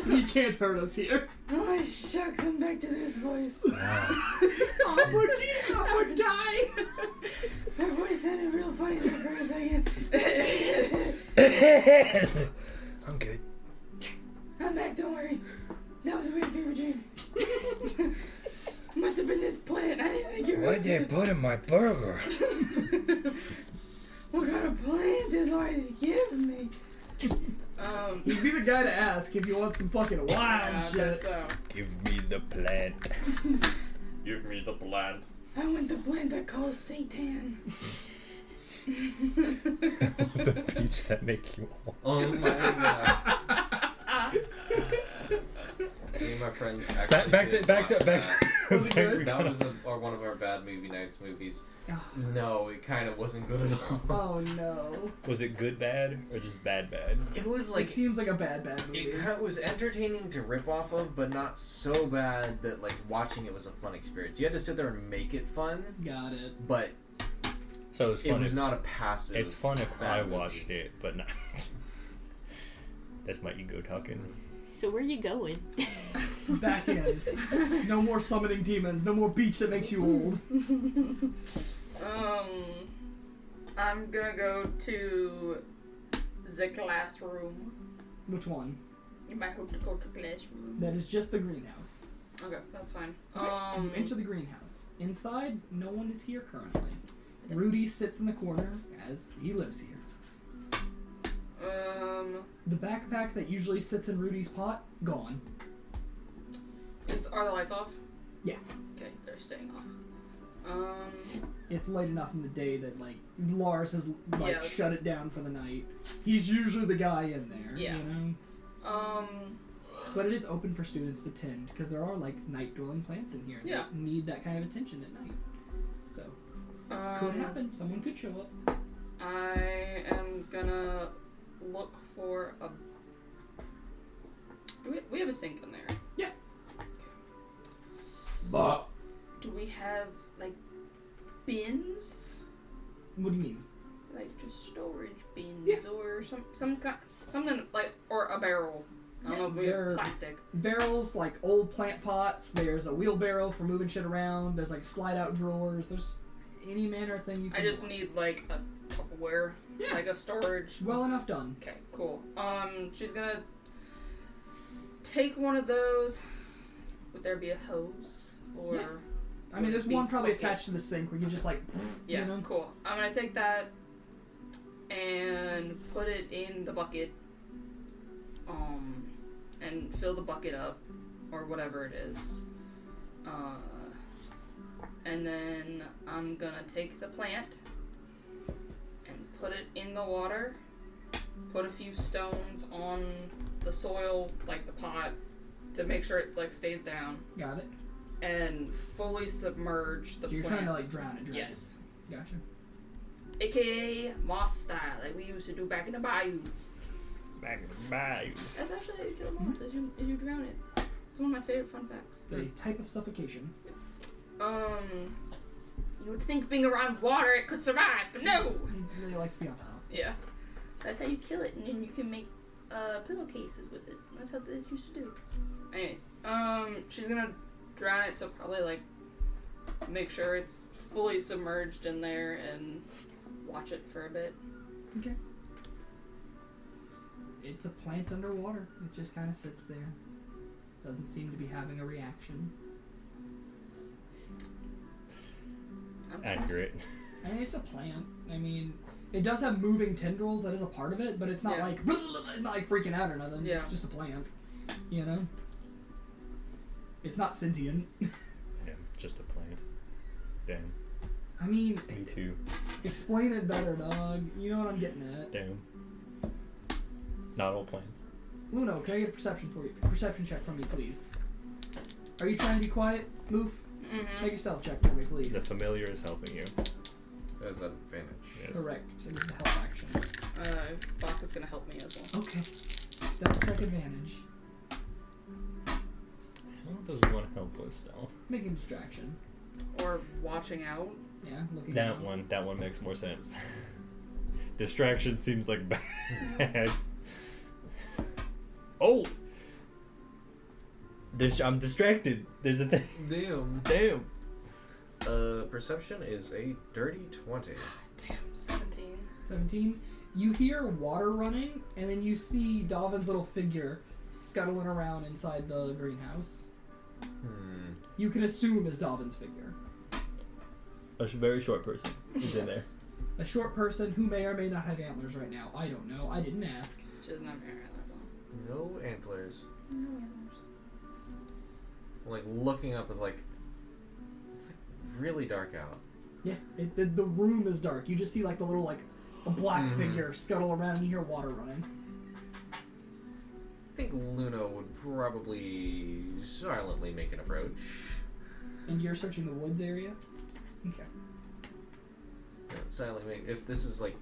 He can't hurt us here. Oh shucks, I'm back to this voice. I would die. My voice sounded real funny there for a second. I'm good. I'm back, don't worry. That was a weird fever dream. Must have been this plant. I didn't think you were. What'd they put in my burger? What kind of plant did Lars give me? He'd be the guy to ask if you want some fucking wild yeah, shit. that's so. Give me the plant. Give me the plant. I want the plant that calls Satan. The peach that make you all. Oh my god. Me and my friends actually Back did to watch that. Was it good? That was one of our bad movie nights movies. No, it kind of wasn't good at all. Oh no. Was it good bad or just bad? It was It like seems like a bad movie. it was entertaining to rip off of, but not so bad that like watching it was a fun experience. You had to sit there and make it fun, Got it. but So it's it fun. was if, not a passive. it's fun if bad I movie. watched it, but not. That's my ego talking. So where are you going? Back in. No more summoning demons. No more beach that makes you old. I'm gonna go to the classroom. Which one? You might hope to go to classroom. That is just the greenhouse. Okay, that's fine. You enter the greenhouse. Inside, no one is here currently. Rudy sits in the corner as he lives here. The backpack that usually sits in Rudy's pot, gone. Are the lights off? Yeah. Okay, they're staying off. It's late enough in the day that like Lars has like Yeah. shut it down for the night. He's usually the guy in there. Yeah. You know? But But it is open for students to tend because there are like night dwelling plants in here Yeah. that need that kind of attention at night. So could happen. Someone could show up. I am gonna look for a. We have a sink in there. Yeah. Do we have like bins? What do you mean? Like just storage bins Yeah. or something like, or a barrel. I don't know, maybe they're- plastic. Barrels, like old plant pots. There's a wheelbarrow for moving shit around. There's like slide out drawers. There's any manner of thing you can I just want. need like a Tupperware, Yeah. like a storage. Well enough done. Okay, cool. She's gonna take one of those. Would there be a hose or? Yeah. I mean, there's would it one be probably bucket? attached to the sink where you just like, Yeah, you know? cool. I'm gonna take that and put it in the bucket. And fill the bucket up, or whatever it is. And then I'm gonna take the plant and put it in the water. Put a few stones on the soil, like the pot, to make sure it like stays down. Got it. And fully submerge the So you're plant. trying to like drown it. Yes. Gotcha. AKA moss style, like we used to do back in the bayou. Back in the bayou. That's actually how you kill moss, as you drown it. It's one of my favorite fun facts. It's a type of suffocation. You would think being around water it could survive, but no! It really likes to be on top. Yeah. That's how you kill it, and then you can make pillowcases with it. That's how they used to do. Anyways, she's gonna drown it, so probably like make sure it's fully submerged in there and watch it for a bit. Okay. It's a plant underwater. It just kind of sits there. Doesn't seem to be having a reaction. Accurate. I mean, it's a plant. I mean, it does have moving tendrils. That is a part of it, but it's not Yeah. like it's not like freaking out or nothing. Yeah. It's just a plant. You know. It's not sentient. Yeah, just a plant. Damn. I mean, Me too. explain it better, dog. You know what I'm getting at. Damn. Not all plants. Lunno, can I get a perception check from you, please? Are you trying to be quiet? Move. Mm-hmm. Make a stealth check for me, please. The familiar is helping you. There's an advantage. Yes. Correct. It is the help action. Bach is gonna help me as well. Okay. Stealth check advantage. What does one help with stealth? Making distraction. Or watching out. Yeah, looking That down. one makes more sense. Distraction seems like bad. Oh! I'm distracted. There's a thing. Damn. Damn. Perception is a dirty 20. Damn, 17. 17. You hear water running, and then you see Dalvin's little figure scuttling around inside the greenhouse. You can assume is Dalvin's figure. A very short person is in there. A short person who may or may not have antlers right now. I don't know. I didn't ask. She doesn't have hair No antlers. No antlers. Like looking up is like it's like really dark out. Yeah, the room is dark. You just see like the little like a black Mhm. figure scuttle around, and you hear water running. I think Lunno would probably silently make an approach. And you're searching the woods area. Okay. Yeah, silently make if this is like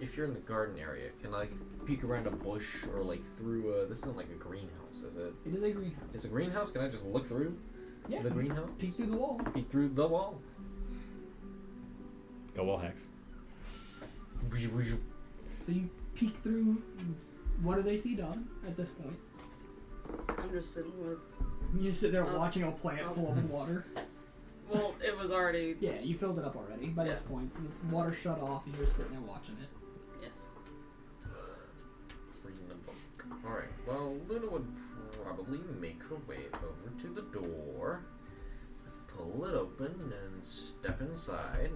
if you're in the garden area, can I like peek around a bush or like through a this isn't like a greenhouse, is it? It is a greenhouse. It's a greenhouse, can I just look through Yeah. the greenhouse? Peek through the wall. Peek through the wall. Go wall hacks. So you peek through. What do they see, Don? At this point, I'm just sitting with. you just sit there watching a plant oh. full of water. Well, it was already. Yeah, you filled it up already by this Yeah. point. So the water shut off, and you're just sitting there watching it. Yes. Reading the book. Alright, well, Luna would probably make her way over to the door, pull it open, and step inside.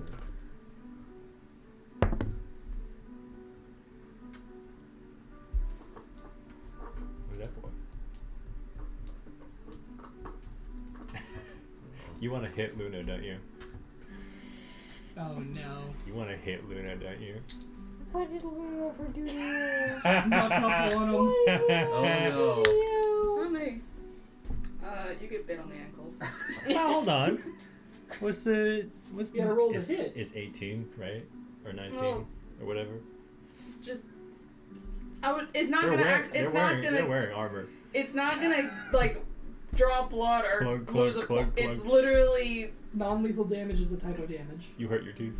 What's that for? You want to hit Luna, don't you? Oh no! You want to hit Luna, don't you? Why did Lunno ever do this? Snuck up on him. Why did Oh, Lunno no. ever do you? Not me. You get bit on the ankles. Now, hold on. What's the You gotta roll to it's, hit. It's 18, right? Or 19 Well, or whatever. Just. I would. It's not They're gonna wearing, act. they're It's wearing, not gonna. They're wearing armor. It's not gonna like draw blood or Clunk, lose clunk, a. clunk, It's clunk. literally. Non-lethal damage is the type of damage. You hurt your tooth.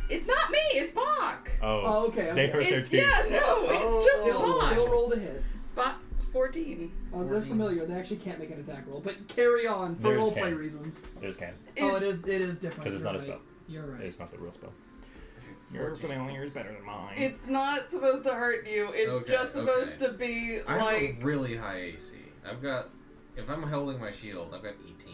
It's not me. It's Bach. Oh, okay. They hurt their It's, teeth. yeah, no, it's just Still Bach. rolled a hit. Bach 14. Oh, they're 14. familiar. They actually can't make an attack roll, but carry on for Theirs roleplay can. reasons. There's can. Oh, it is different. Because it's You're not a right. spell. You're right. It's not the real spell. 14. familiar is better than mine. It's not supposed to hurt you. It's Okay, just supposed okay. to be I have like. a really high AC. I've got, if I'm holding my shield, I've got 18.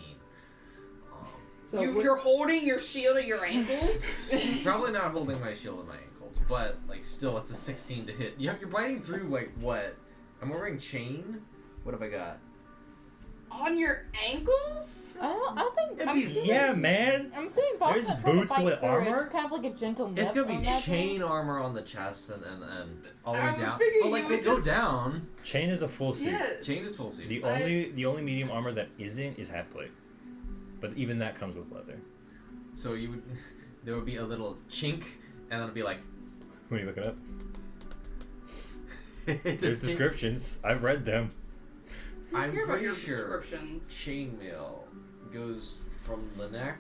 So You're holding your shield at your ankles? Probably not holding my shield at my ankles, but like still, it's a 16 to hit. You're biting through like what? I'm wearing chain. What have I got? On your ankles? I don't think. It'd I'm be- assuming, yeah, man. I'm assuming Bob's There's not trying to boots fight with through it. armor? It's kind of like a gentle nip It's gonna be on that chain thing. armor on the chest and all the way I'm down. figuring Oh, like you they would go just- down. Chain is a full suit. Yes. Chain is full suit. The only medium armor that isn't is half plate. But even that comes with leather. So you would, there would be a little chink, and then it'd be like. When you look it up, There's there's descriptions. I've read them. I I'm care about pretty your sure descriptions. chainmail goes from the neck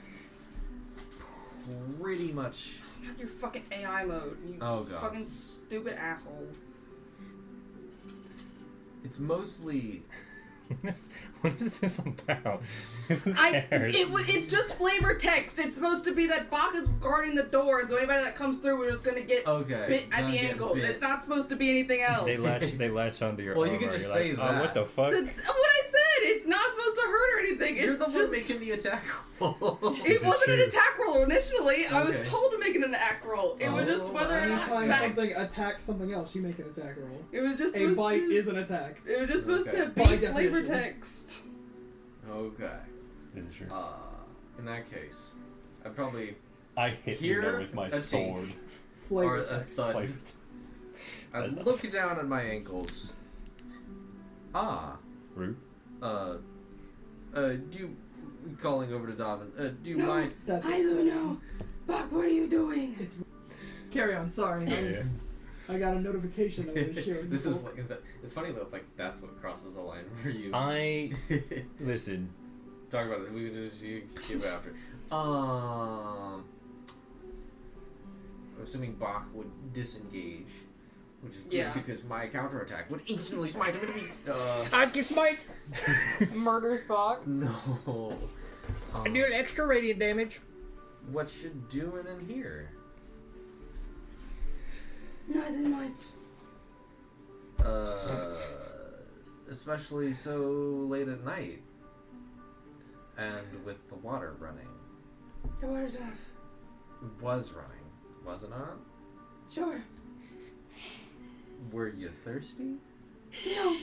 pretty much. God, your fucking AI mode. You Oh, God. fucking stupid asshole. It's mostly. What is this about? Who cares? It's just flavor text. It's supposed to be that Bach is guarding the door, and so anybody that comes through is going to get Okay. bit at not the get ankle. bit. It's not supposed to be anything else. They latch onto your Well, armor. you can just You're say like, that. Oh, what the fuck? That's what I said. It's not supposed to hurt or anything. You're It's the one just. making the attack roll. It This is wasn't an true. attack roll initially. I was Okay. told to make it an attack roll. It was just Oh, whether or not. anytime Max- something attacks something else, you make an attack roll. It was just A supposed bite to. is an attack. It was just supposed Okay. to be By flavor definition. text. Okay. This is true. In that case, I'd probably. I hit Here, Lunno with my a tink. sword. Flavor Or a text. thud. Flavor. I'd That's look nice. down at my ankles. Rude. Do you. Calling over to Daimhin. Do you No. mind? That's I it. don't know. Bach, what are you doing? It's carry on. Sorry, I got a notification that was sharing. This is like. It's funny that like that's what crosses a line for you. Listen. Talk about it. We can just you skip after. I'm assuming Bach would disengage, which is good Yeah. because my counterattack would instantly smite him into pieces. I can smite. Murders Bach. No. I deal extra radiant damage. What you doing in here? Nothing much. Especially so late at night, and with the water running. The water's off. It was running, was it not? Sure. Were you thirsty? No.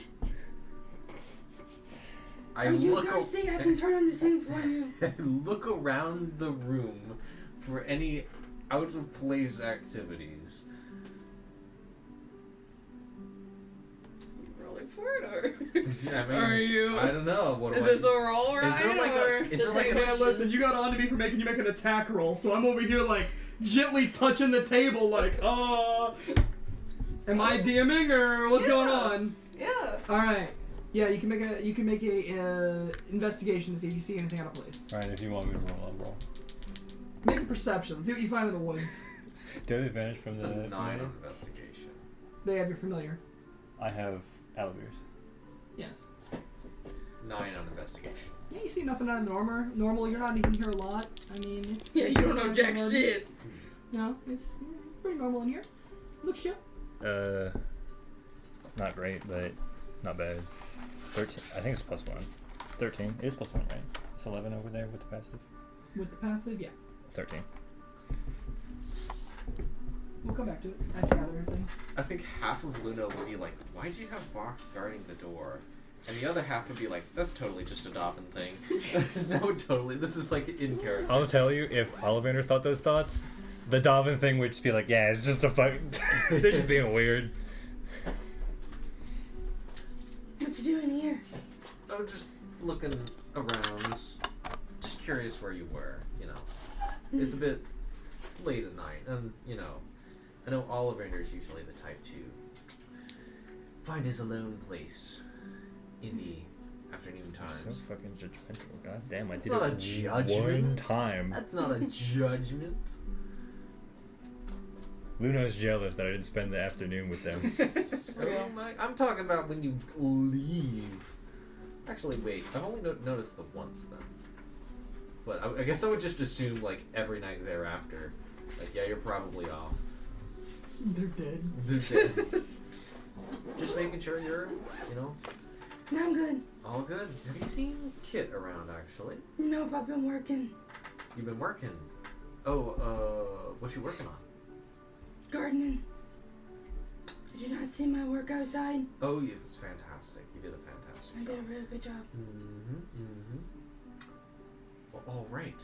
I Are you look o- thirsty? I can turn on the sink for you. I look around the room for any out of place activities. Rolling for it, or I mean, are you? I don't know. What Is do I this a roll, right? Is there like or a? Is there like Hey a? man, listen, you got on to me for making you make an attack roll, so I'm over here like gently touching the table, like, am I DMing or what's going on? Yeah. All right, yeah, you can make a investigation to see if you see anything out of place. Alright, if you want me to roll, I'll roll. Make a perception. See what you find in the woods. Do I have advantage from It's the a 9 familiar? on investigation. They have your familiar. I have Owlivers. Yes. 9 on investigation. Yeah, you see nothing out of the normal. You're not even here a lot. I mean, it's Yeah, you don't it's know not jack normal. shit. No, it's pretty normal in here. Looks chill. Not great, but not bad. 13. I think it's +1. 13. It is +1, right? It's 11 over there with the passive. With the passive, yeah. 13. We'll come back to it after you gather everything. I think half of Lunno would be like, "Why'd you have Bach guarding the door?" And the other half would be like, "That's totally just a Daimhin thing." No, totally. This is like in character. I'll tell you, if Ollivander thought those thoughts, the Daimhin thing would just be like, yeah, it's just a fucking... They're just being weird. What you doing here? I'm just looking around, just curious where you were. You know, it's a bit late at night, and you know, I know Ollivander is usually the type to find his alone place in the afternoon So times. fucking judgmental. God damn, I It's did not it a judgment. one time. That's not a judgment. Lunno's jealous that I didn't spend the afternoon with them. Real. I'm talking about when you leave. Actually, wait. I've only noticed the once then. But I guess I would just assume like every night thereafter. Like, yeah, you're probably off. They're dead. They're dead. Just making sure you're, No, I'm good. all good. Have you seen Kit around, actually? Nope, I've been working. You've been working. Oh, what's you working on? Gardening. Did you not see my work outside? Oh, it was fantastic. You did a fantastic I job. did a really good job. Well, all right.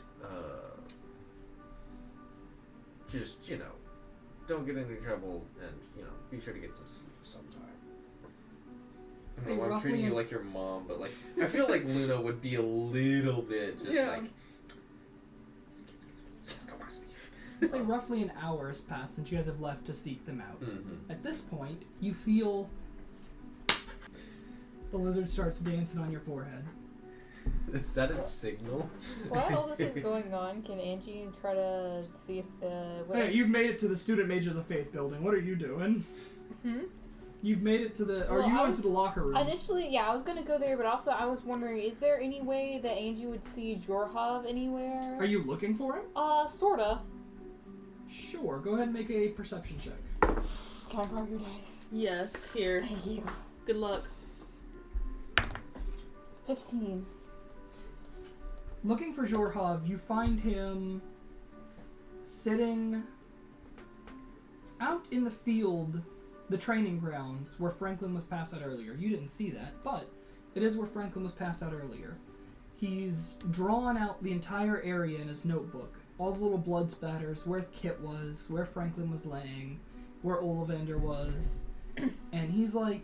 Just, don't get into trouble and, be sure to get some sleep sometime. I Say don't know, I'm roughly treating you an- like your mom, but, like, I feel like Lunno would be a little bit just Yeah. like, let's go watch these. Say roughly an hour has passed since you guys have left to seek them out. Mm-hmm. At this point, you feel the lizard starts dancing on your forehead. Is that its signal? While all this is going on, can Angie try to see if Hey, you've made it to the Student Mages of Faith building. What are you doing? Hmm? You've made it to the... Or Well, you I went was- to the locker room. Initially, yeah, I was gonna go there, but also I was wondering, is there any way that Angie would see Jorhav anywhere? Are you looking for him? Sorta. Sure. Go ahead and make a perception check. Can I borrow your dice? Yes, here. Thank you. Good luck. 15. Looking for Jorhav, you find him sitting out in the field, the training grounds, where Franklin was passed out earlier. You didn't see that, but it is where Franklin was passed out earlier. He's drawn out the entire area in his notebook. All the little blood spatters, where Kit was, where Franklin was laying, where Ollivander was. And he's like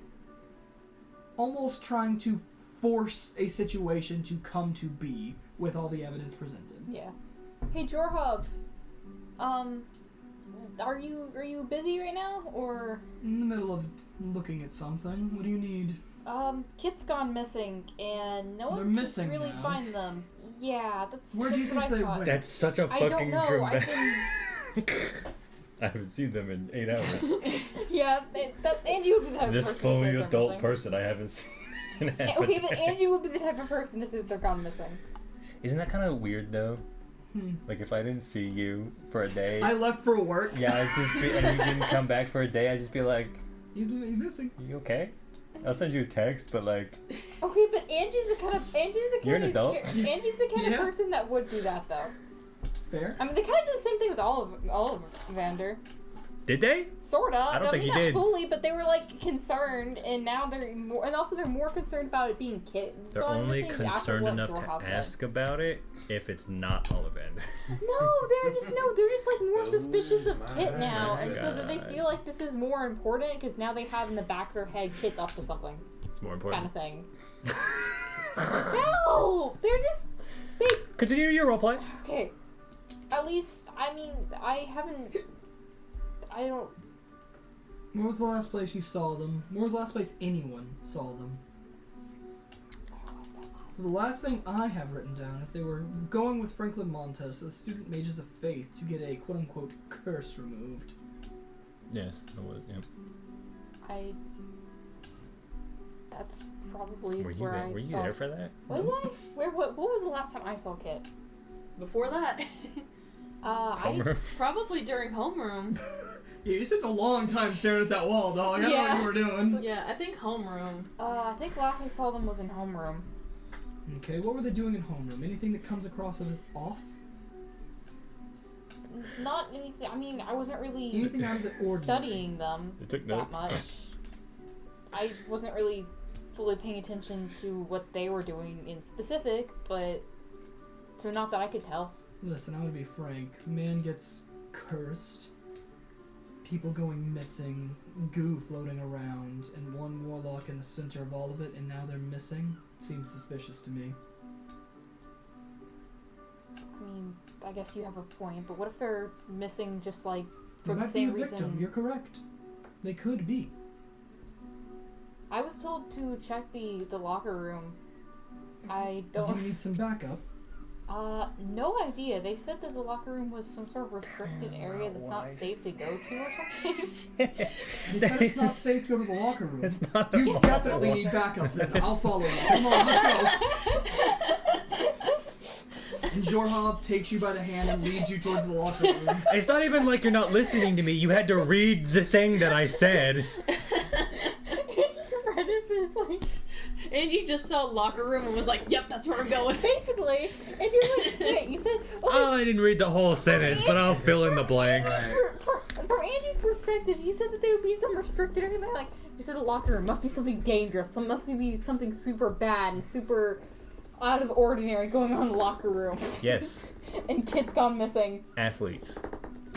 almost trying to force a situation to come to be with all the evidence presented. Yeah. Hey, Jorhav. Are you busy right now, or? In the middle of looking at something. What do you need? Kit's gone missing, and no They're one can missing really now. find them. Yeah, that's. Where do you that's what think I they thought. went? That's such a I fucking don't know. I dramatic. can. I haven't seen them in 8 hours. Yeah, that Angie would be the type This of person fully to say they're adult missing. person I haven't seen in half Okay, a but day. Angie would be the type of person to say that they're gone missing. Isn't that kind of weird though? Hmm. Like if I didn't see you for a day, I left for work. yeah, I'd just be, and you didn't come back for a day, I'd just be like, He's missing. you okay? I'll send you a text, but like, Okay, but Angie's the kind You're an of adult. Angie's the kind Yeah. of person that would do that though. Fair. I mean, they kind of did the same thing with Ollivander. did they? Sorta. I don't think mean, he not did. fully, but they were like concerned, and now they're more, and also they're more concerned about it being Kit. They're gone only missing after concerned what enough Jorhav to said. ask about it if it's not Ollivander. They're just like more Oh suspicious of my Kit now, and so that they God. feel like this is more important because now they have in the back of their head Kit's up to something, It's more kind important. of thing. No, they're just they. Continue your roleplay. Okay, at least I mean I don't. Where was the last place you saw them? Where was the last place anyone saw them? So the last thing I have written down is they were going with Franklin Montez, the Student Mages of Faith, to get a quote-unquote curse removed. Yes, it was. Yeah. That's probably Were you where there? I Were you thought- there for that? Was I? Where? What was the last time I saw Kit? Before that, Homer? probably during homeroom. Yeah, you spent a long time staring at that wall, dog. I don't know Yeah. what you were doing. Yeah, I think homeroom. I think last I saw them was in homeroom. Okay, what were they doing in homeroom? Anything that comes across as off? Not anything. I mean, I wasn't really Anything out of the ordinary? studying them They took that notes. much. I wasn't really fully paying attention to what they were doing in specific, but so not that I could tell. Listen, I'm gonna be frank. Man gets cursed. People going missing, goo floating around, and one warlock in the center of all of it, and now they're missing. Seems suspicious to me. I mean, I guess you have a point, but what if they're missing just like They for the might be a same victim. reason? You're correct. They could be. I was told to check the locker room. I Do don't. you need some backup? No idea. They said that the locker room was some sort of restricted area that's not safe to go to or something. They said it's not safe to go to the locker room. It's not. You definitely need backup then. I'll follow you. Come on, let's go. And Jorhov takes you by the hand and leads you towards the locker room. It's not even like you're not listening to me. You had to read the thing that I said. Reddit is like, Angie just saw locker room and was like, "Yep, that's where I'm going." Basically, and you're like, wait, you said, okay, Oh, I didn't read the whole sentence, but I'll fill in the blanks. from Angie's perspective, you said that there would be some restricted area. Like, you said the locker room must be something dangerous. So must be something super bad and super out of ordinary going on in the locker room. Yes. And kids gone missing. Athletes.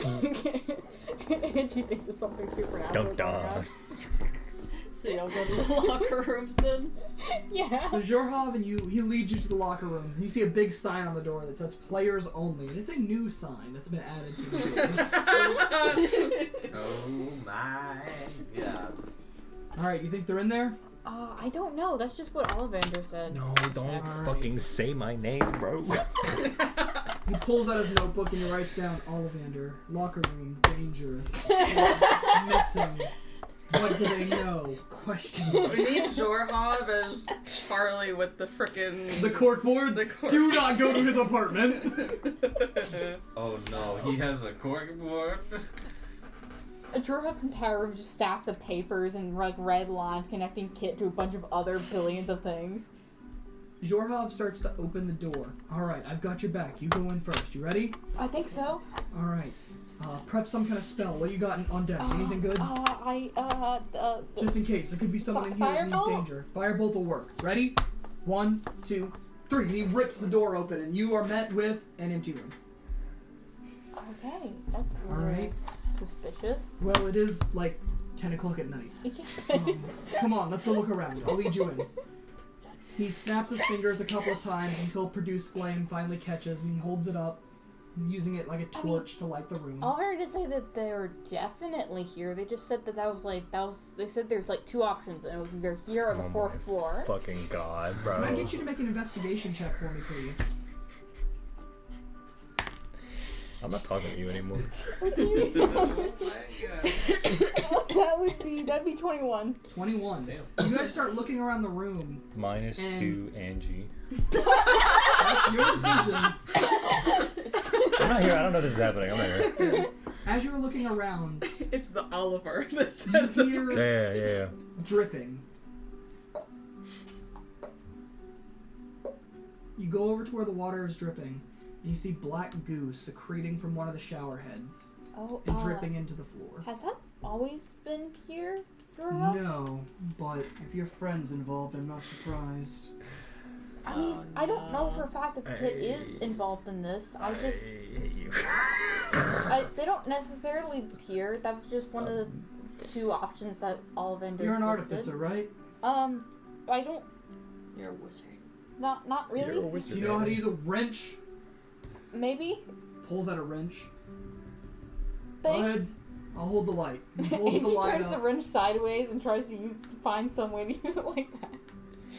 Angie thinks it's something supernatural. Don't die. So y'all go to the locker rooms then? Yeah. So Jorhov and he leads you to the locker rooms, and you see a big sign on the door that says "Players Only," and it's a new sign that's been added to the door. Oh my god. All right, you think they're in there? I don't know. That's just what Ollivander said. No, don't Alright. fucking say my name, bro. He pulls out his notebook and he writes down Ollivander, locker room, dangerous, missing. What do they know? Question. We need Jorhov as Charlie with the frickin' The corkboard. The cork. Do not go to his apartment. Oh no, he has a corkboard. Jorhov's entire room just stacks of papers and like red lines connecting Kit to a bunch of other billions of things. Jorhov starts to open the door. All right, I've got your back. You go in first. You ready? I think so. All right. Prep some kind of spell. What you got on deck? Anything good? Just in case. There could be someone in here that needs Firebolt? danger. Firebolt will work. Ready? 1, 2, 3. And he rips the door open, and you are met with an empty room. Okay, that's a All little right. suspicious. Well, it is like 10 o'clock at night. Come on, let's go look around. I'll lead you in. He snaps his fingers a couple of times until produced flame finally catches, and he holds it up, using it like a torch to light the room. Oliver did say that they were definitely here. They just said that they said there's like two options, and it was either here or the fourth floor. Fucking god, bro. Can I get you to make an investigation check for me, please? I'm not talking to you anymore. Oh my god. That'd be 21. 21. Damn. You guys start looking around the room. -2, Angie. That's your decision. I'm not here. I don't know this is happening. I'm not here. As you're looking around, It's the Oliver that you says the hear Yeah. dripping. You go over to where the water is dripping, and you see black goo secreting from one of the shower heads Oh, and dripping into the floor. Has that always been here, Jorhov? No, but if your friend's involved, I'm not surprised. I mean, I don't know for a fact if Kit is involved in this. I just, hate you. they don't necessarily tier. That was just one of the two options that Ollivander You're an listed. artificer, right? I don't, You're a wizard. not You're a really. wizard, Do you know how to man. use a wrench? Maybe. Pulls out a wrench. Thanks. Go ahead. I'll hold the light. He holds He the light turns the up. wrench sideways and tries to find some way to use it like that.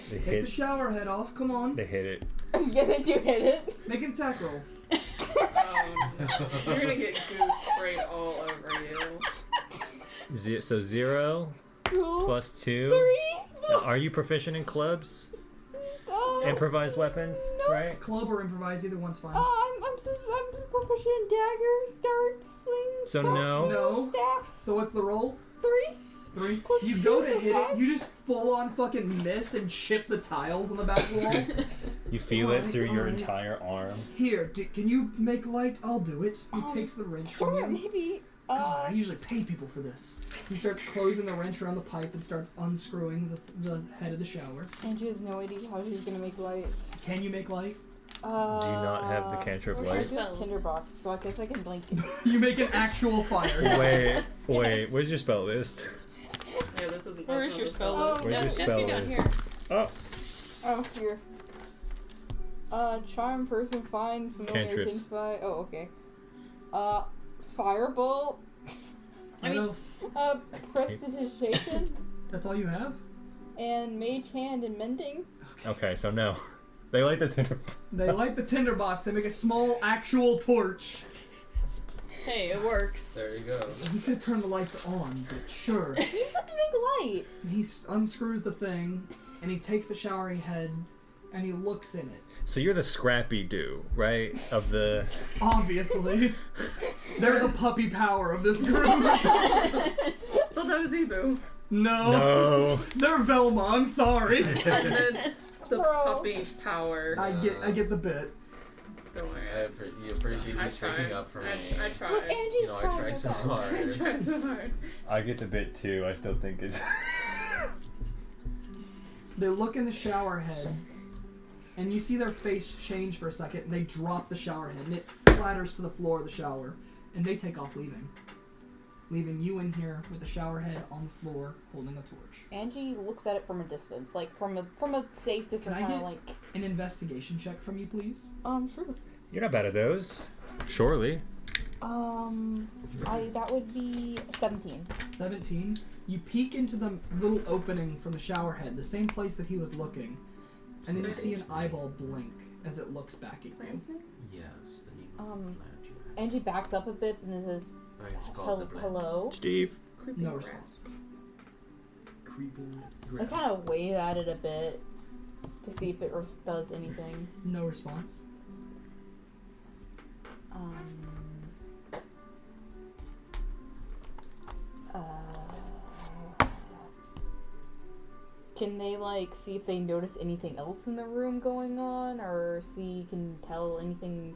They Take the hit. shower head off. Come on. They hit it. Yeah, they do hit it. Make an attack roll. Oh no. You're gonna get goose sprayed all over you. So 0 Cool. plus 2. 3. Are you proficient in clubs? Improvised weapons, No. right? Club or improvise, either one's fine. I'm proficient in daggers, darts, slings, So no. No. staffs. So what's the roll? 3. 3. Plus You go to 2, so hit it, 5. you just full on fucking miss and chip the tiles on the back wall. You feel it Alright, through your alright. entire arm. Here, can you make light? I'll do it. He takes the wrench from Sure, you. maybe. God, I usually pay people for this. He starts closing the wrench around the pipe and starts unscrewing the head of the shower. Angie has no idea how she's gonna make light. Can you make light? Do you not have the cantrip I light? do have Spells. tinderbox, so I guess I can blink it. You make an actual fire. Wait. Where's your spell list? Yeah, this isn't. Where that's is your not spell the list? Where's your Jeff, spell you down list? here. Oh, Oh, here. Charm person find familiar Cantrips. things by. Oh, okay. Firebolt. What else? Prestidigitation. That's all you have? And mage hand and mending. okay. So no. They light the tinder. They light the tinderbox. They make a small actual torch. Hey, it works. There you go. He could turn the lights on, but sure. You just have to make light. He unscrews the thing, and he takes the shower head, and he looks in it. So you're the Scrappy Doo, right? Of the. Obviously. They're the puppy power of this group. I thought that was Ebu. No. They're Velma, I'm sorry. The Bro. puppy power. I get the bit. Don't worry. You appreciate you I speaking tried. up for me. I tried. Look, Angie's You know, I trying try her so best. hard. I tried so hard. I get the bit too. I still think it's. They look in the shower head, and you see their face change for a second, and they drop the shower head, and it clatters to the floor of the shower, and they take off leaving you in here with the shower head on the floor holding a torch. Angie looks at it from a distance, like from a safe distance, Can I kind get- of like. An investigation check from you, please. Sure. You're not bad at those. Surely. That would be 17. 17. You peek into the little opening from the shower head, the same place that he was looking, and then you see an eyeball blink as it looks back at you. Plant thing? Yes, the name of the plant you have. Angie backs up a bit and then says, It's called the plant. "Hello." Steve. Creepy No grass. response. Creeping I grass. kind of wave at it a bit to see if it does anything. No response. Can they see if they notice anything else in the room going on, or can tell anything?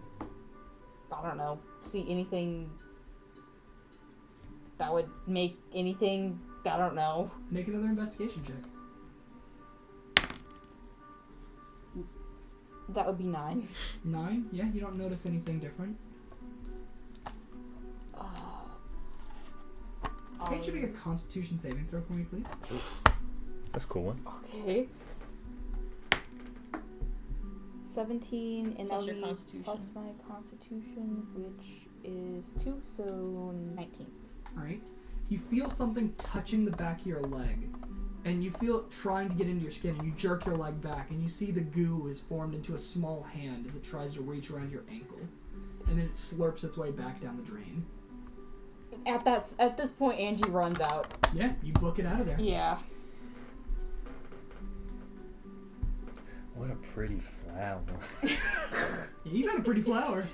I don't know. See anything that would make anything? I don't know. Make another investigation check. That would be 9. 9? Yeah, you don't notice anything different. Can't you make a Constitution saving throw for me, please? That's a cool one. Okay. 17, and Plus that'll your be constitution. plus my constitution, which is 2, so 19. Alright. You feel something touching the back of your leg, and you feel it trying to get into your skin, and you jerk your leg back, and you see the goo is formed into a small hand as it tries to reach around your ankle, and then it slurps its way back down the drain. At this point, Angie runs out. Yeah, you book it out of there. Yeah. What a pretty flower. You got a pretty flower.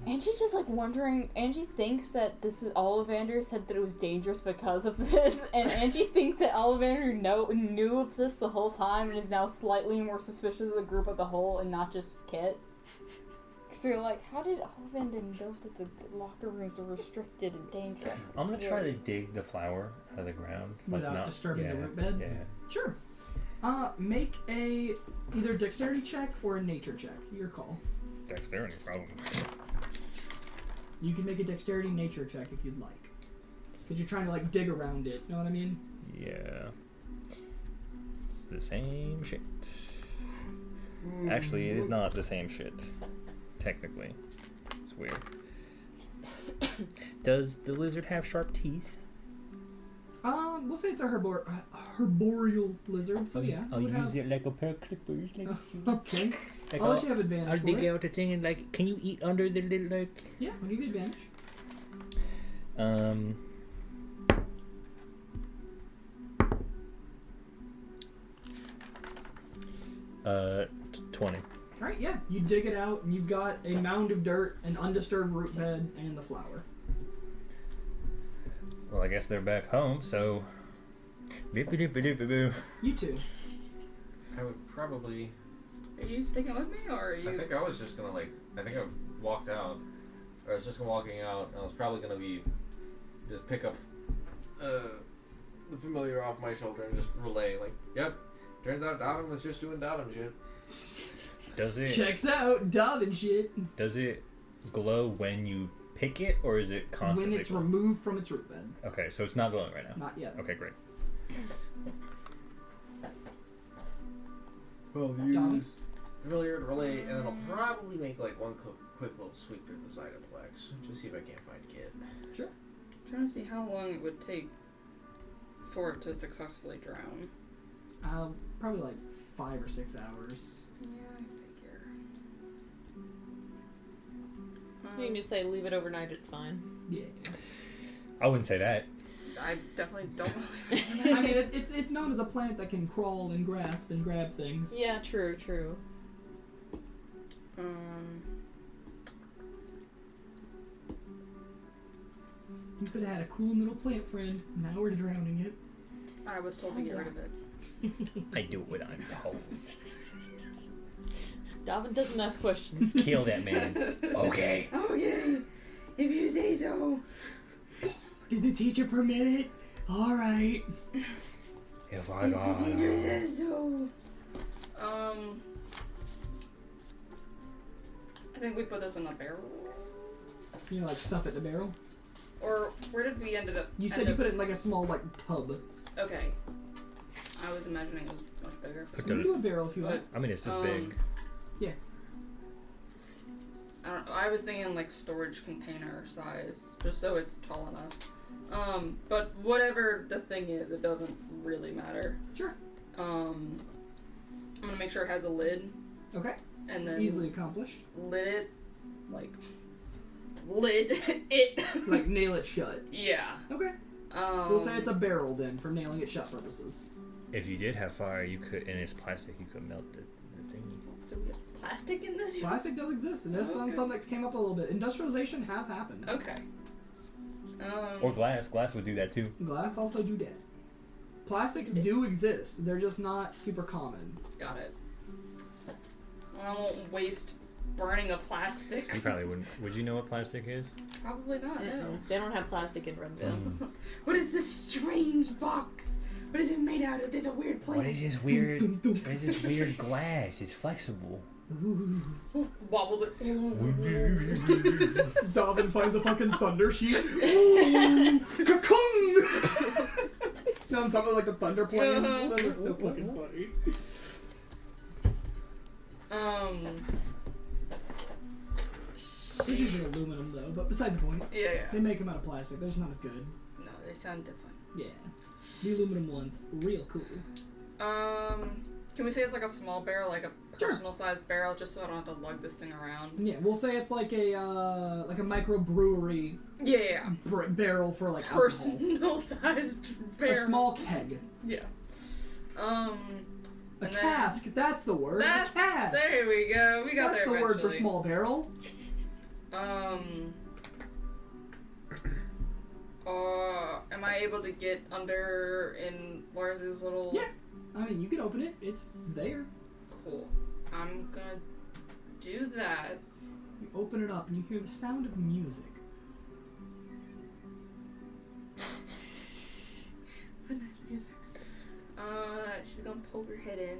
Angie's just wondering. Angie thinks that this is Ollivander said that it was dangerous because of this, and Angie thinks that Ollivander knew of this the whole time and is now slightly more suspicious of the group as a whole and not just Kit. Because they're like, how did Ollivander know that the locker rooms are restricted and dangerous? I'm gonna try to dig the flower out of the ground Without disturbing the root bed? Yeah. Sure. Make a either dexterity check or a nature check. Your call. Dexterity, probably. You can make a dexterity nature check if you'd like. Because you're trying to dig around it, know what I mean? Yeah. It's the same shit. Actually, it is not the same shit. Technically. It's weird. Does the lizard have sharp teeth? We'll say it's a herboreal lizard, so yeah. I'll it would use have... it like a pair of clippers. Okay. Like I'll let you have advantage I'll for dig it. out a thing and can you eat under the little Yeah, I'll give you advantage. 20. Alright, yeah. You dig it out, and you've got a mound of dirt, an undisturbed root bed, and the flower. Well, I guess they're back home, so. Beep-a-doop-a-doop-a-boo. You two. I would probably. Are you sticking with me, or are you? I think I was just gonna I think I walked out, or I was just walking out, and I was probably gonna just pick up the familiar off my shoulder and just relay yep. Turns out Daimhin was just doing Daimhin shit. Does it? Checks out, Daimhin shit. Does it glow when you pick it, or is it constantly? When it's glowing? removed from its root bed. Okay, so it's not glowing right now. Not yet. Okay, great. Well, Daimhin? familiar relay, and then I'll probably make one quick little sweep through the Cytoplex, just see if I can't find Kit. Sure. I'm trying to see how long it would take for it to successfully drown. Probably 5 or 6 hours. Yeah, I You can just say leave it overnight. It's fine. Yeah. I wouldn't say that. I definitely don't want to leave it. I mean, it's known as a plant that can crawl and grasp and grab things. Yeah, true. You could have had a cool little plant friend. Now we're drowning it. I was told to get rid of it. I do what I'm told. Daimhin doesn't ask questions. Kill that man. Okay. Okay, if you say so. Did the teacher permit it? All right. If I If got the teacher says so. I think we put this in a barrel. You know, like stuff it in the barrel. Or where did we end up? You said you put it in like a small like tub. Okay. I was imagining it was much bigger. Put You can the, do a barrel if you But want. I mean, it's this big. I don't know. I was thinking like storage container size, just so it's tall enough. But whatever the thing is, it doesn't really matter. Sure. I'm gonna make sure it has a lid, Okay. and then Easily accomplished. lid it, lid it. Like nail it shut. Yeah. Okay. We'll say it's a barrel then for nailing it shut purposes. If you did have fire, you could, and it's plastic, you could melt the thing. So we have plastic in this. Plastic does exist, and this Okay. something that came up a little bit. Industrialization has happened. Okay. Or glass. Glass would do that too. Glass also do that. Plastics do exist. They're just not super common. Got it. Well, I won't waste burning a plastic. You probably wouldn't. Would you know what plastic is? Probably not. No. They don't have plastic in Redville. What is this strange box? What is it made out of? There's a weird plant. What is this weird? What is this weird glass? It's flexible. Ooh. Wobbles it. Daimhin finds a fucking thunder sheet. Ooh, cocoon! No, I'm talking about like the thunder planes. Uh-huh. Those are so fucking funny. There's usually aluminum though, but beside the point. Yeah. They make them out of plastic. They're just not as good. No, they sound different. Yeah. The aluminum ones, real cool. Can we say it's like a small barrel, like a Sure. personal sized barrel, just so I don't have to lug this thing around? Yeah, we'll say it's like a microbrewery Yeah. barrel for like alcohol. Personal sized barrel. A small keg. Yeah. A And then- cask, that's the word. That's, a cask. there we go. We got That's there the word for eventually. small barrel. Am I able to get under in Lars's little... Yeah. I mean, you can open it. It's there. Cool. I'm gonna do that. You open it up and you hear the sound of music. What music? She's gonna poke her head in.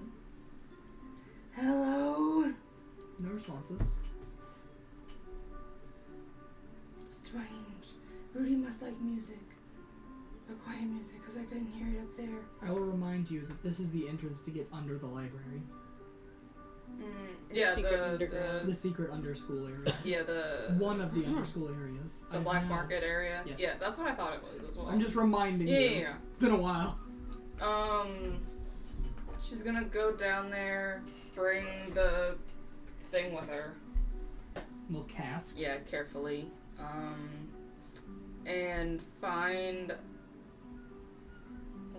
Hello? No responses. Strange. Rudy must like music. But quiet music, because I couldn't hear it up there. I will remind you that this is the entrance to get under the library. Yeah, Secret underground. The secret under-school area. Yeah, the... One of the under-school areas. The I black know. market area? Yes. Yeah, that's what I thought it was as well. I'm just reminding you. Yeah. It's been a while. She's gonna go down there, bring the thing with her. Little cask. Yeah, carefully. And find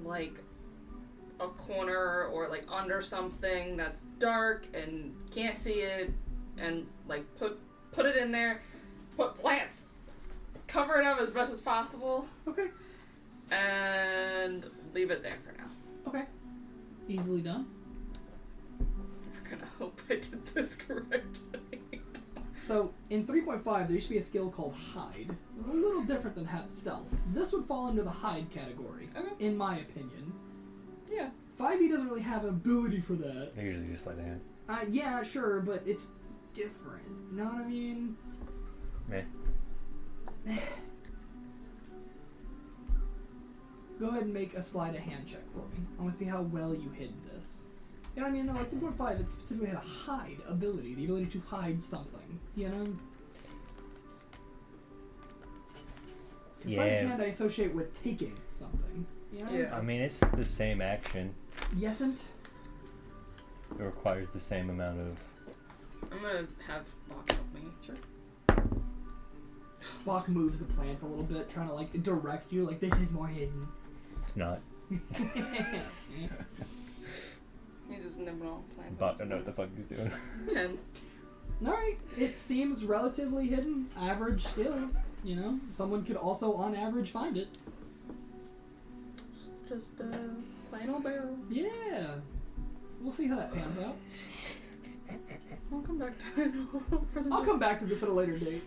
like a corner or like under something that's dark and can't see it, and like put it in there, put plants, cover it up as much as possible, Okay. and leave it there for now. Okay. Easily done. We're gonna hope I did this correctly. So, in 3.5, there used to be a skill called Hide. A little different than Stealth. This would fall under the Hide category, Okay. in my opinion. Yeah. 5e doesn't really have an ability for that. They usually just sleight of hand. Yeah, sure, but it's different. You know what I mean? Meh. Go ahead and make a sleight of hand check for me. I want to see how well you hid this. You know what I mean? No, like 3.5, it specifically had a hide ability, the ability to hide something. You know? Sleight of hand I associate with taking something. You know? Yeah. I mean, it's the same action. Yesn't? It requires the same amount of. I'm gonna have Bob help me. Sure. Bach moves the plant a little bit, trying to like direct you. Like this is more hidden. It's not. He just nibbling all plants. Bach don't know what the fuck he's doing. 10. All right, it seems relatively hidden. Average skill, you know. Someone could also, on average, find it. Just plain old barrel. Yeah. We'll see how that pans out. I'll come back to it for the I'll come back to this at a later date.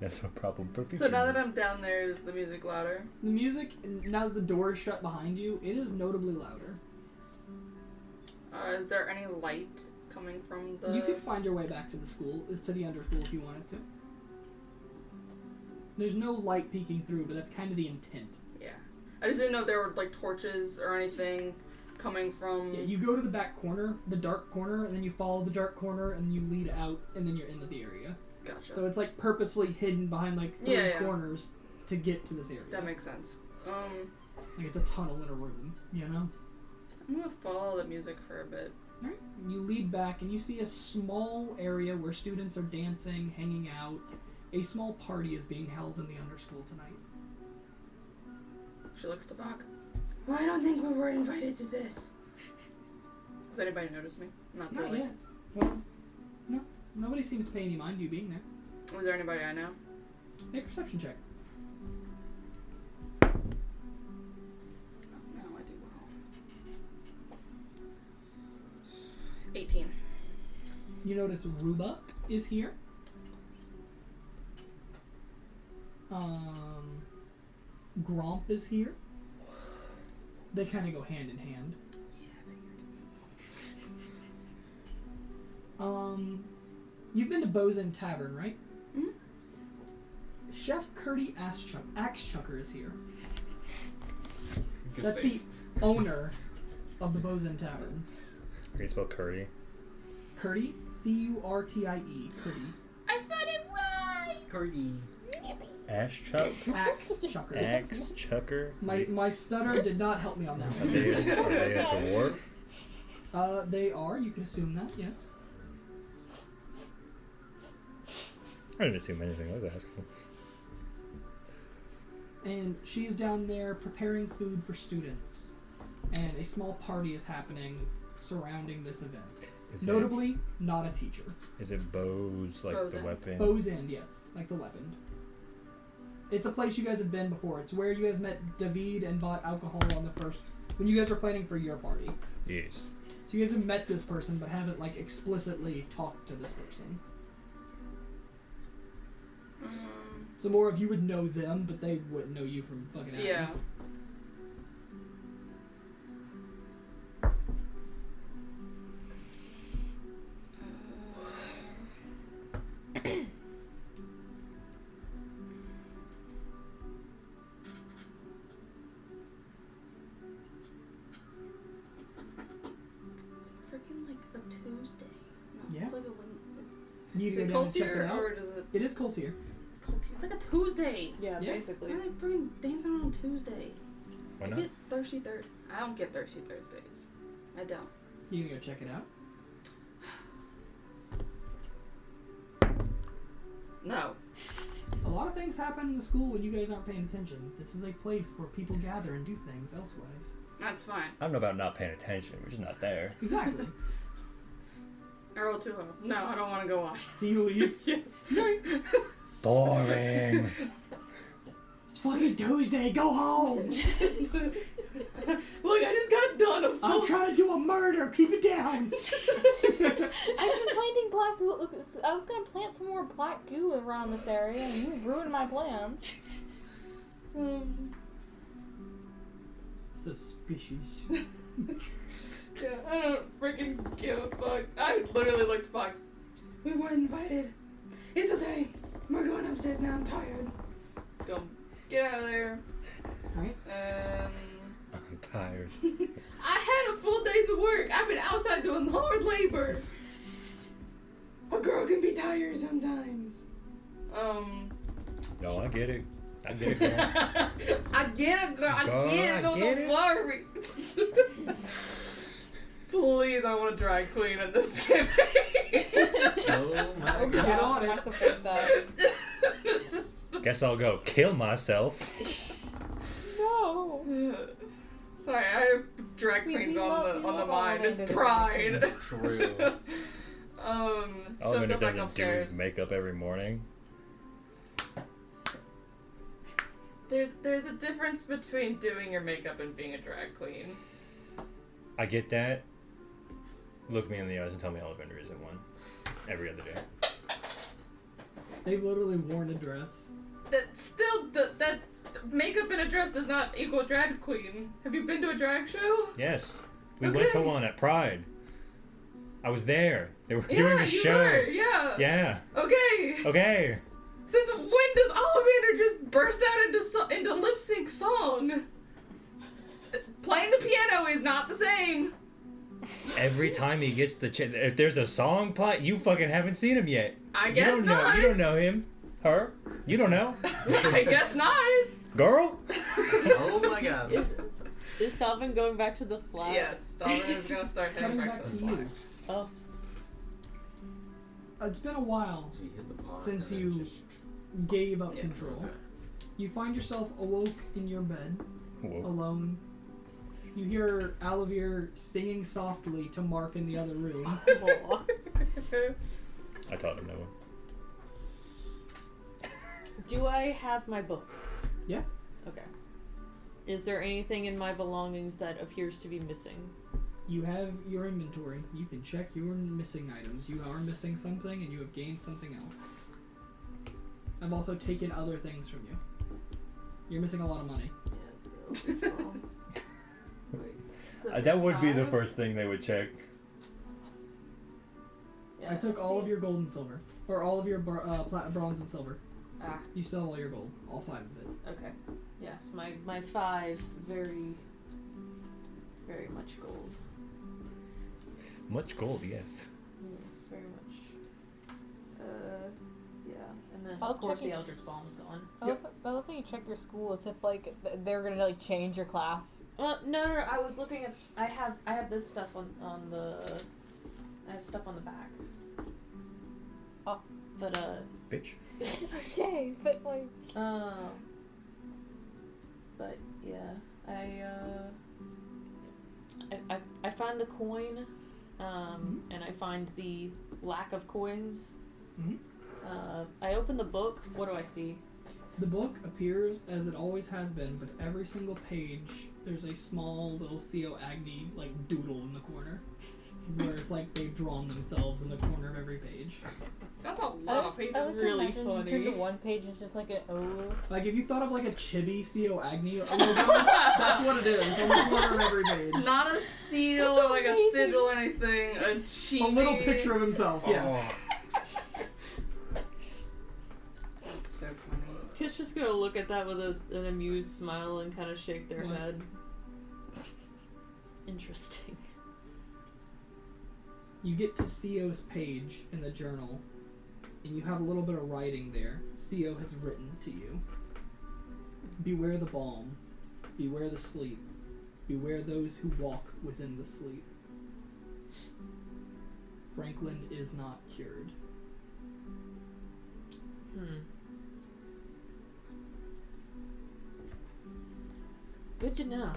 That's no problem. Perfect. So now that I'm down there, is the music louder? The music, now that the door is shut behind you, it is notably louder. Is there any light coming from the... You could find your way back to the school, to the underschool if you wanted to. There's no light peeking through, but that's kind of the intent. Yeah. I just didn't know if there were, like, torches or anything coming from... Yeah, you go to the back corner, the dark corner, and then you follow the dark corner, and you lead out, and then you're in the area. Gotcha. So it's, like, purposely hidden behind, like, three corners to get to this area. That makes sense. Like, it's a tunnel in a room, you know? I'm gonna follow the music for a bit. Alright, you lead back, and you see a small area where students are dancing, hanging out. A small party is being held in the underschool tonight. She looks to Bach. Well, I don't think we were invited to this. Does anybody notice me? Not really. yet. Well, no. Nobody seems to pay any mind to you being there. Was there anybody I know? Make a perception check. No, I do well. 18. You notice Ruba is here. Gromp is here. They kind of go hand in hand. You've been to Bozen Tavern, right? Mm-hmm. Chef Curdy Axe Chucker is here. Good That's save. the owner of the Bozen Tavern. How do you spell curdy? Curdy, C-U-R-T-I-E, Curdy. I spelled it right! Cordy. Ash chuck? Axe Chucker. Axe chucker? My stutter did not help me on that Are one. they a dwarf? They are. You can assume that, yes. I didn't assume anything. I was asking. And she's down there preparing food for students. And a small party is happening surrounding this event. Notably, not a teacher. Is it bows, like Bow's the End. weapon? Bow's End, yes. Like the weapon. It's a place you guys have been before. It's where you guys met David and bought alcohol on the first... when you guys were planning for your party. Yes. So you guys have met this person, but haven't, like, explicitly talked to this person. So more of you would know them, but they wouldn't know you from fucking Adam. Yeah. It's freaking like a Tuesday. No, Yeah. it's like a Wednesday. You Is need to it go down cold and check tier it out. or does it? It is cold tier. It's cold tier. It's like a Tuesday. Yeah, Yeah. basically. Why are they freaking dancing on Tuesday? Why I not? get thirsty I don't get thirsty Thursdays. I don't. You gonna go check it out? No. A lot of things happen in the school when you guys aren't paying attention. This is a place where people gather and do things elsewise. That's fine. I don't know about not paying attention. We're just not there. Exactly. I roll too low. No, I don't want to go watch. So you leave. Yes. Boring. It's fucking Tuesday. Go home. Look, I just got done. I'm trying to do a murder. Keep it down. I've been planting black goo. Look, I was gonna plant some more black goo around this area, and you ruined my plans. Suspicious. Yeah, I don't freaking give a fuck. I literally looked back. We weren't invited. It's okay. We're going upstairs now. I'm tired. Go. Get out of there. Alright. And I'm tired. I had a full day's of work. I've been outside doing hard labor. A girl can be tired sometimes. No, I get it. I get it, girl. I get it, girl. I Girl, get it. I No, get don't it. worry. Please, I want a drag queen in this campaign. Oh my Okay, Get god. on it. I support that. Guess I'll go kill myself. No. Sorry, I have drag We queens love- we on the love mind. It's Ollivander. pride. True. All shows it up back doesn't do upstairs. is makeup every morning. There's a difference between doing your makeup and being a drag queen. I get that. Look me in the eyes and tell me Ollivander isn't one. Every other day. They've literally worn a dress. That makeup in a dress does not equal drag queen. Have you been to a drag show? Yes. We went to Okay. one at Pride. I was there. They were Yeah, doing a you show. were, yeah. Yeah. Okay. Okay. Since when does Ollivander just burst out into lip sync song? Playing the piano is not the same. Every time he gets the if there's a song plot, you fucking haven't seen him yet. I You guess don't know. not. You don't know him. Her. You don't know. I guess not. Girl. Oh my god. Is Dalvin going back to the flat? Yes, Dalvin is gonna start heading Cutting back back to to the flag. you. Oh. It's been a while So you hit the pond since and you then just... gave up Yeah. control. Okay. You find yourself awoke in your bed, Whoa. alone. You hear Ollivander singing softly to Mark in the other room. I taught him no one. Do I have my book? Yeah. Okay. Is there anything in my belongings that appears to be missing? You have your inventory. You can check your missing items. You are missing something and you have gained something else. I've also taken other things from you. You're missing a lot of money. That would be the first thing they would check. Yeah, I took all of your gold and silver. Or all of your bronze and silver. Ah, You still have all your gold. All 5 of it. okay. Yes, my 5 very much gold. Much gold, yes. Yes, very much. Yeah, and then I'll of course check the it. Eldritch Balm is gone. I love how you check your school as if like they're gonna like change your class. No, I was looking at. I have this stuff on the. I have stuff on the back. Oh. But Bitch. Okay, but like But yeah, I find the coin, and I find the lack of coins. Mhm. I open the book. What do I see? The book appears as it always has been, but every single page there's a small little C.O. Agni like doodle in the corner. Where it's like they've drawn themselves in the corner of every page. That's a I lot of was pages. really imagine funny. You turn to one page and it's just like an O. Like if you thought of like a chibi C.O. Agni logo, that's what it is. On the corner of every page. Not a seal or like a amazing. sigil or anything. A cheesy. A little picture of himself, yes. That's so funny. Kid's just gonna look at that with an amused smile and kind of shake their What? head. Interesting. You get to C.O.'s page in the journal, and you have a little bit of writing there. C.O. has written to you. Beware the balm. Beware the sleep. Beware those who walk within the sleep. Franklin is not cured. Good to know.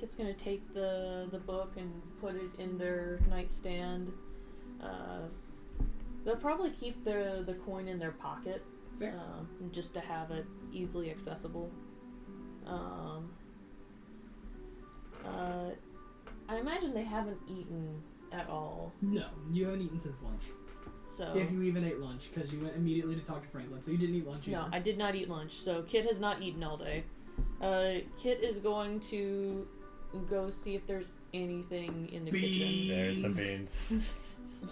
Kid's gonna take the book and put it in their nightstand. They'll probably keep the coin in their pocket, Fair. just to have it easily accessible. I imagine they haven't eaten at all, No, you haven't eaten since lunch. so If you even ate lunch, because you went immediately to talk to Franklin, so you didn't eat lunch no, either. I did not eat lunch. So Kit has not eaten all day. Kit is going to go see if there's anything in the kitchen. There's some beans. You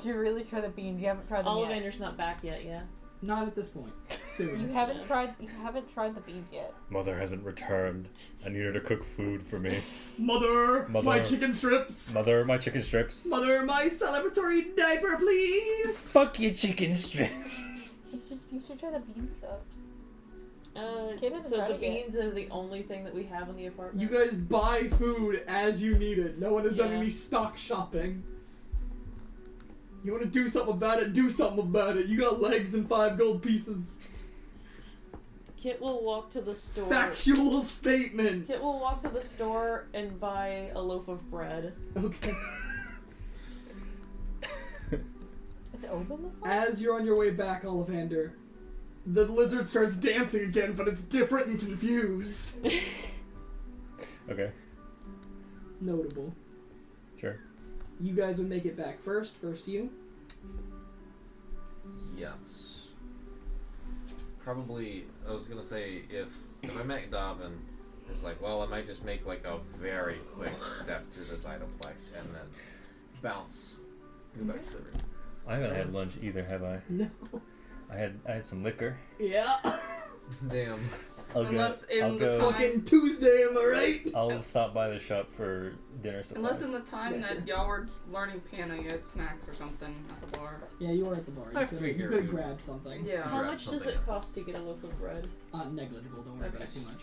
should really try the beans. You haven't tried them yet. Ollivander's not back yet, yeah. Not at this point. Soon. You haven't Yeah. tried. You haven't tried the beans yet. Mother hasn't returned. I need her to cook food for me. Mother, my Mother. chicken strips. Mother, my chicken strips. Mother, my celebratory diaper, please. Fuck your chicken strips. You should try the bean stuff. Kid isn't So the ready yet. beans are the only thing that we have in the apartment? You guys buy food as you need it. No one has done Yeah. any stock shopping. You want to do something about it? Do something about it. You got legs and 5 gold pieces. Kit will walk to the store. Factual statement. Kit will walk to the store and buy a loaf of bread. Okay. It's open this time? As you're on your way back, Ollivander, the lizard starts dancing again, but it's different and confused. Okay, Notable. sure. You guys would make it back first. First you. Yes. Probably, I was gonna say, if I met Daimhin, it's like, well, I might just make like a very quick step through this idolplex and then bounce. Go back to the room. I haven't had lunch either, have I? No. I had some liquor. Yeah. Damn. Unless in I'll the go. time- Fucking Tuesday, am I right? I'll stop by the shop for dinner supplies. Unless in the time that y'all were learning piano, you had snacks or something at the bar. Yeah, you were at the bar. You I could figure have we- grabbed something. Yeah. How Grab much does something. it cost to get a loaf of bread? Negligible. Don't worry about it too much.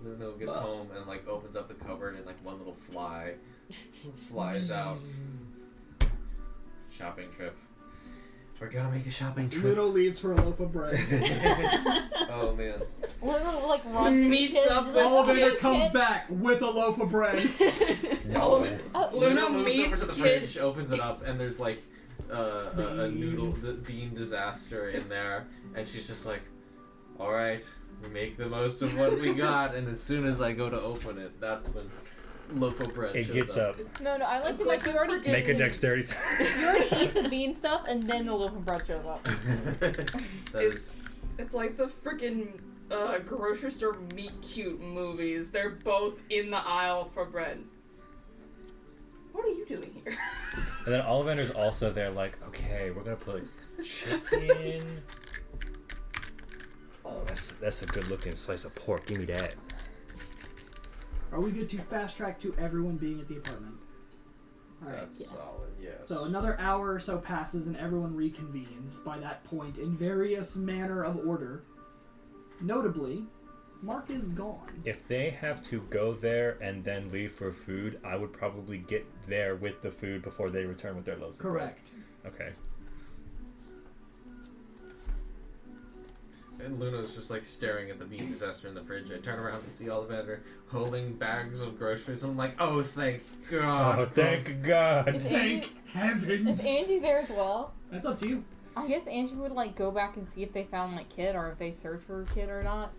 Lunno gets home and like opens up the cupboard and like one little fly flies out. Shopping trip. We're gonna make a shopping trip. Ludo leaves for a loaf of bread. Oh man. Literally, like, run Meets Kit, up just with like, Ollivander okay, comes Kit. back with a loaf of bread. No. Luna Lunno moves over meets to the Kid. fridge, opens it up, and there's like a noodle bean disaster in there, and she's just like, "All right, we make the most of what we got." And as soon as I go to open it, that's when loaf of bread It shows gets up. No, I like It's to like you the already freaking- Make a eat the- dexterity. You already eat the bean stuff, and then the loaf of bread shows up. That is It's like the freaking grocery store meet cute movies. They're both in the aisle for bread. What are you doing here? And then Ollivander's also there, like, okay, we're gonna put chicken. Oh, that's a good looking slice of pork. Give me that. Are we good to fast track to everyone being at the apartment? Alright. that's Yeah. solid. Yes. So another hour or so passes and everyone reconvenes by that point in various manner of order. Notably, Mark is gone. If they have to go there and then leave for food, I would probably get there with the food before they return with their loaves of bread. Correct. Okay. And Luna's just like staring at the bean disaster in the fridge. I turn around and see Ollivander holding bags of groceries. I'm like, oh, thank God. Oh, thank God. Is Angie, Thank heavens. is Angie there as well? That's up to you. I guess Angie would like go back and see if they found like Kit or if they searched for Kit or not.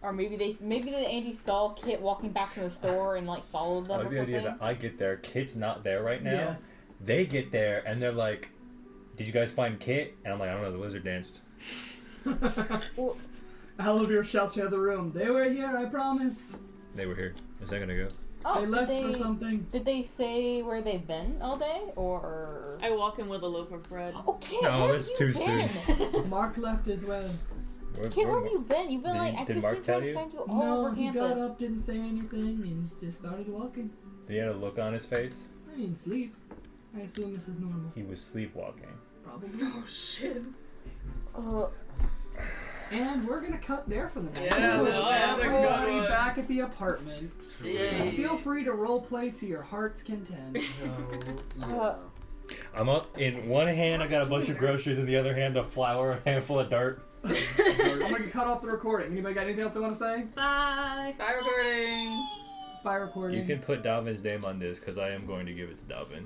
Or maybe Angie saw Kit walking back from the store and like followed them I or like the something. idea that I get there, Kit's not there right now. Yes. They get there and they're like, "Did you guys find Kit?" And I'm like, "I don't know. The lizard danced." Well, Ollivander shouts to the other room. They were here, I promise. They were here. A second ago. oh, They left for something. Did they say where they've been all day or? I walk in with a loaf of bread. Oh, Kit, No, where it's have you too been? Mark left as well. Kit, where have you been? You've been Did like he- I did just Mark keep trying tell to you? find you all No, over he campus. got up, didn't say anything, and just started walking. He had a look on his face. I mean, sleep. I assume this is normal. He was sleepwalking. Probably. Oh shit. And we're gonna cut there for the night. Yeah, that's a good Everybody one. back at the apartment. Yay. Feel free to roleplay to your heart's content. I'm up in one hand. I got a bunch of groceries. In the other hand, a flour, a handful of dirt. I'm gonna cut off the recording. Anybody got anything else they want to say? Bye. Bye recording. Bye recording. You can put Davin's name on this because I am going to give it to Davin.